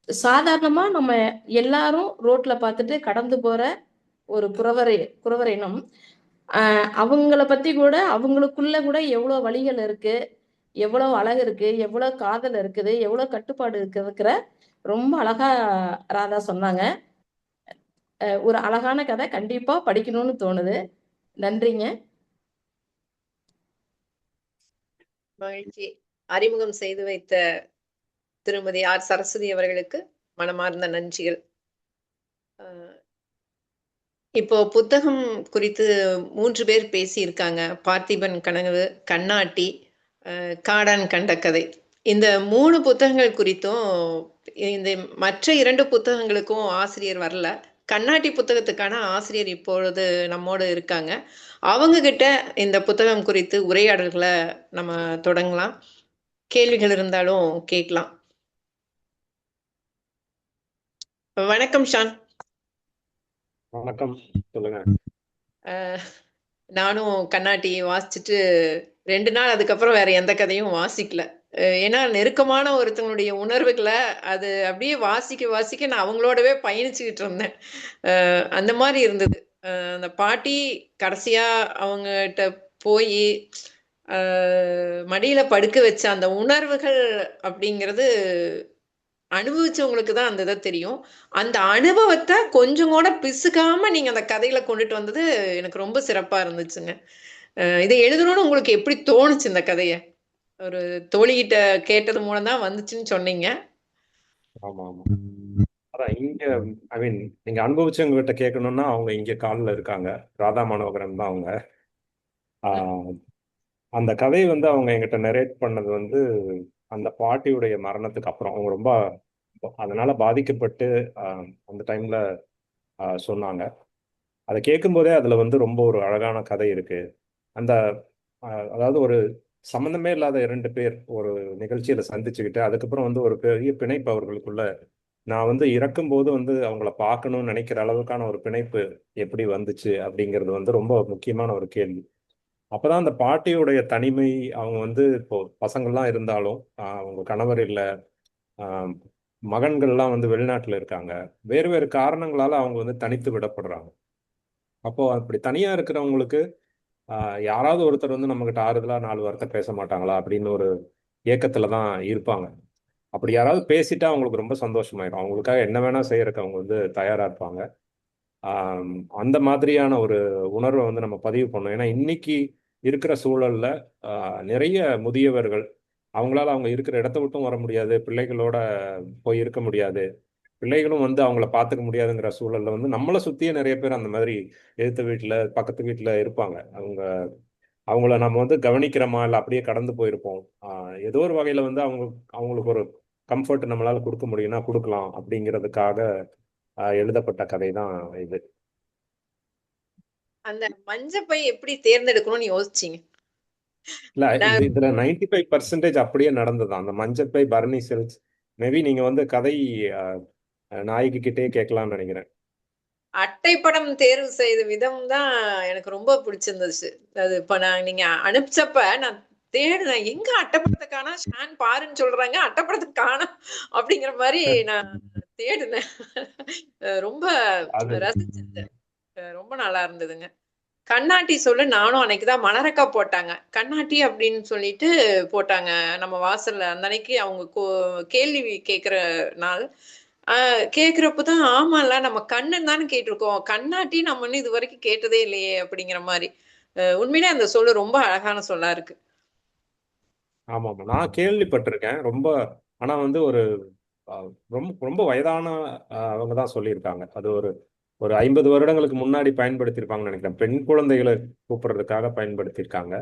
சாதாரணமா நம்ம எல்லாரும் ரோட்ல பார்த்துட்டு கடந்து போற ஒரு குறவர் இனம், அவங்கள பத்தி கூட அவங்களுக்குள்ள கூட எவ்வளவு வழிகள் இருக்கு, எவ்வளவு அழகு இருக்கு, எவ்வளவு காதல் இருக்குது, எவ்வளவு கட்டுப்பாடு இருக்குங்கிற ரொம்ப அழகா ராதா சொன்னாங்க. ஒரு அழகான கதை, கண்டிப்பா படிக்கணும்னு தோணுது. நன்றிங்க. மகிழ்ச்சி. அறிமுகம் செய்து வைத்த திருமதி ஆர் சரஸ்வதி அவர்களுக்கு மனமார்ந்த நன்றிகள். இப்போ புத்தகம் குறித்து 3 பேர் பேசியிருக்காங்க. பார்த்திபன் கனவு, கண்ணாட்டி, காடான் கண்ட கதை. இந்த 3 புத்தகங்கள் குறித்தும் இந்த மற்ற 2 புத்தகங்களுக்கும் ஆசிரியர் வரல. கண்ணாட்டி புத்தகத்துக்கான ஆசிரியர் இப்பொழுது நம்மோடு இருக்காங்க. அவங்க கிட்ட இந்த புத்தகம் குறித்து உரையாடல்களை நம்ம தொடங்கலாம். கேள்விகள் இருந்தாலும் கேட்கலாம். வணக்கம் ஷான். வணக்கம், சொல்லுங்க. நானும் கண்ணாட்டி வாசிச்சுட்டு 2 நாள் அதுக்கப்புறம் வேற எந்த கதையும் வாசிக்கல. ஏன்னா நெருக்கமான ஒருத்தவங்களுடைய உணர்வுகளை அது அப்படியே வாசிக்க நான் அவங்களோடவே பயணிச்சுக்கிட்டு இருந்தேன். அந்த மாதிரி இருந்தது. அந்த பாட்டி கடைசியா அவங்ககிட்ட போய் மடியில படுக்க வச்ச அந்த உணர்வுகள் அப்படிங்கிறது அனுபவிச்சவங்களுக்கு தான் அந்த இதை தெரியும். அந்த அனுபவத்தை கொஞ்சம் கூட பிசுக்காம நீங்க அந்த கதையில கொண்டுட்டு வந்தது எனக்கு ரொம்ப சிறப்பா இருந்துச்சுங்க. இதை எழுதணும்னு உங்களுக்கு எப்படி தோணுச்சு இந்த கதைய? ஒரு தோழிகிட்ட கேட்டது மூலம் தான் வந்துச்சுன்னு சொன்னீங்க. ஆமா ஆமா அதான் இங்க ஐ மீன் நீங்க அனுபவிச்சவங்க கிட்ட கேட்கணும்னா அவங்க இங்க காலில் இருக்காங்க. ராதா மனோகரன் தான் அவங்க. அந்த கதை வந்து அவங்க எங்கிட்ட நரேட் பண்ணது வந்து அந்த பாட்டியுடைய மரணத்துக்கு அப்புறம் அவங்க ரொம்ப அதனால பாதிக்கப்பட்டு அந்த டைம்ல சொன்னாங்க. அதை கேட்கும்போதே அதுல வந்து ரொம்ப ஒரு அழகான கதை இருக்கு. அந்த அதாவது ஒரு சம்மந்தமே இல்லாத 2 பேர் ஒரு நிகழ்ச்சியில சந்திச்சுக்கிட்டு அதுக்கப்புறம் வந்து ஒரு பெரிய பிணைப்பு அவர்களுக்குள்ள, நான் வந்து இறக்கும்போது வந்து அவங்கள பார்க்கணும்னு நினைக்கிற அளவுக்கான ஒரு பிணைப்பு எப்படி வந்துச்சு அப்படிங்கிறது வந்து ரொம்ப முக்கியமான ஒரு கேள்வி. அப்பதான் அந்த பாட்டியுடைய தனிமை, அவங்க வந்து இப்போ பசங்கள்லாம் இருந்தாலும் அவங்க கணவர் இல்லை, மகன்கள்லாம் வந்து வெளிநாட்டுல இருக்காங்க, வேறு வேறு காரணங்களால அவங்க வந்து தனித்து விடப்படுறாங்க. அப்போ அப்படி தனியா இருக்கிறவங்களுக்கு யாராவது ஒருத்தர் வந்து நம்மகிட்ட ஆறுதலா 4 வார்த்தை பேச மாட்டாங்களா அப்படின்னு ஒரு ஏக்கத்துல தான் இருப்பாங்க. அப்படி யாராவது பேசிட்டா அவங்களுக்கு ரொம்ப சந்தோஷமாயிடும். அவங்களுக்காக என்ன வேணா செய்யறதுக்கு அவங்க வந்து தயாரா இருப்பாங்க. அந்த மாதிரியான ஒரு உணர்வை வந்து நம்ம பதிவு பண்ணோம். ஏன்னா இன்னைக்கு இருக்கிற சூழல்ல நிறைய முதியவர்கள் அவங்களால அவங்க இருக்கிற இடத்த விட்டும் வர முடியாது, பிள்ளைகளோட போய் இருக்க முடியாது, பிள்ளைகளும் வந்து அவங்கள பார்த்துக்க முடியாதுங்கிற சூழல்ல வந்து நம்மளை சுத்தியே நிறைய பேர் அந்த மாதிரி எதிர்த்த வீட்டுல பக்கத்து வீட்டுல இருப்பாங்க. அவங்கள நம்ம வந்து கவனிக்கிறோமா இல்லை அப்படியே கடந்து போயிருப்போம். ஏதோ ஒரு வகையில வந்து அவங்களுக்கு ஒரு கம்ஃபர்ட் நம்மளால கொடுக்க முடியும்னா கொடுக்கலாம் அப்படிங்கிறதுக்காக எழுதப்பட்ட கதை தான் இது. அந்த மஞ்சப்பை எப்படி தேர்ந்தெடுக்கணும்னு யோசிச்சீங்க? இல்ல இதுல 95% அப்படியே நடந்தது. அந்த மஞ்சப்பை பரணி சில்க்ஸ் மேபி நீங்க வந்து கதை நாயகி கிட்டே கேட்கலாம்னு நினைக்கிறேன். அட்டைப்படம் தேர்வு செய்த விதம் தான் எனக்கு ரொம்ப பிடிச்சிருந்துச்சு. அது இப்ப நீங்க அனுப்பிச்சப்ப நான் தேடுனேன், எங்க அட்டைப்படத்தை காணோம், ஷான் பாருன்னு சொல்றாங்க, அட்டைப்படத்தை காணோம் அப்படிங்கிற மாதிரி நான் தேடுனேன். ரொம்ப ரசிச்சிருந்தேன். ரொம்ப நல்லா இருந்ததுங்க. கண்ணாட்டி சொல்லு நானும் அன்னைக்குதான் மலரக்கா போட்டாங்க. கண்ணாட்டி அப்படின்னு சொல்லிட்டு போட்டாங்க நம்ம வாசல்ல. அந்த அன்னைக்கு அவங்க கேள்வி கேட்கிற நாள். கேக்குறப்பதான் ஆமால நம்ம கண்ணுன்னு தானே கேட்டிருக்கோம், கண்ணாட்டி நம்ம இது வரைக்கும் கேட்டதே இல்லையே அப்படிங்கிற மாதிரி. உண்மையிலே அந்த சொல்லு ரொம்ப அழகான சொல்லா இருக்கு. ஆமா ஆமா நான் கேள்விப்பட்டிருக்கேன் ரொம்ப. ஆனா வந்து ஒரு ரொம்ப ரொம்ப வயதான அவங்க தான் சொல்லியிருக்காங்க. அது ஒரு ஒரு 50 வருடங்களுக்கு முன்னாடி பயன்படுத்தியிருப்பாங்கன்னு நினைக்கிறேன். பெண் குழந்தைகளை கூப்பிடுறதுக்காக பயன்படுத்தியிருக்காங்க.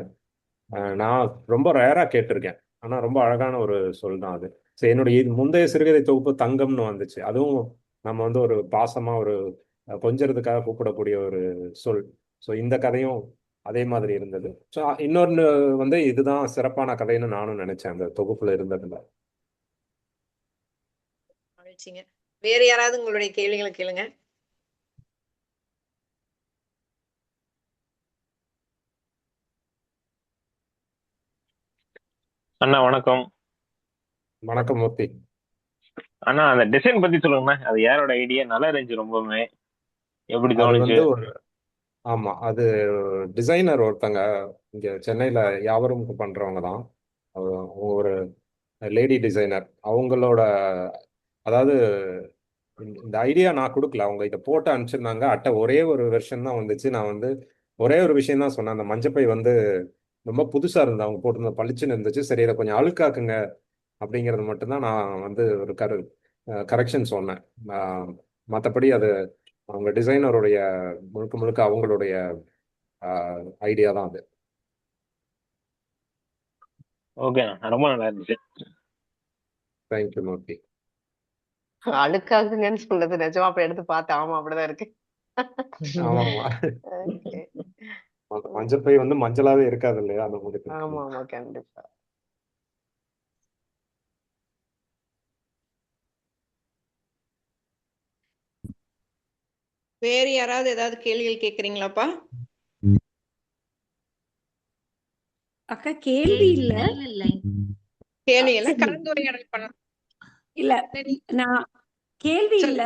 நான் ரொம்ப ரேரா கேட்டிருக்கேன். ஆனா ரொம்ப அழகான ஒரு சொல் தான் அது. ஸோ என்னுடைய முந்தைய சிறுகதை தொகுப்பு தங்கம்னு வந்துச்சு. அதுவும் நம்ம வந்து ஒரு பாசமா ஒரு கொஞ்சறதுக்காக கூப்பிடக்கூடிய ஒரு சொல். ஸோ இந்த கதையும் அதே மாதிரி இருந்தது. ஸோ இன்னொன்று வந்து இதுதான் சிறப்பான கதைன்னு நானும் நினைச்சேன் அந்த தொகுப்புல இருந்ததுல. மகிழ்ச்சிங்க. வேற யாராவது உங்களுடைய கேள்விகளை கேளுங்க. அண்ணா வணக்கம். வணக்கம் மூர்த்தி. அண்ணா அந்த டிசைன் பத்தி சொல்லுங்கண்ணா. அது யாரோட ஐடியா? நல்லா இருந்துச்சு ரொம்பவுமே. எப்படி அது தோணுச்சு? வந்து ஒரு ஆமா, அது டிசைனர் ஒருத்தங்க இங்க சென்னையில யாவரும் பண்றவங்க தான். அவங்க ஒரு லேடி டிசைனர். அவங்களோட அதாவது இந்த ஐடியா நான் கொடுக்கல, அவங்க இதை போட்டு அனுப்பிச்சிருந்தாங்க. அட்டை ஒரே ஒரு வெர்ஷன் தான் வந்துச்சு. நான் வந்து ஒரே ஒரு விஷயம் தான் சொன்னேன். அந்த மஞ்சப்பை வந்து ரொம்ப புதுசா இருந்தது, அவங்க போட்டிருந்த பளிச்சுன்னு இருந்துச்சு. சரி, இதை கொஞ்சம் அழுக்காக்குங்க அப்படிங்கிறது மட்டும்தான் நான் வந்து ஒரு கரெக்ஷன் சொன்னேன். மற்றபடி அது அவங்க டிசைனருடைய முழுக்க முழுக்க அவங்களுடைய ஐடியா தான் அது. ஓகேண்ணா, ரொம்ப நல்லா இருந்துச்சு. தேங்க்யூ மூர்த்தி. அழுக்காகுங்கன்னு சொல்றது நிஜமா அப்ப எடுத்து பார்த்தேன். ஆமா, அப்படிதான் இருக்கு. ஆமாமா, ஓகே. மஞ்சப்பை வந்து மஞ்சளாவே இருக்காது இல்லையா அந்த மாதிரி. ஆமா ஆமா, கண்டிப்பா. வேறு யாராவது ஏதாவது கேள்விகள் கேக்குறீங்களாப்பா? அக்கா கேள்வி இல்ல, கேள்வி எல்லாம் சரி. கலந்துரையாடல் பண்ணலாம். இல்ல நான் கேள்வி இல்ல,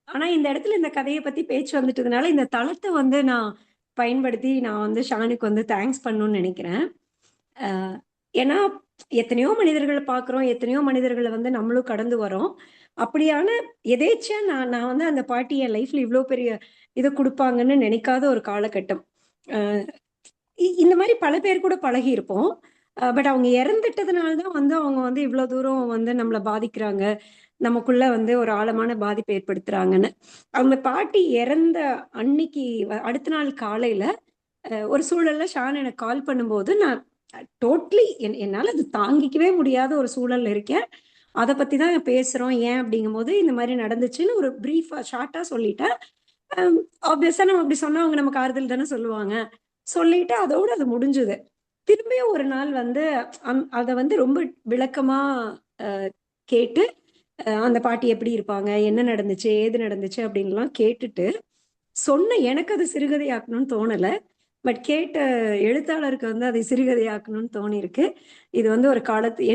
ஆனா இந்த இடத்துல இந்த கதையை பத்தி பேச்சு வந்துட்டதுனால இந்த தளத்தை வந்து நான் பயன்படுத்தி நான் வந்து ஷானுக்கு வந்து தேங்க்ஸ் பண்ணணும்னு நினைக்கிறேன். ஏன்னா எத்தனையோ மனிதர்களை பார்க்குறோம், எத்தனையோ மனிதர்களை வந்து நம்மளும் கடந்து வரோம். அப்படியான எதேச்சியா நான் நான் வந்து அந்த பாட்டி என் லைஃப்ல இவ்வளோ பெரிய இதை கொடுப்பாங்கன்னு நினைக்காத ஒரு காலகட்டம். இந்த மாதிரி பல பேர் கூட பழகி இருப்போம். பட் அவங்க இறந்துட்டதுனால தான் வந்து அவங்க வந்து இவ்வளோ தூரம் வந்து நம்மளை பாதிக்கிறாங்க, நமக்குள்ள வந்து ஒரு ஆழமான பாதிப்பை ஏற்படுத்துறாங்கன்னு. அவங்க பாட்டி இறந்த அன்னைக்கு அடுத்த நாள் காலையில ஒரு சூழல்ல ஷான் எனக்கு கால் பண்ணும்போது நான் டோட்டலி என்னால அது தாங்கிக்கவே முடியாத ஒரு சூழல்ல இருக்கேன். அதை பத்தி தான் பேசுறோம். ஏன் அப்படிங்கும்போது இந்த மாதிரி நடந்துச்சுன்னு ஒரு பிரீஃபா ஷார்ட்டா சொல்லிட்டேன். ஆப்வியஸா நம்ம அப்படி சொன்னா அவங்க நமக்கு ஆறுதல் தானே சொல்லுவாங்க. சொல்லிட்டு அதோட அது முடிஞ்சுது. திரும்பியும் ஒரு நாள் வந்து அதை வந்து ரொம்ப விளக்கமா கேட்டு அந்த பாட்டி எப்படி இருப்பாங்க, என்ன நடந்துச்சு, ஏது நடந்துச்சு அப்படின்லாம் கேட்டுட்டு சொன்ன எனக்கு அது சிறுகதையாக்கணும்னு தோணல. பட் கேட்ட எழுத்தாளருக்கு வந்து அதை சிறுகதையாக்கணும்னு தோணியிருக்கு. இது வந்து ஒரு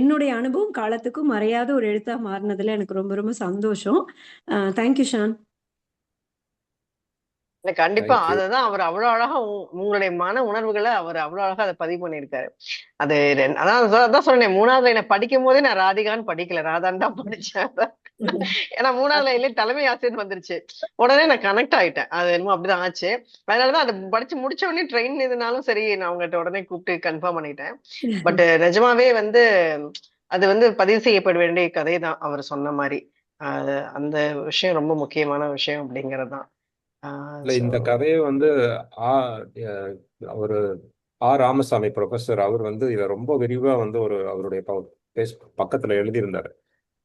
என்னுடைய அனுபவம் காலத்துக்கும் மறையாத ஒரு எழுத்தா மாறினதுல எனக்கு ரொம்ப ரொம்ப சந்தோஷம். தேங்க்யூ ஷான். கண்டிப்பா அததான் அவர் அவ்வளவு அழகா உங்களுடைய மன உணர்வுகளை அவர் அவ்வளவு அழகா அதை பதிவு பண்ணியிருக்காரு. அது அதான் சொன்னேன், 3வது லைனை படிக்கும் போதே நான் ராதிகான்னு படிக்கல, ராதான் தான் படிச்சேன். ஏன்னா 3வது லைன்ல தலைமை ஆசிரியர் வந்துருச்சு, உடனே நான் கனெக்ட் ஆயிட்டேன். அது என்னமோ அப்படிதான் ஆச்சு. அதனாலதான் அதை படிச்சு முடிச்ச உடனே ட்ரெயின் இதுனாலும் சரி, நான் உங்கள்கிட்ட உடனே கூப்பிட்டு கன்ஃபார்ம் பண்ணிட்டேன். பட் நிஜமாவே வந்து அது வந்து பதிவு செய்யப்பட வேண்டிய கதை தான் அவர் சொன்ன மாதிரி. அந்த விஷயம் ரொம்ப முக்கியமான விஷயம் அப்படிங்கறதுதான். இந்த கதையை வந்து ஒரு ராமசாமி ப்ரொஃபசர் அவர் வந்து இதை ரொம்ப விரிவா வந்து அவருடைய பக்கத்துல எழுதியிருந்தாரு.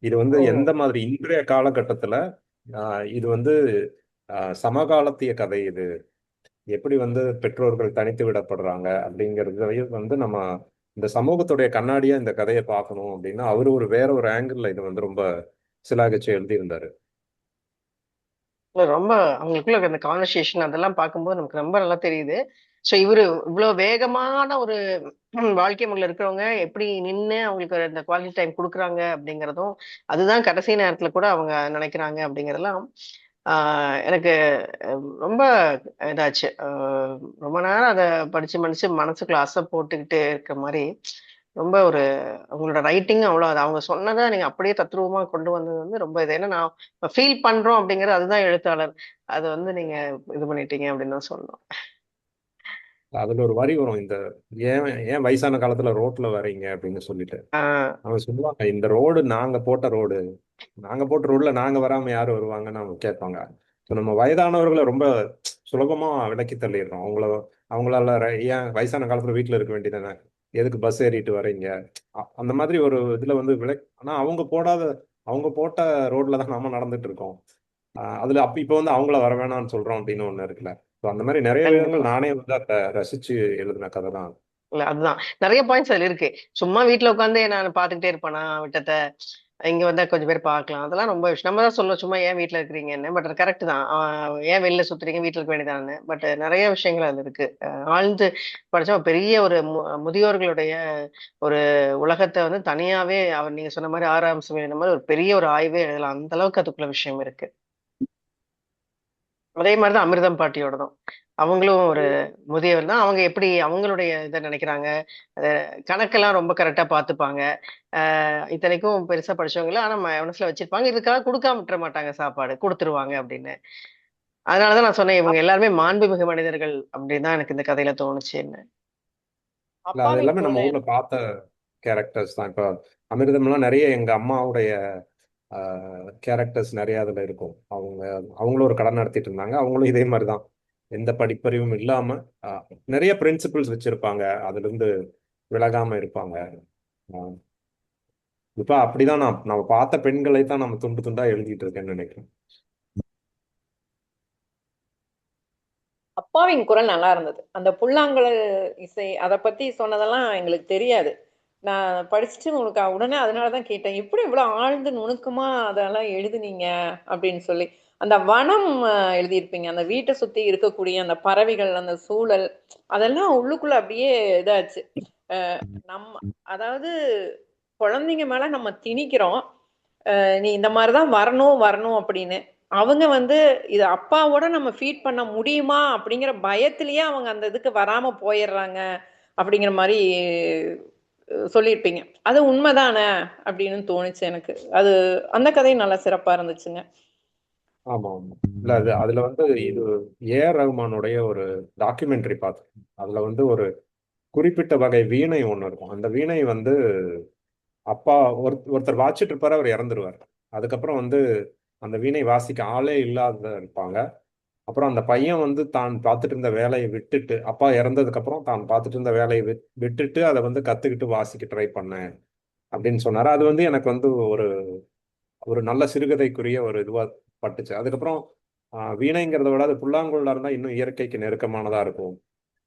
இது வந்து எந்த மாதிரி இன்றைய காலகட்டத்துல இது வந்து சமகாலத்திய கதை, இது எப்படி வந்து பெற்றோர்கள் தனித்து விடப்படுறாங்க அப்படிங்கிறது வந்து நம்ம இந்த சமூகத்துடைய கண்ணாடியா இந்த கதையை பார்க்கணும் அப்படின்னா அவரு வேற ஒரு ஆங்கிள் இது வந்து ரொம்ப சிலாகிச்சு எழுதியிருந்தாரு. ரொம்ப அவங்களுக்குள்ள அந்த கான்வர்சேஷன் அதெல்லாம் பார்க்கும்போது நமக்கு ரொம்ப நல்லா தெரியுது. ஸோ இவரு இவ்வளவு வேகமான ஒரு வாழ்க்கை முறையில் இருக்கிறவங்க எப்படி நின்று அவங்களுக்கு இந்த குவாலிட்டி டைம் கொடுக்குறாங்க அப்படிங்கிறதும், அதுதான் கடைசி நேரத்துல கூட அவங்க நினைக்கிறாங்க அப்படிங்கிறதெல்லாம் எனக்கு ரொம்ப இதாச்சு. ரொம்ப நேரம் அதை படிச்சு மனசுக்குள்ள அசை போட்டுக்கிட்டு இருக்க மாதிரி ரொம்ப ஒரு உங்களோட ரைட்டிங் அவ்வளோ, அது அவங்க சொன்னதை நீங்க அப்படியே தத்ரூபமா கொண்டு வந்தது வந்து ரொம்ப இது. ஏன்னா நான் ஃபீல் பண்றோம் அப்படிங்கிறது அதுதான் எழுத்தாளர். அது வந்து நீங்க இது பண்ணிட்டீங்க அப்படின்னு தான் சொல்லணும். அதுல ஒரு வரி வரும், இந்த ஏன் வயசான காலத்துல ரோட்ல வரீங்க அப்படின்னு சொல்லிட்டு அவங்க சொல்லுவாங்க, இந்த ரோடு நாங்க போட்ட ரோடுல நாங்க வராம யாரு வருவாங்கன்னு அவங்க கேட்பாங்க. ஸோ நம்ம வயதானவர்களை ரொம்ப சுலபமா விலக்கி தள்ளிடுறோம். அவங்களால ஏன் வயசான காலத்துல வீட்டுல இருக்க வேண்டியதானே, எதுக்கு பஸ் ஏறிட்டு வரீங்க, அந்த மாதிரி ஒரு இதுல வந்து ஆனா அவங்க போட்ட ரோட்ல தான் நாம நடந்துட்டு இருக்கோம். அதுல இப்ப வந்து அவங்கள வர வேணாம்னு சொல்றோம் அப்படின்னு ஒண்ணு இருக்குல்ல. அந்த மாதிரி நிறைய விஷயங்கள் நானே வந்து அதை ரசிச்சு எழுதின கதை தான். இல்ல அதுதான் நிறைய பாயிண்ட்ஸ் அதுல இருக்கு. சும்மா வீட்டுல உட்காந்து நான் பாத்துக்கிட்டே இருப்பேனா விட்டத்தை, இங்க வந்தா கொஞ்சம் பேர் பார்க்கலாம். அதெல்லாம் ரொம்ப விஷயம். நம்ம தான் சொல்லுவோம், சும்மா ஏன் வீட்ல இருக்கிறீங்கன்னு. பட் அது கரெக்ட் தான். ஏன் வெளில சுத்துறீங்க? வீட்ல இருக்க வேண்டியதானே. பட் நெறைய விஷயங்கள் அதுல இருக்கு. ஆழ்ந்து படிச்சா பெரிய ஒரு முதியோர்களுடைய ஒரு உலகத்த வந்து தனியாவே நீங்க சொன்ன மாரி 6ஆம் சுமையின மாரி ஒரு பெரிய ஒரு ஆய்வே எழுதலாம். அந்த அளவுக்கு அதுக்குள்ள விஷயம் இருக்கு. அதே மாரி தான் அமிர்தம் பாட்டியோடதும். அவங்களும் ஒரு முதியவர் தான். அவங்க எப்படி அவங்களுடைய இத நினைக்கிறாங்க. அத கணக்கெல்லாம் ரொம்ப கரெக்ட்டா பார்த்துப்பாங்க. இத்தனைக்கும் பெருசா படிச்சவங்க இல்ல. ஆனா மனசுல வச்சிருப்பாங்க. இதுக்காக குடுக்காம விட்டுற மாட்டாங்க சாப்பாடு. குடுத்துருவாங்க அப்படின்னு. அதனால தான் நான் சொன்னேன், இவங்க எல்லாருமே மாண்புமிகு மனிதர்கள் அப்படின்னு தான் எனக்கு இந்த கதையில தோணுச்சுன்னு. இல்ல அது அப்பாவின் எல்லாமே நம்ம குரல் ஊர்ல பார்த்த கேரக்டர்ஸ் தான். இப்போ அமிர்தம்லாம் நிறைய எங்க அம்மாவுடைய கேரக்டர்ஸ் நிறைய அதுல இருக்கும். அவங்களும் ஒரு கடை நடத்திட்டு இருந்தாங்க. அவங்களும் இதே மாதிரி தான், எந்த படிப்பறிவும் இல்லாம நிறைய பிரின்சிபிள்ஸ் வச்சிருப்பாங்க. அதுல இருந்து விலகாம இருப்பாங்க. ஆஹ் இப்ப அப்படிதான் நம்ம பார்த்த பெண்களை தான் நம்ம துண்டு துண்டா எழுதிட்டு இருக்கேன்னு நினைக்கிறேன். அப்பாவின் குரல் நல்லா இருந்தது. அந்த புல்லாங்குழல் இசை அதை பத்தி சொன்னதெல்லாம் எங்களுக்கு தெரியாது. நான் படிச்சுட்டு உங்களுக்கு உடனே அதனால தான் கேட்டேன், எப்படி இவ்வளோ ஆழ்ந்து நுணுக்கமா அதெல்லாம் எழுதுனீங்க அப்படின்னு சொல்லி. அந்த வனம் எழுதியிருப்பீங்க, அந்த வீட்டை சுத்தி இருக்கக்கூடிய அந்த பறவைகள், அந்த சூழல், அதெல்லாம் உள்ளுக்குள்ள அப்படியே இதாச்சு. நம்ம அதாவது குழந்தைங்க மேல நம்ம திணிக்கிறோம், நீ இந்த மாதிரிதான் வரணும் வரணும் அப்படின்னு. அவங்க வந்து இது அப்பாவோட நம்ம ஃபீட் பண்ண முடியுமா அப்படிங்கிற பயத்திலேயே அவங்க அந்த இதுக்கு வராம போயிடுறாங்க அப்படிங்கிற மாதிரி சொல்லியிருப்பீங்க. அது உண்மைதானே அப்படின்னு தோணுச்சு எனக்கு. அது அந்த கதையும் நல்லா சிறப்பா இருந்துச்சுங்க. ஆமா ஆமா. இல்ல அதுல வந்து இது ஏஆர் ரஹ்மானுடைய ஒரு டாக்குமெண்ட்ரி பார்த்தேன். அதுல வந்து ஒரு குறிப்பிட்ட வகை வீணை ஒண்ணு இருக்கும். அந்த வீணை வந்து அப்பா ஒருத்தர் வாச்சிட்டு இருப்பாரு, அவர் இறந்துருவார். அதுக்கப்புறம் வந்து அந்த வீணை வாசிக்க ஆளே இல்லாத இருப்பாங்க. அப்புறம் அந்த பையன் வந்து தான் பார்த்துட்டு இருந்த வேலையை விட்டுட்டு, அப்பா இறந்ததுக்கு அப்புறம் தான் பார்த்துட்டு இருந்த வேலையை விட்டுட்டு அதை வந்து கத்துக்கிட்டு வாசிக்க ட்ரை பண்ணேன் அப்படின்னு சொன்னாரு. அது வந்து எனக்கு வந்து ஒரு ஒரு நல்ல சிறுகதைக்குரிய ஒரு இதுவா பட்டுச்சு. அதுக்கப்புறம் வீணைங்கிறத விட அது புல்லாங்குழலா இருந்தா இன்னும் இயற்கைக்கு நெருக்கமானதா இருக்கும்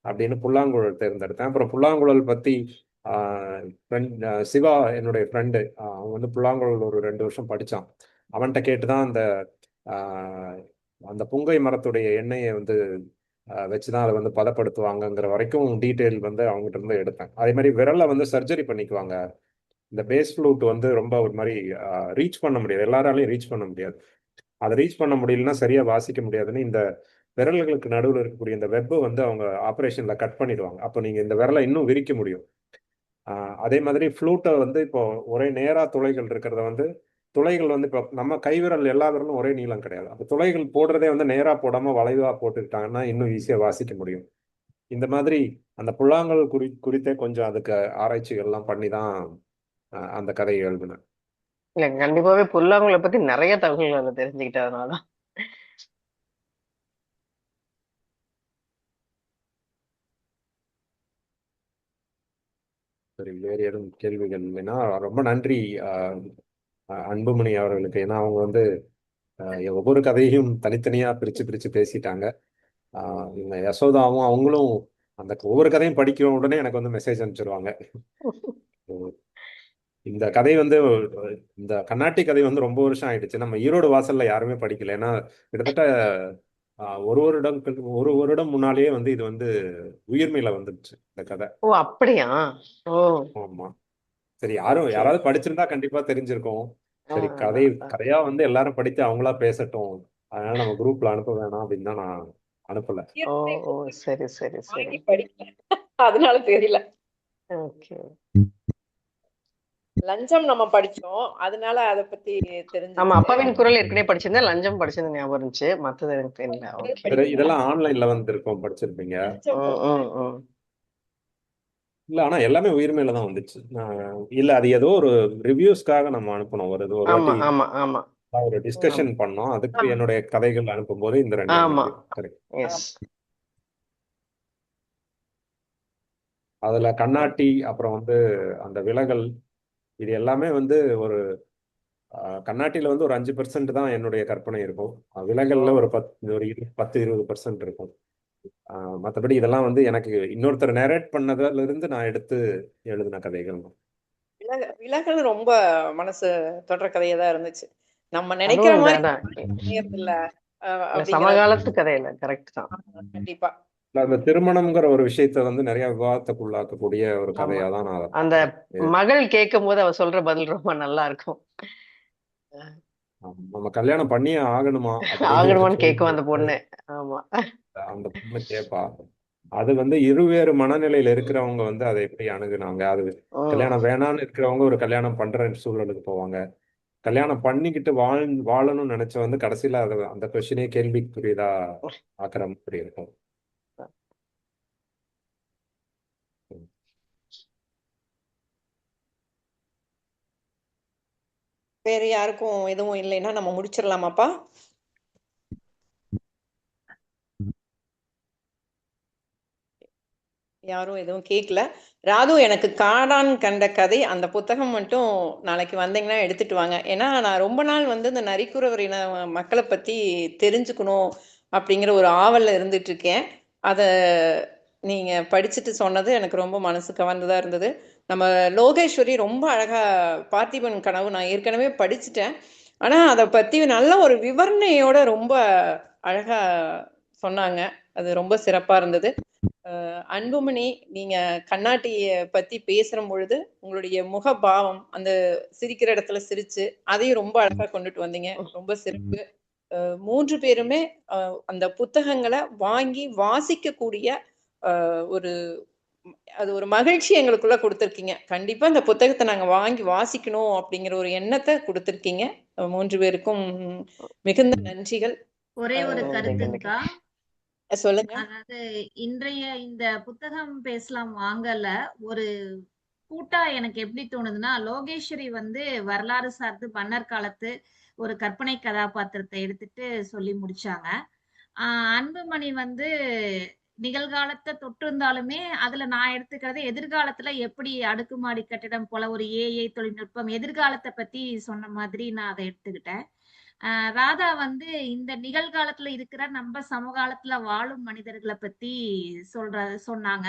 அப்படின்னு புல்லாங்குழல் தேர்ந்தெடுத்தேன். அப்புறம் புல்லாங்குழல் பத்தி சிவா என்னுடைய ஃப்ரெண்டு, அவன் வந்து புல்லாங்குழல் ஒரு 2 வருஷம் படிச்சான். அவன்கிட்ட கேட்டுதான் அந்த ஆஹ், அந்த புங்கை மரத்துடைய எண்ணெயை வந்து வச்சுதான் அதை வந்து பதப்படுத்துவாங்கங்கிற வரைக்கும் டீட்டெயில் வந்து அவங்ககிட்ட இருந்து எடுத்தேன். அதே மாதிரி விரல்ல வந்து சர்ஜரி பண்ணிக்குவாங்க. இந்த பேஸ் ஃப்ளூட் வந்து ரொம்ப ஒரு மாதிரி ரீச் பண்ண முடியாது, எல்லாராலையும் ரீச் பண்ண முடியாது. அதை ரீச் பண்ண முடியலன்னா சரியா வாசிக்க முடியாதுன்னு இந்த விரல்களுக்கு நடுவில் இருக்கக்கூடிய இந்த வெப்பை வந்து அவங்க ஆப்ரேஷன்ல கட் பண்ணிடுவாங்க. அப்போ நீங்க இந்த விரலை இன்னும் விரிக்க முடியும். அதே மாதிரி ஃப்ளூட்டை வந்து இப்போ ஒரே நேரா துளைகள் இருக்கிறத வந்து துளைகள் வந்து இப்போ நம்ம கைவிரல் எல்லா விரலும் ஒரே நீளம் கிடையாது. அப்போ துளைகள் போடுறதே வந்து நேரா போடாம வளைவா போட்டுக்கிட்டாங்கன்னா இன்னும் ஈஸியா வாசிக்க முடியும். இந்த மாதிரி அந்த புல்லாங்கல் குறித்தே கொஞ்சம் அதுக்கு ஆராய்ச்சிகள்லாம் பண்ணி தான் அந்த கதையை எழுதினேன். இல்ல கண்டிப்பாவே புல்லாங்குழலை பத்தி நிறைய தகவல்கள் அதுல தெரிஞ்சுக்கிட்டதுனாலதான். சரி, வேறு எதுவும் கேள்விகள் இல்லைன்னா ரொம்ப நன்றி அன்புமணி அவர்களுக்கு. ஏன்னா அவங்க வந்து ஒவ்வொரு கதையும் தனித்தனியா பிரிச்சு பிரிச்சு பேசிட்டாங்க. இந்த யசோதாவும் அவங்களும் அந்த ஒவ்வொரு கதையும் படிக்கிற உடனே எனக்கு வந்து மெசேஜ் அனுப்பிச்சிருவாங்க. இந்த கதை வந்து இந்த கர்நாடிக் கதை வந்து ரொம்ப வருஷம் ஆயிடுச்சு. நம்ம ஈரோடு வாசல்ல யாருமே படிக்கல. ஏன்னா கிட்டத்தட்ட ஒரு வருடம் முன்னாலேயே வந்து இது வந்து உயிர்மையில வந்துருச்சு இந்த கதை. ஓ அப்படியா? ஓ ஆமா. சரி, யாராவது படிச்சிருந்தா கண்டிப்பா தெரிஞ்சிருக்கும். சரி, கதையா வந்து எல்லாரும் படித்து அவங்களா பேசட்டும், அதனால நம்ம குரூப்ல அனுப்ப வேணாம் அப்படின்னு தான் நான் அனுப்பல. ஓ ஓ சரி சரி சரி. படிக்கல அதனால தெரியல. ஓகே. லஞ்சம் நம்ம படிச்சோம், அதனால அதை பத்தி தெரிஞ்சு. ஆமா, அப்பாவின் குரல் ஏற்கனவே படிச்சிருந்தேன், லஞ்சம் படிச்சது ஞாபகம் இருந்துச்சு, மத்தது எனக்கு தெரியல. ஓகே. இதெல்லாம் ஆன்லைன்ல வந்து இருக்கும், படிச்சிருப்பீங்க. இல்ல, ஆனா எல்லாமே உயிர்மையில தான் வந்துச்சு. இல்ல அது ஏதோ ஒரு ரிவ்யூஸ்க்காக நம்ம அனுப்பணும். ஒரு ஆமா வாட்டி ஆமா ஆமா ஒரு டிஸ்கஷன் பண்ணோம். அதுக்கு என்னுடைய கதைகள் அனுப்பும்போது இந்த 2 ஆமா. கரெக்ட். எஸ். அதுல கண்ணாட்டி, அப்புறம் வந்து அந்த விலகல், இது எல்லாமே வந்து ஒரு கண்ணாட்டில வந்து ஒரு 5% தான் என்னுடைய கற்பனை இருக்கும். விலகல்ல ஒரு 10-20% இருக்கும். மற்றபடி இதெல்லாம் வந்து எனக்கு இன்னொருத்தர் நேரேட் பண்ணதுல இருந்து நான் எடுத்து எழுதின கதைகள். விலகல் ரொம்ப மனசு தொடுற கதையா தான் இருந்துச்சு. நம்ம நினைக்கிற அதுவும் மாதிரி அதான் அமையறது இல்ல அப்படிங்கிற சமகாலத்து கதையில கரெக்ட் தான். கண்டிப்பா. அந்த திருமணம்ங்கிற ஒரு விஷயத்த வந்து நிறைய விவாதத்துக்குள்ளாக்கக்கூடிய ஒரு ஆமா. கதையா தான் நான் அதை அந்த பார்க்கிறேன். மகள் கேட்கும் போது அவ சொல்ற பதில் ரொம்ப நல்லா இருக்கும். நம்ம கல்யாணம் பண்ணியே ஆகணுமா அப்படின்னு ஒரு ஆகணுமான்னு கேள்வி கேட்கும் அந்த பொண்ணு. ஆமா. அந்த பொண்ணு கேட்பா. அது வந்து இருவேறு மனநிலையில இருக்கிறவங்க வந்து அதை எப்படி அணுகுனாங்க. அது ம். கல்யாணம் வேணான்னு இருக்கிறவங்க ஒரு கல்யாணம் பண்ற சூழலுக்கு போவாங்க. கல்யாணம் பண்ணிக்கிட்டு வாழணும்னு நினைச்ச வந்து கடைசியில அது அந்த கொஸ்டினே கேள்விக்குரியதா ஆக்குற மாதிரி இருக்கும். வேற யாருக்கும் எதுவும் இல்லைன்னா நம்ம முடிச்சிடலாமாப்பா? யாரும் எதுவும் கேட்கல. ராது, எனக்கு காடான் கண்ட கதை அந்த புத்தகம் மட்டும் நாளைக்கு வந்தீங்கன்னா எடுத்துட்டு வாங்க. ஏன்னா நான் ரொம்ப நாள் வந்து இந்த நரிக்குறவர் இன மக்களை பத்தி தெரிஞ்சுக்கணும் அப்படிங்கிற ஒரு ஆவல்ல இருந்துட்டு இருக்கேன். அத நீங்க படிச்சுட்டு சொன்னது எனக்கு ரொம்ப மனசு கவர்ந்ததா இருந்தது. நம்ம லோகேஸ்வரி ரொம்ப அழகா பார்த்திபன் கனவு நான் ஏற்கனவே படிச்சுட்டேன். ஆனா அதை பத்தி நல்ல ஒரு விவரணையோட ரொம்ப அழகா சொன்னாங்க. அது ரொம்ப சிறப்பா இருந்தது. அன்புமணி, நீங்க கண்ணாட்டிய பத்தி பேசுற பொழுது உங்களுடைய முகபாவம், அந்த சிரிக்கிற இடத்துல சிரிச்சு அதையும் ரொம்ப அழகா கொண்டுட்டு வந்தீங்க. ரொம்ப சிறப்பு. 3 பேருமே அந்த புத்தகங்களை வாங்கி வாசிக்கக்கூடிய ஒரு அது ஒரு மகிழ்ச்சி எங்களுக்குள்ள கொடுத்துருக்கீங்க. கண்டிப்பா இந்த புத்தகத்தை நாங்க வாங்கி வாசிக்கணும் அப்படிங்கிற ஒரு எண்ணத்தை கொடுத்துருக்கீங்க. 3 பேருக்கும் மிகுந்த நன்றிகள். ஒரே ஒரு கருத்துங்கக்கா. சொல்லுங்க. அதாவது இன்றைய இந்த புத்தகம் பேசலாம் வாங்கல ஒரு கூட்டா எனக்கு எப்படி தோணுதுன்னா, லோகேஸ்வரி வந்து வரலாறு சார்ந்து மன்னர் காலத்து ஒரு கற்பனை கதாபாத்திரத்தை எடுத்துட்டு சொல்லி முடிச்சாங்க. அன்புமணி வந்து நிகழ்காலத்தை தொட்டிருந்தாலுமே அதுல நான் எடுத்துக்கிறது எதிர்காலத்துல எப்படி அடுக்குமாடி கட்டிடம் போல ஒரு ஏஐ தொழில்நுட்பம் எதிர்காலத்தை பத்தி சொன்ன மாதிரி நான் அதை எடுத்துக்கிட்டேன். ராதா வந்து இந்த நிகழ்காலத்துல இருக்கிற நம்ம சமகாலத்துல வாழும் மனிதர்களை பத்தி சொன்னாங்க.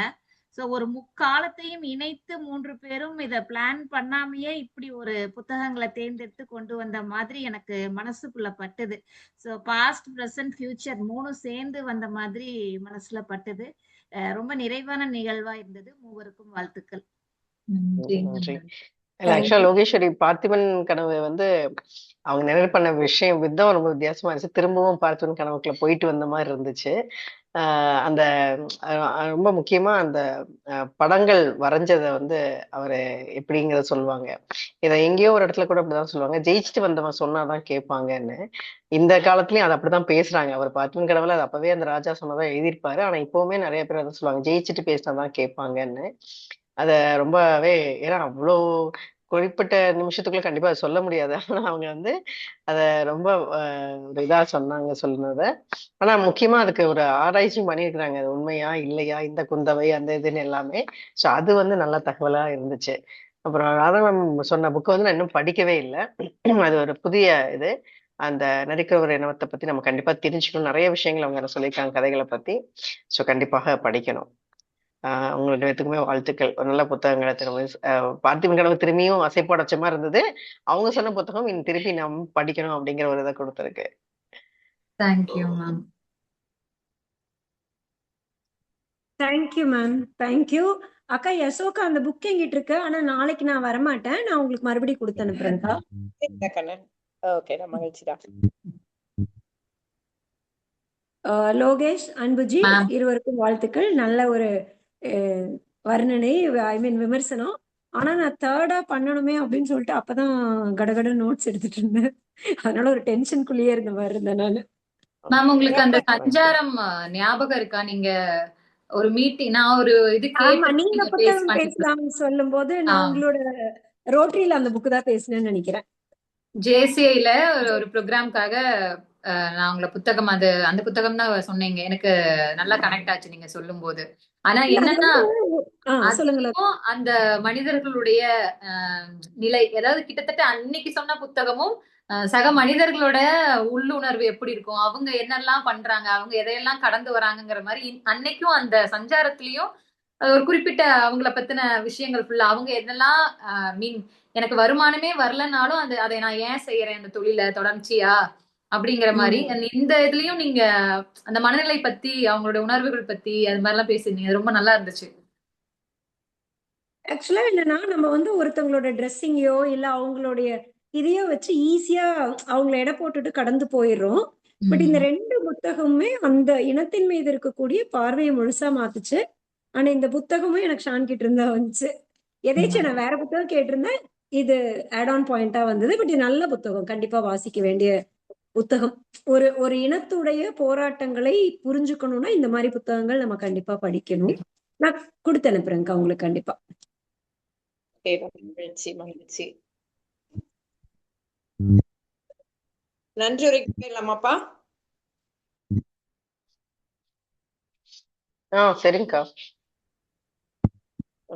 சோ ஒரு முக்காலத்தையும் இணைத்து 3 பேரும் இத பிளான் பண்ணாமையே இப்படி ஒரு புத்தகங்களை தேர்ந்தெடுத்து கொண்டு வந்த மாதிரி எனக்கு மனசுக்குள்ள பட்டுது. சோ பாஸ்ட், பிரசன்ட், ஃபியூச்சர் 3 சேர்ந்து வந்த மாதிரி மனசுல பட்டுது. ரொம்ப நிறைவான நிகழ்வா இருந்தது. மூவருக்கும் வாழ்த்துக்கள். நன்றி. ஆக்சுவலா லோகேஸ்வரி பார்த்திபன் கனவு வந்து அவங்க நிறைவு பண்ண விஷயம் விதம் ரொம்ப வித்தியாசமா இருந்துச்சு. திரும்பவும் பார்த்திபன் கனவுக்குள்ள போயிட்டு வந்த மாதிரி இருந்துச்சு. அந்த ரொம்ப முக்கியமா அந்த படங்கள் வரைஞ்சதை வந்து அவரு எப்படிங்கிறத சொல்லுவாங்க. இதை எங்கேயோ ஒரு இடத்துல கூட அப்படிதான் சொல்லுவாங்க, ஜெயிச்சுட்டு வந்தவன் சொன்னாதான் கேட்பாங்கன்னு. இந்த காலத்துலயும் அதை அப்படிதான் பேசுறாங்க. அவர் பார்த்திபன் கனவுல அது அப்பவே அந்த ராஜா சொன்னதான் எழுதியிருப்பாரு. ஆனா இப்பவுமே நிறைய பேர் அதை சொல்லுவாங்க, ஜெயிச்சுட்டு பேசினாதான் கேட்பாங்கன்னு. அத ரொம்பவே, ஏன்னா அவ்வளோ குறிப்பிட்ட நிமிஷத்துக்குள்ள கண்டிப்பா அதை சொல்ல முடியாது. ஆனா அவங்க வந்து அத ரொம்ப ஒரு இதா சொன்னாங்க சொன்னத. ஆனா முக்கியமா அதுக்கு ஒரு ஆராய்ச்சி பண்ணியிருக்கிறாங்க. அது உண்மையா இல்லையா, இந்த குந்தவை அந்த இதுன்னு எல்லாமே. ஸோ அது வந்து நல்ல தகவலா இருந்துச்சு. அப்புறம் ராதாமம் சொன்ன புக்கை வந்து நான் இன்னும் படிக்கவே இல்லை. அது ஒரு புதிய இது. அந்த நரிக்குறவர் இனத்தை பத்தி நம்ம கண்டிப்பா தெரிஞ்சுக்கணும். நிறைய விஷயங்கள் அவங்க சொல்லியிருக்காங்க கதைகளை பத்தி. ஸோ கண்டிப்பாக படிக்கணும். உங்களோட நேரத்துக்குமே வாழ்த்துக்கள். ஒரு நல்ல புத்தகங்களை திரும்ப பார்த்திபன் கனவு திரும்பியும் அசைப்போட வச்ச மாதிரி இருந்தது. அவங்க சொன்ன புத்தகம் இனி திருப்பி நம்ம படிக்கணும் அப்படிங்கிற ஒரு இதை கொடுத்துருக்கு. Thank you ma'am. Thank you ma'am, thank you. அக்கா யசோக்கா, அந்த புக் எங்கிட்ட இருக்கு. ஆனா நாளைக்கு நான் வரமாட்டேன். நான் உங்களுக்கு மறுபடியும் கொடுத்து அனுப்புறேன்க்கா. ஓகே, மகிழ்ச்சிதான். லோகேஷ், அன்புஜி இருவருக்கும் வாழ்த்துக்கள். நல்ல ஒரு வர்ணனை, ஐ மீன் விமர்சனம். ஆனா நான் தேர்டா பண்ணணுமே அப்படின்னு சொல்லிட்டு அப்பதான் கடகட நோட்ஸ் எடுத்துட்டு இருந்தேன். அதனால ஒரு டென்ஷனுக்குள்ளேயே இருந்த மாதிரி இருந்தேன் நானு. மேம், உங்களுக்கு அந்த சஞ்சாரம் ஞாபகம் இருக்கா? நீங்க ஒரு மீட்டிங், நான் ஒரு இது கேட்டு நீங்க புத்தகம் பேசலாம் சொல்லும் போது நான் உங்களோட ரோட்டரியில அந்த புக்கு தான் பேசினேன்னு நினைக்கிறேன். ஜேசிஐல ஒரு ப்ரோக்ராம்காக நான் உங்களை புத்தகம் அந்த புத்தகம் தான் சொன்னீங்க. எனக்கு நல்லா கனெக்ட் ஆச்சு நீங்க சொல்லும் போது. ஆனா என்னன்னா அந்த மனிதர்களுடைய நிலை, அதாவது கிட்டத்தட்ட அன்னைக்கு சொன்ன புத்தகமும் சக மனிதர்களோட உள்ளுணர்வு எப்படி இருக்கும், அவங்க என்னெல்லாம் பண்றாங்க, அவங்க எதையெல்லாம் கடந்து வராங்கிற மாதிரி அன்னைக்கும் அந்த சஞ்சாரத்திலயும் ஒரு குறிப்பிட்ட அவங்கள பத்தின விஷயங்கள் ஃபுல்லா அவங்க என்னெல்லாம் மீன் எனக்கு வருமானமே வரலனாலும் அதை நான் ஏன் செய்யறேன் அந்த தொழில தொடர்ச்சியா அப்படிங்கிற மாதிரி இந்த இதுலயும் நீங்க அந்த மனநிலை பத்தி அவங்களோட உணர்வுகள் பத்தி அது மாதிரி எல்லாம் பேசிருந்தீங்க. அது ரொம்ப நல்லா இருந்துச்சு. ஆக்சுவலா என்னன்னா நம்ம வந்து ஒருத்தவங்களோட ட்ரெஸ்ஸிங்கையோ இல்ல அவங்களுடைய இதையோ வச்சு ஈஸியா அவங்கள எடை போட்டுட்டு கடந்து போயிடுறோம். பட் இந்த 2 புத்தகமுமே அந்த இனத்தின் மீது இருக்கக்கூடிய பார்வையை முழுசா மாத்துச்சு. ஆனா இந்த புத்தகமும் எனக்கு ஷான் கிட்ட இருந்தா வந்துச்சு. எதேச்சும் நான் வேற புத்தகம் கேட்டிருந்தேன். இது ஆட் ஆன் பாயிண்டா வந்தது. பட் இது நல்ல புத்தகம். கண்டிப்பா வாசிக்க வேண்டிய புத்தகம். ஒரு ஒரு இனத்துடைய போராட்டங்களை புரிஞ்சுக்கணும்னா இந்த மாதிரி புத்தகங்கள் நம்ம கண்டிப்பா படிக்கணும். நான் கொடுத்து அனுப்புறேன்க்கா உங்களுக்கு கண்டிப்பா. மகிழ்ச்சி மகிழ்ச்சி. நன்றி உரைக்கலாமாப்பா? சரிங்கக்கா.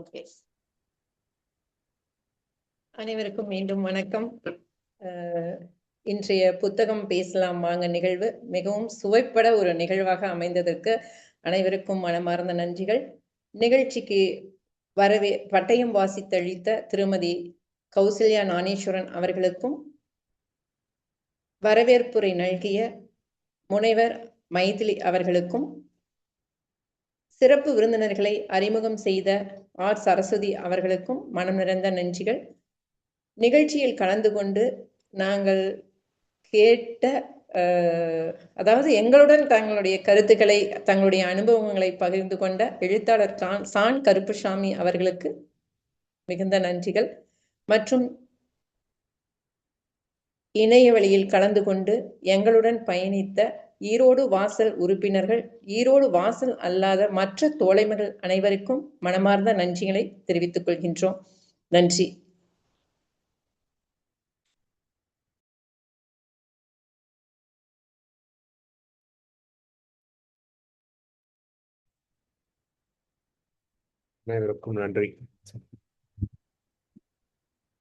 ஓகே. அனைவருக்கும் மீண்டும் வணக்கம். இன்றைய புத்தகம் பேசலாம் வாங்க நிகழ்வு மிகவும் சுவைப்பட ஒரு நிகழ்வாக அமைந்ததற்கு அனைவருக்கும் மனமார்ந்த நன்றிகள். நிகழ்ச்சிக்கு பட்டயம் வாசித்தளித்த திருமதி கௌசல்யா ஞானேஸ்வரன் அவர்களுக்கும், வரவேற்புரை நல்கிய முனைவர் மைதிலி அவர்களுக்கும், சிறப்பு விருந்தினர்களை அறிமுகம் செய்த ஆர் சரஸ்வதி அவர்களுக்கும் மனம் நிறைந்த நன்றிகள். நிகழ்ச்சியில் கலந்து கொண்டு நாங்கள் கேட்ட அதாவது எங்களுடன் தங்களுடைய கருத்துக்களை தங்களுடைய அனுபவங்களை பகிர்ந்து கொண்ட எழுத்தாளர் சான் கருப்புசாமி அவர்களுக்கு மிகுந்த நன்றிகள். மற்றும் இணைய வழியில் கலந்து கொண்டு எங்களுடன் பயணித்த ஈரோடு வாசல் உறுப்பினர்கள், ஈரோடு வாசல் அல்லாத மற்ற தோழமைகள் அனைவருக்கும் மனமார்ந்த நன்றிகளை தெரிவித்துக் கொள்கின்றோம். நன்றி. அனைவருக்கும் நன்றி.